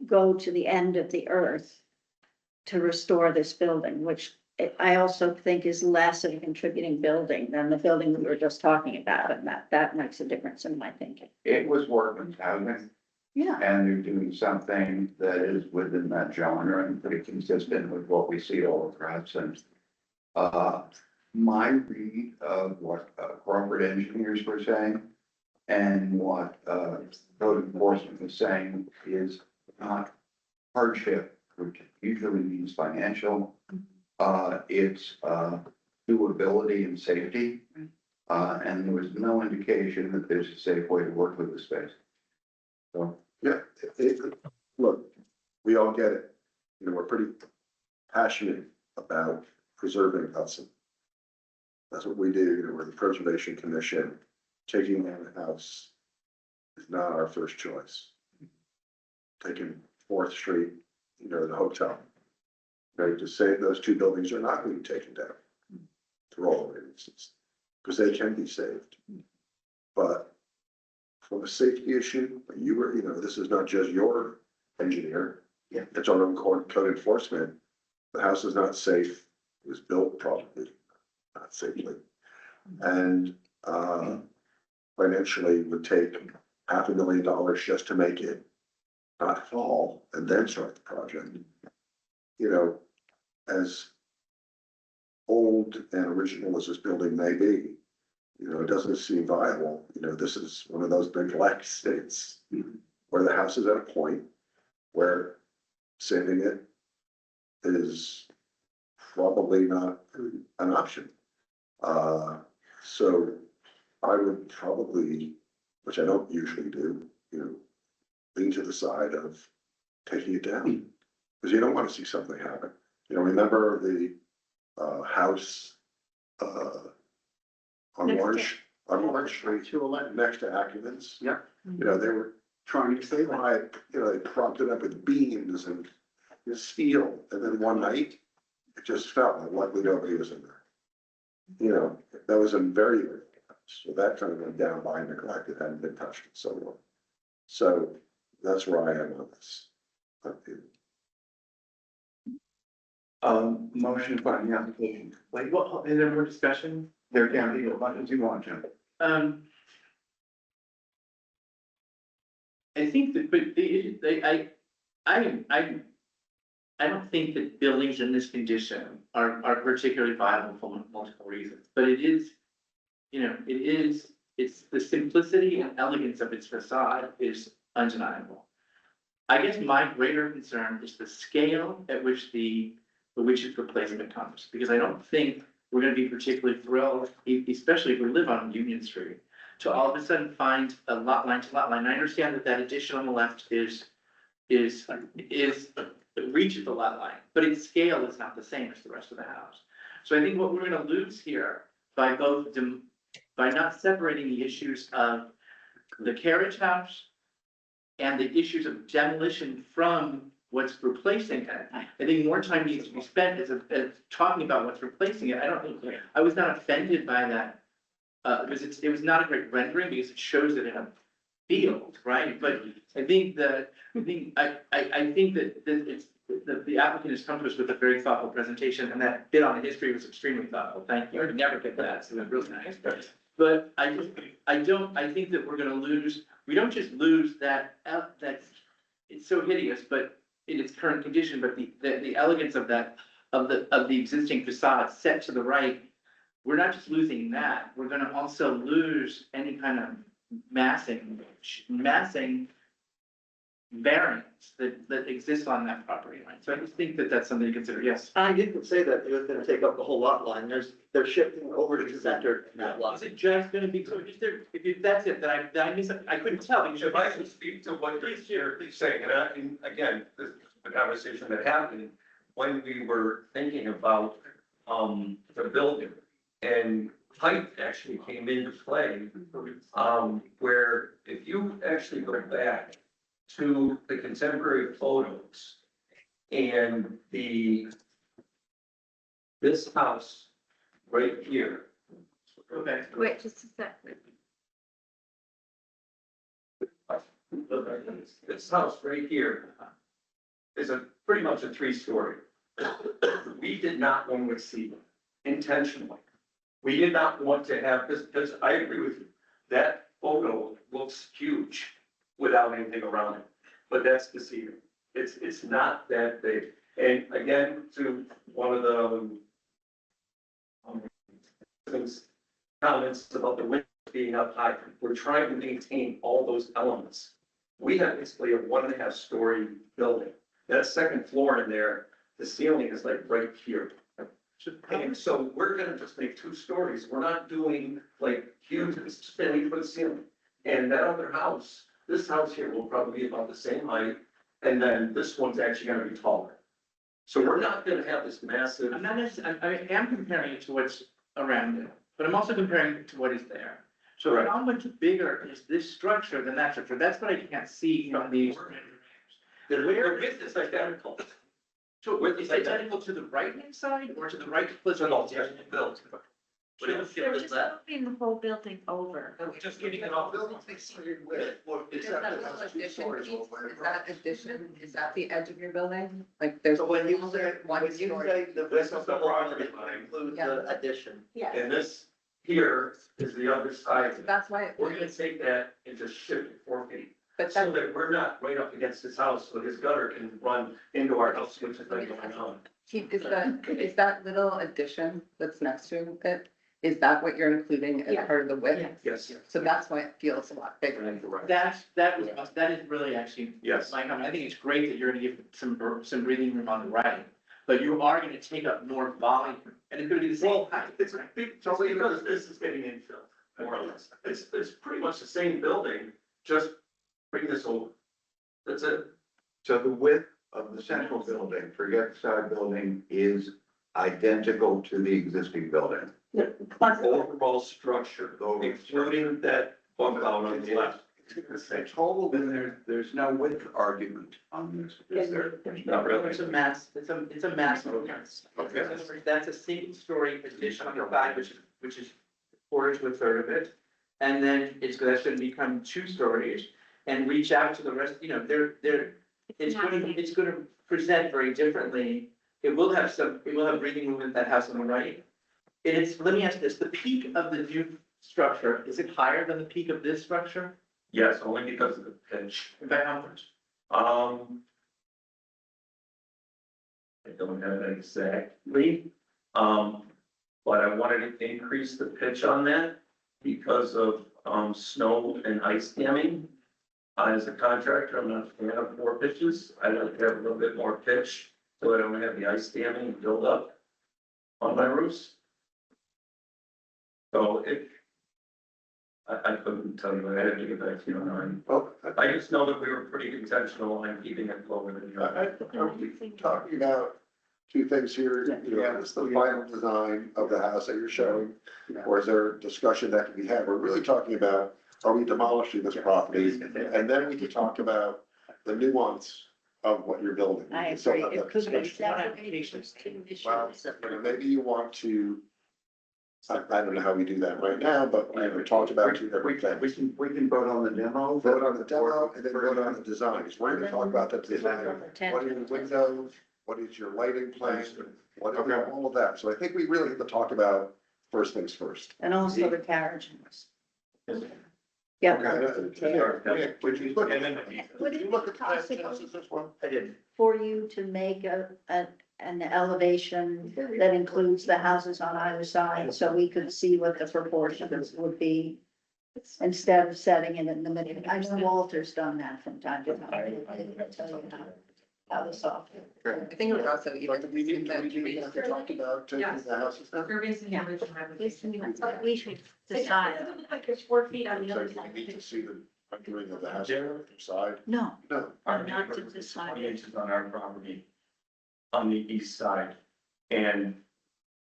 go to the end of the earth to restore this building, which I also think is less of a contributing building than the building we were just talking about, and that makes a difference in my thinking. It was workman's housing. Yeah. And they're doing something that is within that genre and pretty consistent with what we see all across. And my read of what corporate engineers were saying and what code enforcement was saying is not hardship, which usually means financial. It's doability and safety. And there was no indication that there's a safe way to work with the space. So. Yeah, look, we all get it. You know, we're pretty passionate about preserving Hudson. That's what we do. You know, we're the Preservation Commission. Taking down the house is not our first choice. Taking 4th Street, you know, the hotel. Ready to say those two buildings are not being taken down for all the reasons, because they can be saved. But from a safety issue, you know, this is not just your engineer. Yeah. It's our own code enforcement. The house is not safe. It was built probably not safely. And financially would take $500,000 just to make it not fall and then start the project. You know, as old and original as this building may be, you know, it doesn't seem viable. You know, this is one of those big black states where the house is at a point where saving it is probably not an option. So I would probably, which I don't usually do, you know, lean to the side of taking it down. Because you don't want to see something happen. You know, remember the house on Orange Street, next to Acumen's? Yeah. You know, they were Trying to save it. you know, they propped it up with beams and steel, and then one night, it just fell, and luckily nobody was in there. You know, that was a very, very, so that kind of went down by neglect, it hadn't been touched and so on. So that's where I am on this. Motion for the application. Wait, what, is there more discussion? There can be as much as you want, Jim. I think that, but I don't think that buildings in this condition are particularly viable for multiple reasons, but it is, you know, it's the simplicity and elegance of its facade is undeniable. I guess my greater concern is the scale at which its replacement comes, because I don't think we're gonna be particularly thrilled, especially if we live on Union Street, to all of a sudden find a lot line to lot line. I understand that addition on the left reaches the lot line, but its scale is not the same as the rest of the house. So I think what we're gonna lose here by by not separating the issues of the carriage house and the issues of demolition from what's replacing it. I think more time needs to be spent as talking about what's replacing it. I was not offended by that. Because it was not a great rendering because it shows it in a field, right? But I think that the applicant has come to us with a very thoughtful presentation, and that bit on the history was extremely thoughtful. Thank you. I would never get that, so it was really nice. But I think that we're gonna lose, we don't just lose that it's so hideous, but in its current condition, but the elegance of the existing facade set to the right. We're not just losing that, we're gonna also lose any kind of massing variance that exists on that property line. So I just think that that's something to consider, yes. I didn't say that it was gonna take up the whole lot line, they're shifting over to the center in that lot. Is it just gonna be, so is there, that's it, that I missed, I couldn't tell. Because If I could speak to what you're saying, and again, this is the conversation that happened when we were thinking about, the building. And height actually came into play, where if you actually go back to the contemporary photos and this house right here. Okay. Wait, just a second. This house right here is pretty much a 3-story. We did not want to see intentionally. We did not want to have this, because I agree with you, that photo looks huge without anything around it, but that's deceiving. It's not that big. And again, to one of the comments about the windows being up high, we're trying to maintain all those elements. We have basically a 1.5-story building. That second floor in there, the ceiling is like right here. And so we're gonna just make 2 stories. We're not doing like huge, it's just an 8-foot ceiling. And that other house, this house here will probably be about the same height. And then this one's actually gonna be taller. So we're not gonna have this massive. I'm not necessarily, I am comparing it to what's around it, but I'm also comparing it to what is there. So Right. how much bigger is this structure than that structure? That's what I can't see from these. The width is identical. So is it identical to the right hand side or to the right? It's an alternative build. But They're just moving the whole building over. we're just getting it off. Is that little addition piece, is that addition, is that the edge of your building? Like there's. So when you one say, when you story. say the This width is of the the wall property line. includes Yeah. the addition. Yeah. And this here is the other side. That's why, We're gonna take that and just shift it 4 feet. but So that, that we're not right up against his house, so his gutter can run into our house, which is like going on. is that little addition that's next to it, is that what you're including as Yeah. part of the width? Yes. So that's why it feels a lot bigger. That is really actually. Yes. My comment, I think it's great that you're gonna give some breathing room on the right, but you are gonna take up more volume, and it's gonna be the same Well, height. it's because this is getting infilled, more or less. It's pretty much the same building, just bring this over. That's it. So the width of the central building, forget the side building, is identical to the existing building. Overall structure, including that bump out on the left. It's total, then there's no width argument on this, is there? Not really. It's a mass, it's a mass. Okay. In other words, that's a single story addition on the side, which is quarter to a third of it. And then that's gonna become 2 stories and reach out to the rest, it's gonna present very differently. It will have breathing room in that house on the right. Let me ask this, the peak of the new structure, is it higher than the peak of this structure? Yes, only because of the pitch. By how much? I don't have it exactly, but I wanted to increase the pitch on that because of, snow and ice damming. As a contractor, I'm not a fan of 4 pitches. I like to have a little bit more pitch so I don't have the ice damming and build up on my roofs. So I couldn't tell you, I had to get back to you on that. I just know that we were pretty intentional on keeping it lower than you. Are we talking about 2 things here? Is the final design of the house that you're showing? Or is there discussion that can be had? We're really talking about, are we demolishing this property? And then we can talk about the nuance of what you're building. I We still agree. have that It could be discussion. Well, separate. maybe you want to, I don't know how we do that right now, but we talked about 2 different things. We can vote on the demo. Vote on the demo and then vote on the designs. We're gonna talk about the design. What are your windows? What is your lighting plan? What are all of that? So I think we really have to talk about first things first. And also the carriage. Okay. Yeah. Would you look at, Would did it you look be at the plan possible Genesis, this one? I did. for you to make an elevation that includes the houses on either side, so we could see what the proportions would be? Instead of setting it in the middle, I know Walter's done that from time to time. I didn't tell you how the software. I think it would also But even. we need to talk about taking the houses down. Yeah. We should decide. It doesn't look like there's 4 feet on the So other we side. need to see the rendering of the house on the other side. No, No. not to decide. 20 inches on our property on the east side. And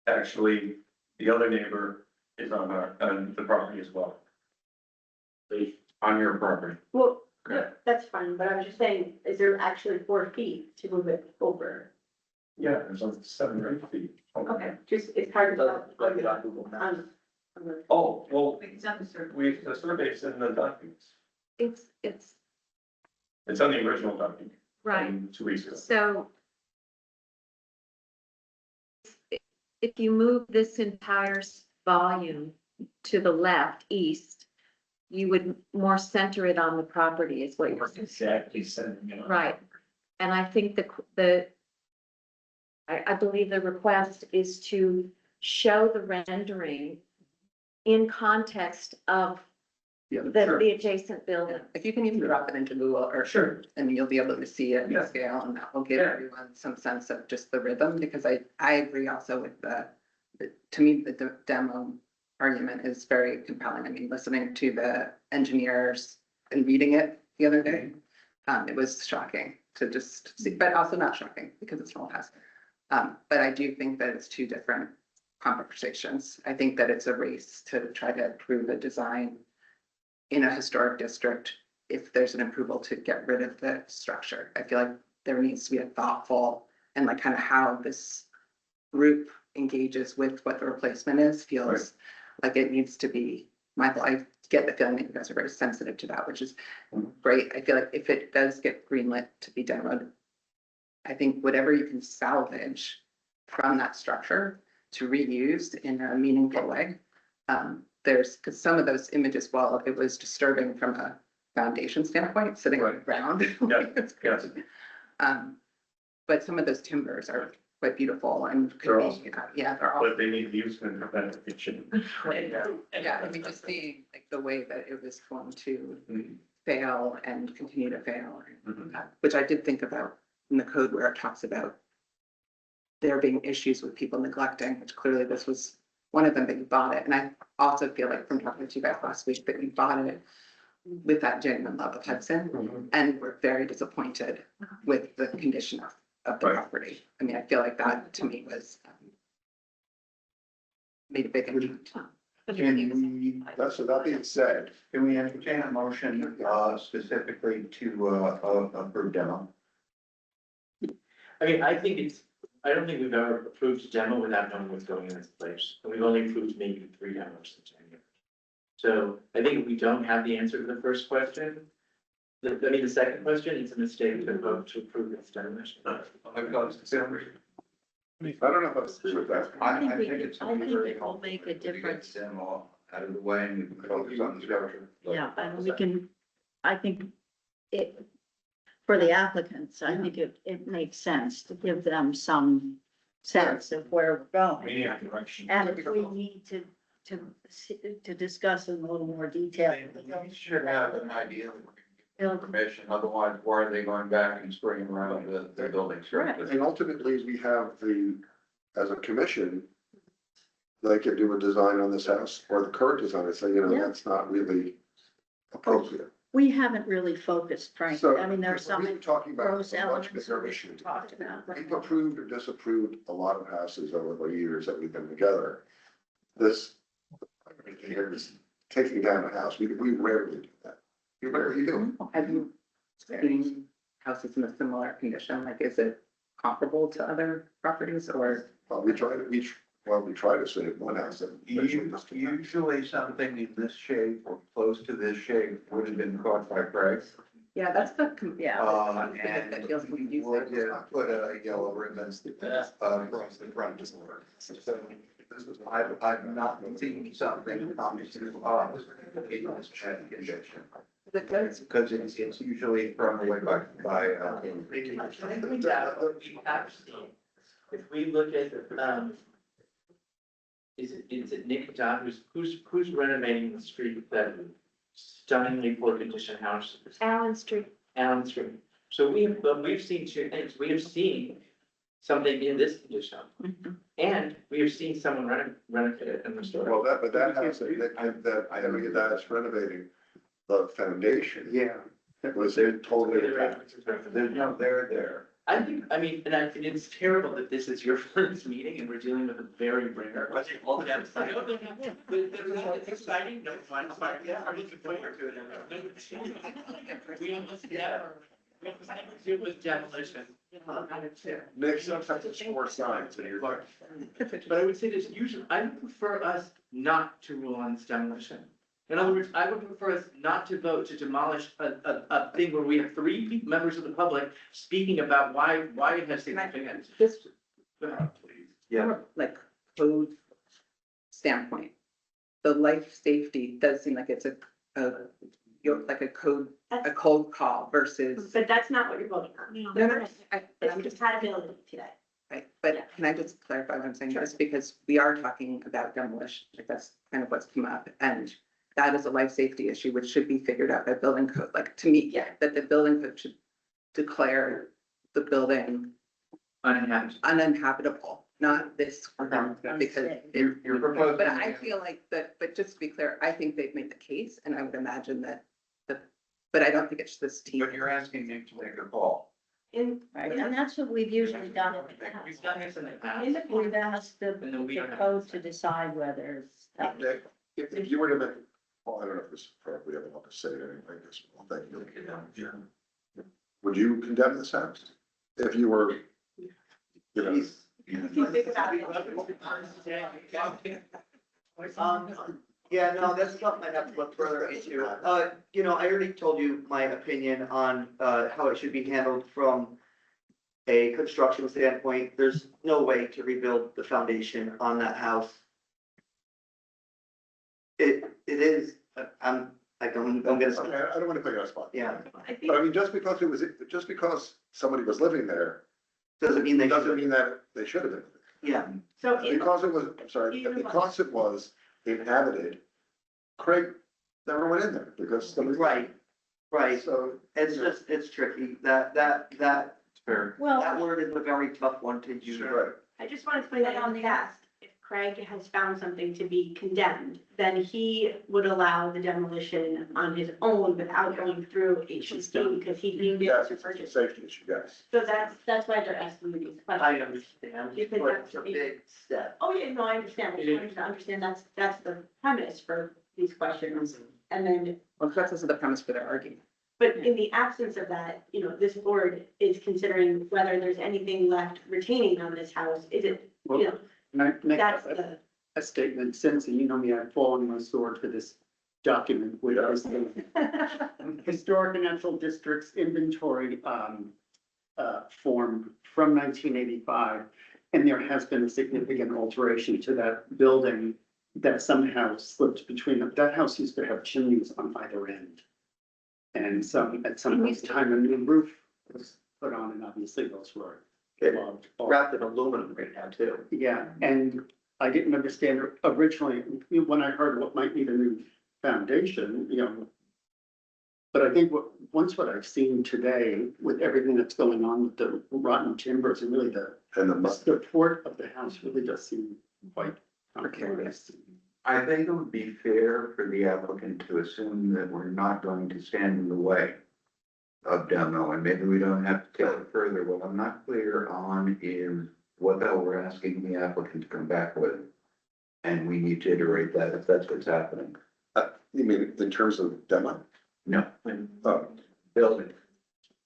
actually, the other neighbor is on the property as well. On your property. Well, that's fine, but I'm just saying, is there actually 4 feet to move it over? Yeah, there's like 7 or 8 feet. Okay, just, it's hard to tell. Look it on Google Maps. On the- Oh, well, It's on the survey. the survey's in the documents. It's, It's on the original document. right, from 2 weeks ago. so if you move this entire volume to the left, east, you would more center it on the property is what you're saying. Exactly centering it on. Right, and I think I believe the request is to show the rendering in context of the adjacent building. If you can even drop it into Google Earth. Sure. And you'll be able to see it Yeah. in scale, and that will give Yeah. everyone some sense of just the rhythm, because I agree also with to me, the demo argument is very compelling. I mean, listening to the engineers and reading it the other day, it was shocking to just see, but also not shocking because it's an old house. But I do think that it's 2 different conversations. I think that it's a race to try to improve a design in a historic district if there's an approval to get rid of the structure. I feel like there needs to be a thoughtful and like kind of how this group engages with what the replacement is, feels like it needs to be mindful. I get the feeling that you guys are very sensitive to that, which is great. I feel like if it does get greenlit to be demoed, I think whatever you can salvage from that structure to reuse in a meaningful way, There's, because some of those images, while it was disturbing from a foundation standpoint, sitting on the ground. It's crazy. But some of those timbers are quite beautiful and could be, yeah, they're all. But they need use and beneficiation. Yeah, I mean, just seeing like the way that it was going to fail and continue to fail, which I did think about in the code where it talks about there being issues with people neglecting, which clearly this was one of them, that you bought it. And I also feel like from talking to you guys last week that you bought it with that genuine love of Hudson, and we're very disappointed with the condition of the property. I mean, I feel like that to me was made a big impact. So that being said, Can we entertain a motion, specifically to, approve demo? I mean, I don't think we've ever approved a demo without knowing what's going in its place. And we've only approved maybe 3 demos in January. So I think if we don't have the answer to the first question, the second question, it's a mistake to vote to approve this demolition. I don't know if that's true with that. I think it's. I think it will make a difference. Demo out of the way and we can focus on the structure. Yeah, and we can, I think it, for the applicants, I think it makes sense to give them some sense of where we're going. And if we need to discuss in a little more detail. We should have an idea. Information, otherwise, why are they going back and spraying around the building structure? And ultimately, we have as a commission, they could do a design on this house or the current design and say, that's not really appropriate. We haven't really focused, frankly. So I mean, there are some we're talking about gross a much elements bigger we issue. talked about. We've approved or disapproved a lot of houses over the years that we've been together. This, here is taking down a house. We rarely do that. You rarely do. Have you seen houses in a similar condition? Like, is it comparable to other properties or? Well, we try to save one house. Usually something in this shape or close to this shape would have been caught by prey. Yeah, that's the, yeah. And that feels we confusing. would put a yellow ribbon across the front door. So I've not seen something come to us in this condition. Because it's usually from way back by. I think we have seen, if we look at, is it Nick John, who's renovating the street, that stunningly poor condition house? Allen Street. Allen Street. So we've seen 2 things. We have seen something in this condition. And we have seen someone renovate it and restore it. Well, that house, that is renovating the foundation. Yeah. Was it totally? There's no there there. I think, I mean, and it's terrible that this is your first meeting and we're dealing with a very rare. But it's exciting, no, it's fine, yeah, I'm looking forward to it. We almost never deal with demolition. Nick, sometimes it's 4 signs and you're like. But I would say this, usually, I would prefer us not to rule on this demolition. In other words, I would prefer us not to vote to demolish a thing where we have 3 members of the public speaking about why it has significance. Just Please. Yeah. like code standpoint, the life safety does seem like it's like a cold call versus. But that's not what you're voting on. No, It's compatibility today. Right, but can I just clarify what I'm saying? Just because we are talking about demolition, like that's kind of what's come up, and that is a life safety issue, which should be figured out by building code. Like, to me, that the building code should declare the building uninhabitable, not this. Because you're proposing. but I feel like that, but just to be clear, I think they've made the case, and I would imagine that but I don't think it's this team. But you're asking Nick to make a call. Right, and that's what we've usually done in the past. We've done this in the past. We've asked the And then we don't have- code to decide whether it's. Nick, if you were to make, well, I don't know if this is appropriate, I want to say it anyway, I guess, well, thank you. Would you condemn this house? If you were, Yeah, no, that's something I'd have to look further into. I already told you my opinion on, how it should be handled from a construction standpoint. There's no way to rebuild the foundation on that house it is, I'm gonna, Okay, I don't wanna put you on the spot. yeah, I think, But I mean, just because somebody was living there, doesn't mean they doesn't should, mean that they should have been. yeah. so in, Because it was, I'm sorry, because it was inhabited, Craig never went in there because somebody. Right, right, So. it's just, it's tricky, that Fair. Well, that word is a very tough one to use. Right. I just wanted to point out on the past, if Craig has found something to be condemned, then he would allow the demolition on his own without going through HCD because he deemed it Yes, to it's a purchase. safety issue, yes. So that's why they're asking me these questions. I understand, Because but that's it's a big step. Oh, yeah, no, I understand. I just wanted to understand that's the premise for these questions. And then, Well, that's also the premise for their argument. but in the absence of that, you know, this board is considering whether there's anything left retaining on this house. Is it, you know, Can I make that's a the, a statement? Since you know me, I've fallen my sword for this document, which is the Historic and Natural Districts Inventory form from 1985. And there has been a significant alteration to that building that somehow slipped between them. That house used to have chimneys on either end. And so at some point in time, a new roof was put on, and obviously those were loved. Wrapped in aluminum right now too. Yeah, and I didn't understand originally, when I heard what might need a new foundation, you know. But I think what I've seen today with everything that's going on with the rotten timbers and really the support of the house really does seem quite precarious. I think it would be fair for the applicant to assume that we're not going to stand in the way of demo, and maybe we don't have to take it further. What I'm not clear on is what the hell we're asking the applicant to come back with. And we need to iterate that if that's what's happening. You mean in terms of demo? No, Oh, building.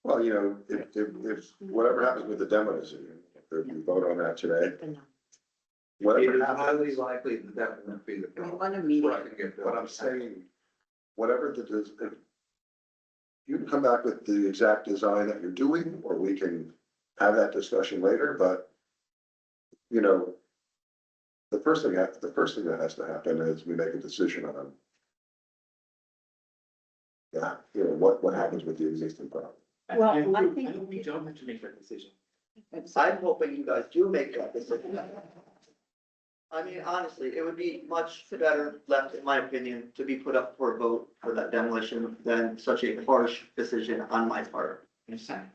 well, you know, if whatever happens with the demo decision, if we vote on that today. It Whatever is happens. highly likely that that won't be the We problem. want to meet. Right, but I'm saying, whatever if you can come back with the exact design that you're doing, or we can have that discussion later, but you know, the first thing that has to happen is we make a decision on yeah, you know, what happens with the existing property. Well, I I think- hope we don't have to make that decision. I'm hoping you guys do make that decision. I mean, honestly, it would be much better left, in my opinion, to be put up for a vote for that demolition than such a harsh decision on my part.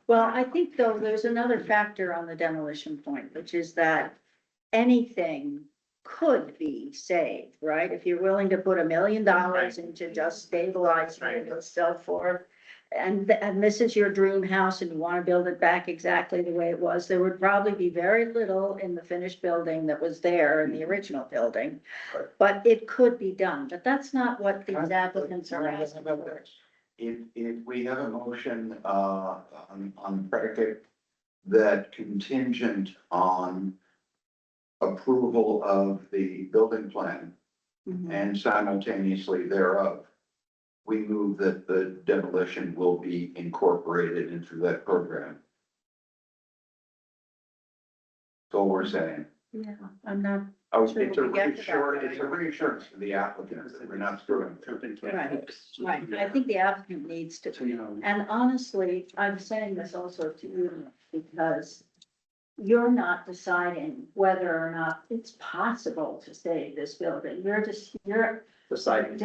Well, I think though, there's another factor on the demolition point, which is that anything could be saved, right? If you're willing to put $1 million into just stabilizing it and so forth. And this is your dream house and you want to build it back exactly the way it was, there would probably be very little in the finished building that was there in the original building. But it could be done, but that's not what these applicants are asking for. If we have a motion, on predicate that contingent on approval of the building plan and simultaneously thereof, we move that the demolition will be incorporated into that program. That's all we're saying. Yeah, I'm not. Oh, Sure, it's a we get to that. reassurance to the applicant that we're not screwing. Right, right. I think the applicant needs to, and honestly, I'm saying this also to you because you're not deciding whether or not it's possible to save this building. You're deciding,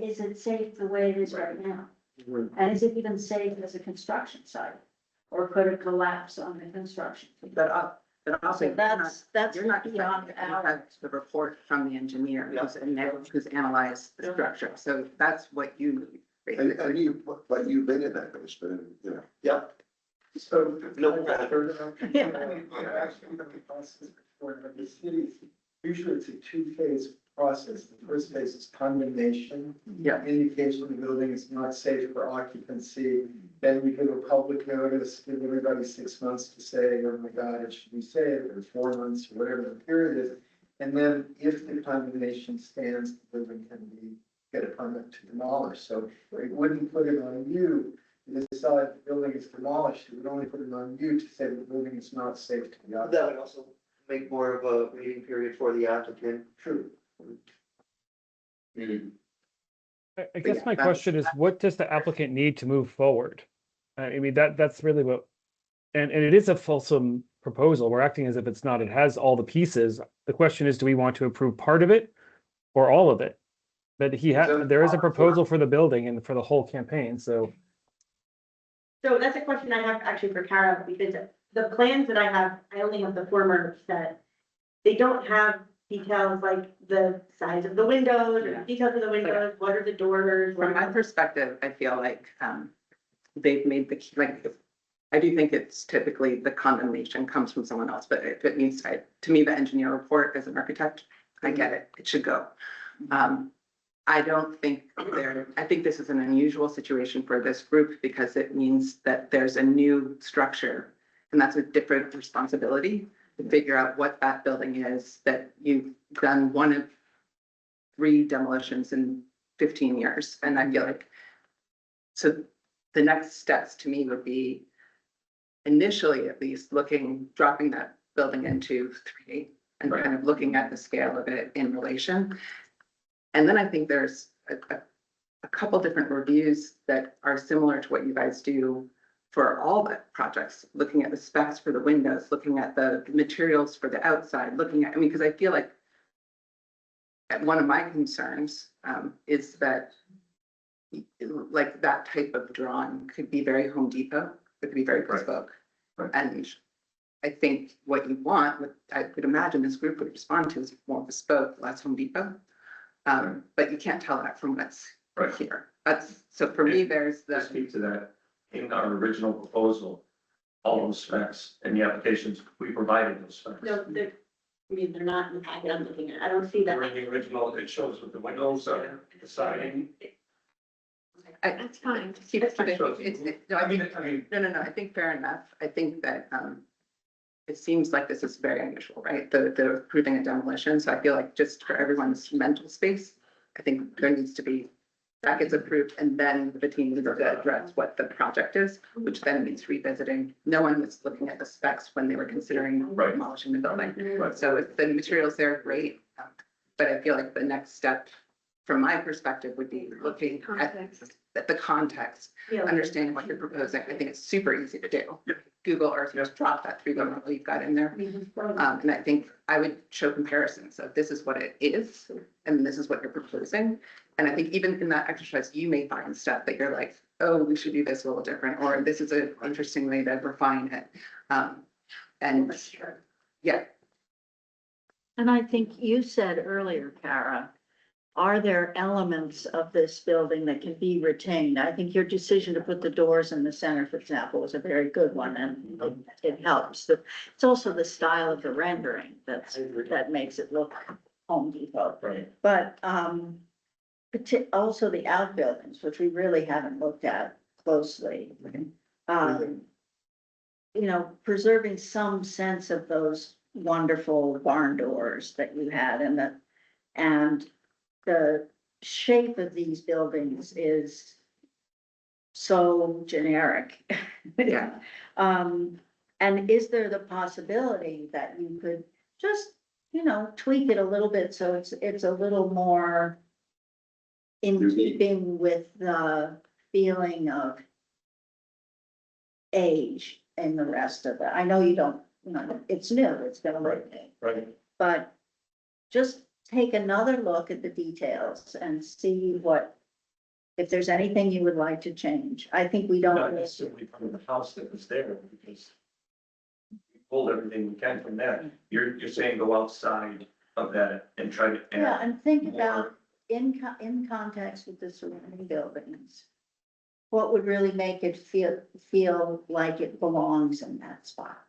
is it safe the way it is right now? And is it even safe as a construction site? Or could it collapse on the construction? But also, That's you're not beyond deciding, you our. have the report from the engineer who's analyzed the structure, so that's what you need. And basically. but you've been in that basement, you know. Yep. So. No. Yeah. Actually, the process for the cities, usually it's a two-phase process. The first phase is condemnation. Yeah. Indication the building is not safe for occupancy. Then we give a public notice, give everybody 6 months to say, oh my God, it should be saved, or 4 months, or whatever the period is. And then if the condemnation stands, the building can get a permit to demolish. So it wouldn't put it on you to decide the building is demolished. It would only put it on you to say the building is not safe to be occupied. That would also make more of a waiting period for the applicant. True. I guess my question is, what does the applicant need to move forward? I mean, that's really what, and it is a fulsome proposal. We're acting as if it's not. It has all the pieces. The question is, do we want to approve part of it or all of it? But there is a proposal for the building and for the whole campaign, so. So that's a question I have actually for Kara, because the plans that I have, I only have the former set. They don't have details like the size of the windows, or the details of the windows, what are the doors? From my perspective, I feel like, they've made the, like, I do think it's typically the condemnation comes from someone else, but if it needs to me, the engineer report as an architect, I get it, it should go. I don't think I think this is an unusual situation for this group because it means that there's a new structure and that's a different responsibility to figure out what that building is, that you've done one of 3 demolitions in 15 years. And I feel like, so the next steps to me would be initially at least dropping that building into 3 and kind of looking at the scale of it in relation. And then I think there's a couple different reviews that are similar to what you guys do for all the projects, looking at the specs for the windows, looking at the materials for the outside, I mean, because I feel like one of my concerns is that like that type of drawing could be very Home Depot, it could be very bespoke. And I think what you want, I could imagine this group would respond to is more bespoke, less Home Depot. But you can't tell that from what's here. So for me, there's To speak to that, in our original proposal, all those specs and the applications, we provided those specs. No, they're not in the packet I'm looking at. I don't see that. They're in the original, it shows with the windows, the siding. That's fine. No, I mean, no, I think fair enough. I think that, it seems like this is very unusual, right? The approving a demolition. So I feel like just for everyone's mental space, I think there needs to be, that gets approved and then the team needs to address what the project is, which then means revisiting. No one was looking at the specs when they were considering demolishing the building. So if the materials there, great. But I feel like the next step from my perspective would be looking at the context, understanding what you're proposing. I think it's super easy to do. Google Earth, just drop that 3 level you've got in there. And I think I would show comparisons of this is what it is, and this is what you're proposing. And I think even in that exercise, you may find stuff that you're like, oh, we should do this a little different, or this is an interesting way to refine it. And yeah. And I think you said earlier, Kara, are there elements of this building that can be retained? I think your decision to put the doors in the center, for example, was a very good one, and it helps. It's also the style of the rendering that makes it look Home Depot. But also the outbuildings, which we really haven't looked at closely. Preserving some sense of those wonderful barn doors that you had and the shape of these buildings is so generic. Yeah. And is there the possibility that you could just, tweak it a little bit so it's a little more in keeping with the feeling of age and the rest of it? I know you don't, it's new, it's gonna look new. Right. But just take another look at the details and see if there's anything you would like to change. I think we don't. Not necessarily from the house that was there, because we pulled everything we can from there. You're saying go outside of that and try to add. Yeah, and think more. about in context with the surrounding buildings. What would really make it feel like it belongs in that spot?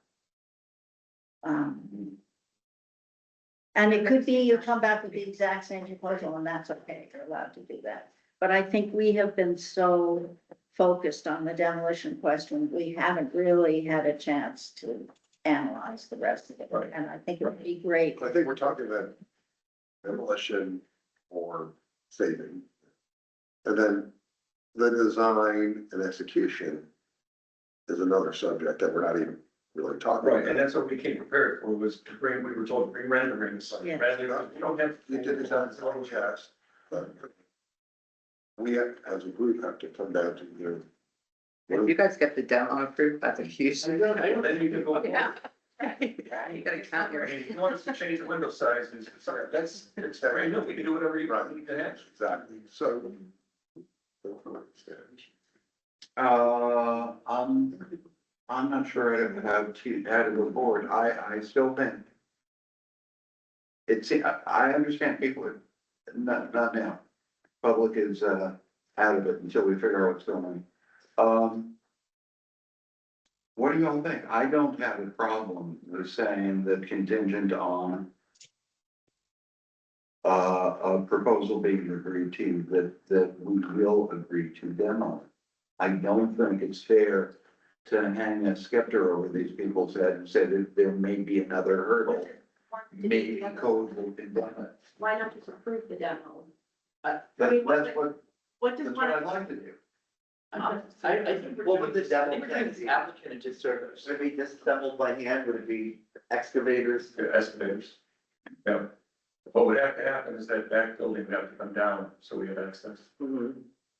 And it could be you come back with the exact same proposal and that's okay, you're allowed to do that. But I think we have been so focused on the demolition question, we haven't really had a chance to analyze the rest of it. Right. And I think it would be great. I think we're talking about demolition or saving. And then the design and execution is another subject that we're not even really talking about. Right, and that's what we came prepared for, was to we were told to bring renderings. Yeah. Rather, we don't have. You did design, chest, We have, as a group, have to come down to your. If you guys get the demo approved, that's a huge. Then you can go. Yeah. You gotta count your. If you want us to change the window size, sorry, that's, it's brand new, we can do whatever you want. Exactly, so. I'm not sure how to go forward. I still think. I understand people are, not now. Public is, out of it until we figure out what's going on. What do y'all think? I don't have a problem with saying that contingent on a proposal being agreed to, that we will agree to demo. I don't think it's fair to hang a scepter over these people's head and say that there may be another hurdle. Maybe code will condemn it. Why not just approve the demo? That's What what does I'd one? like to do. I think What would the demo I think we're doing the applicant a disservice. Would it be disassembled by hand? Would it be excavators? Estimators. Yeah. What would have to happen is that back building would have to come down, so we have access. So,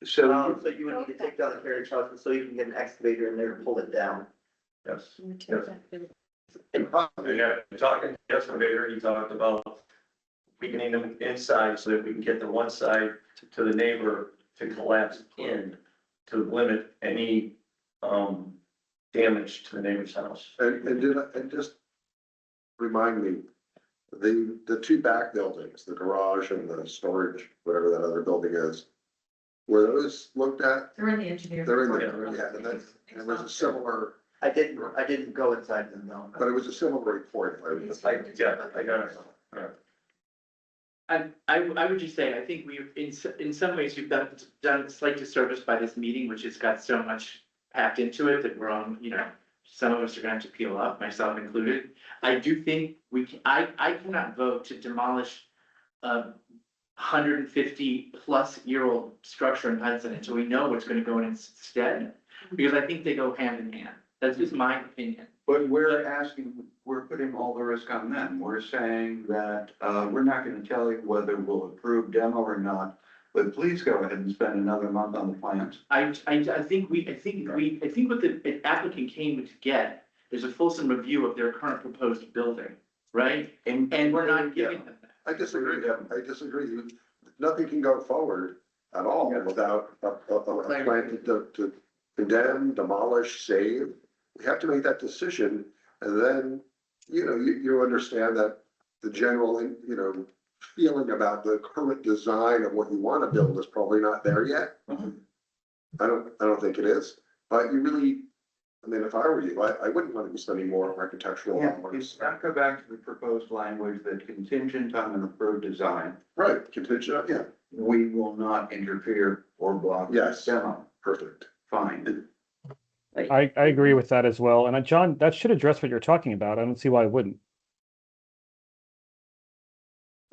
So you would need to take down the carriage house so you can get an excavator in there and pull it down. Yes. Yes. Yeah, talking to the excavator, he talked about weakening them inside so that we can get the one side to the neighbor to collapse in to limit any, damage to the neighbor's house. And just remind me, the two back buildings, the garage and the storage, whatever that other building is, were those looked at? They're in the engineer. They're in there, yeah, and that's, and it was a similar, I didn't go inside them, no. but it was a similar report. Yeah, I got it. Yeah. I would just say, I think in some ways, you've done a slight disservice by this meeting, which has got so much packed into it that we're on, some of us are gonna have to peel up, myself included. I do think I cannot vote to demolish a 150-plus-year-old structure in Hudson until we know what's gonna go in its stead, because I think they go hand in hand. That's just my opinion. but we're putting all the risk on them. We're saying that, we're not gonna tell you whether we'll approve demo or not, but please go ahead and spend another month on the plans. I think what the applicant came to get is a fulsome review of their current proposed building, right? And we're not giving them that. I disagree. Nothing can go forward at all without a plan to condemn, demolish, save. We have to make that decision, and then, you understand that the general, feeling about the current design of what you want to build is probably not there yet. I don't think it is, but you really, if I were you, I wouldn't want to be spending more on architectural. Yeah, it's not go back to the proposed language that contingent on an approved design. Right, contingent, yeah. We will not interfere or block the Yes. demo. Perfect. Fine. I agree with that as well. And John, that should address what you're talking about. I don't see why it wouldn't.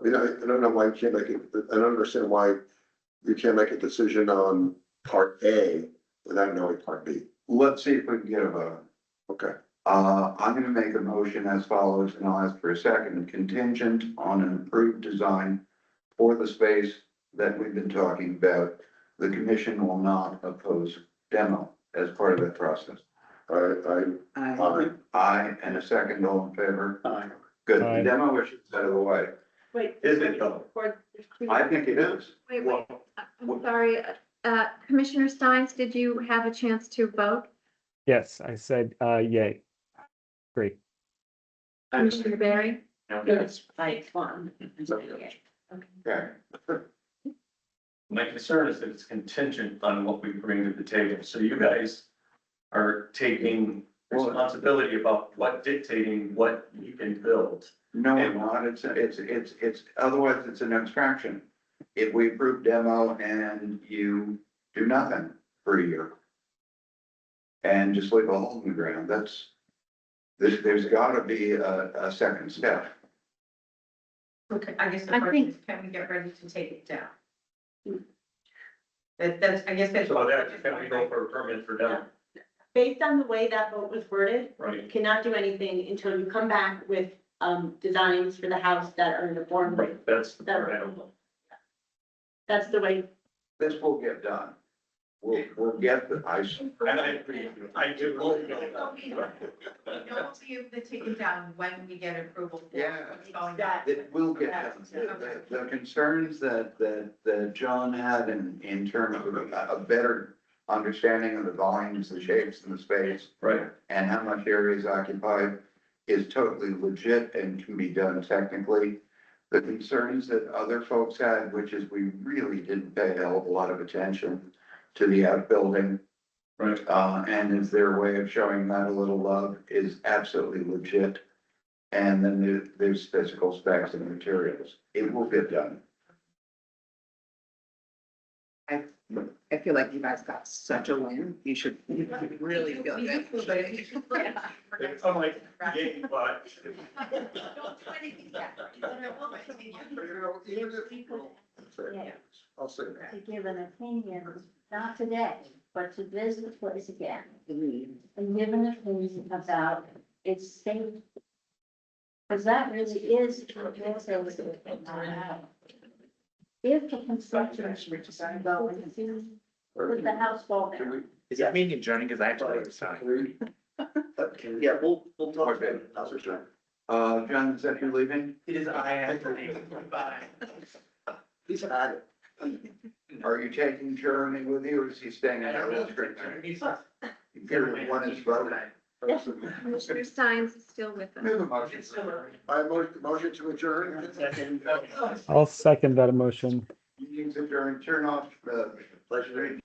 I don't know why you can't make it, I don't understand why you can't make a decision on part A without knowing part B. Let's see if we can get a vote. Okay. I'm gonna make a motion as follows, and I'll ask for a second, contingent on an approved design for the space that we've been talking about. The commission will not oppose demo as part of that process. Aye, and a second, all in favor? Aye. Good, Aye. the demo issue is out of the way. Wait. Is it though? I think it is. Wait, I'm sorry, Commissioner Steins, did you have a chance to vote? Yes, I said, yay. Great. Commissioner Barry? Yes, I won. Okay. My concern is that it's contingent on what we bring to the table, so you guys are taking responsibility about what dictating what you can build. No, we're not. It's, otherwise it's an abstraction. If we approve demo and you do nothing for a year and just leave a hole in the ground, there's gotta be a second step. Okay, I guess the I question think- is, can we get ready to take it down? That's, I guess that's. So that, can we go for a permit for demo? Based on the way that vote was worded, you Right. cannot do anything until you come back with, designs for the house that are in the form. Right, that's the That part I are- don't know. That's the way. This will get done. We'll get the ice. And I agree, I do. We'll be able to take it down when we get approval. for Yeah. what's going on. It will get done. The concerns that John had in terms of a better understanding of the volumes, the shapes and the space. Right. And how much area is occupied is totally legit and can be done technically. The concerns that other folks had, which is we really didn't pay a hell of a lot of attention to the outbuilding. Right. And is their way of showing that a little love is absolutely legit. And then there's physical specs and materials. It will get done. I feel like you guys got such a win. You should really feel good. It's unlike game, but. Don't do anything yet. I'll say that. To give an opinion, not today, but to visit the place again. And give an opinion about its safety. Because that really is. If the construction is going to, would the house fall down? Is that meeting adjourning? Because I have to go outside. Yeah, we'll talk about it another time. John, is that you leaving? It is, I have to leave. Bye. He's had it. Are you taking Jeremy with you or is he staying in our district? Give one his vote. Commissioner Steins is still with us. Move a motion. I motion to adjourn. I'll second that emotion. Meetings adjourned. Turn off the pleasure.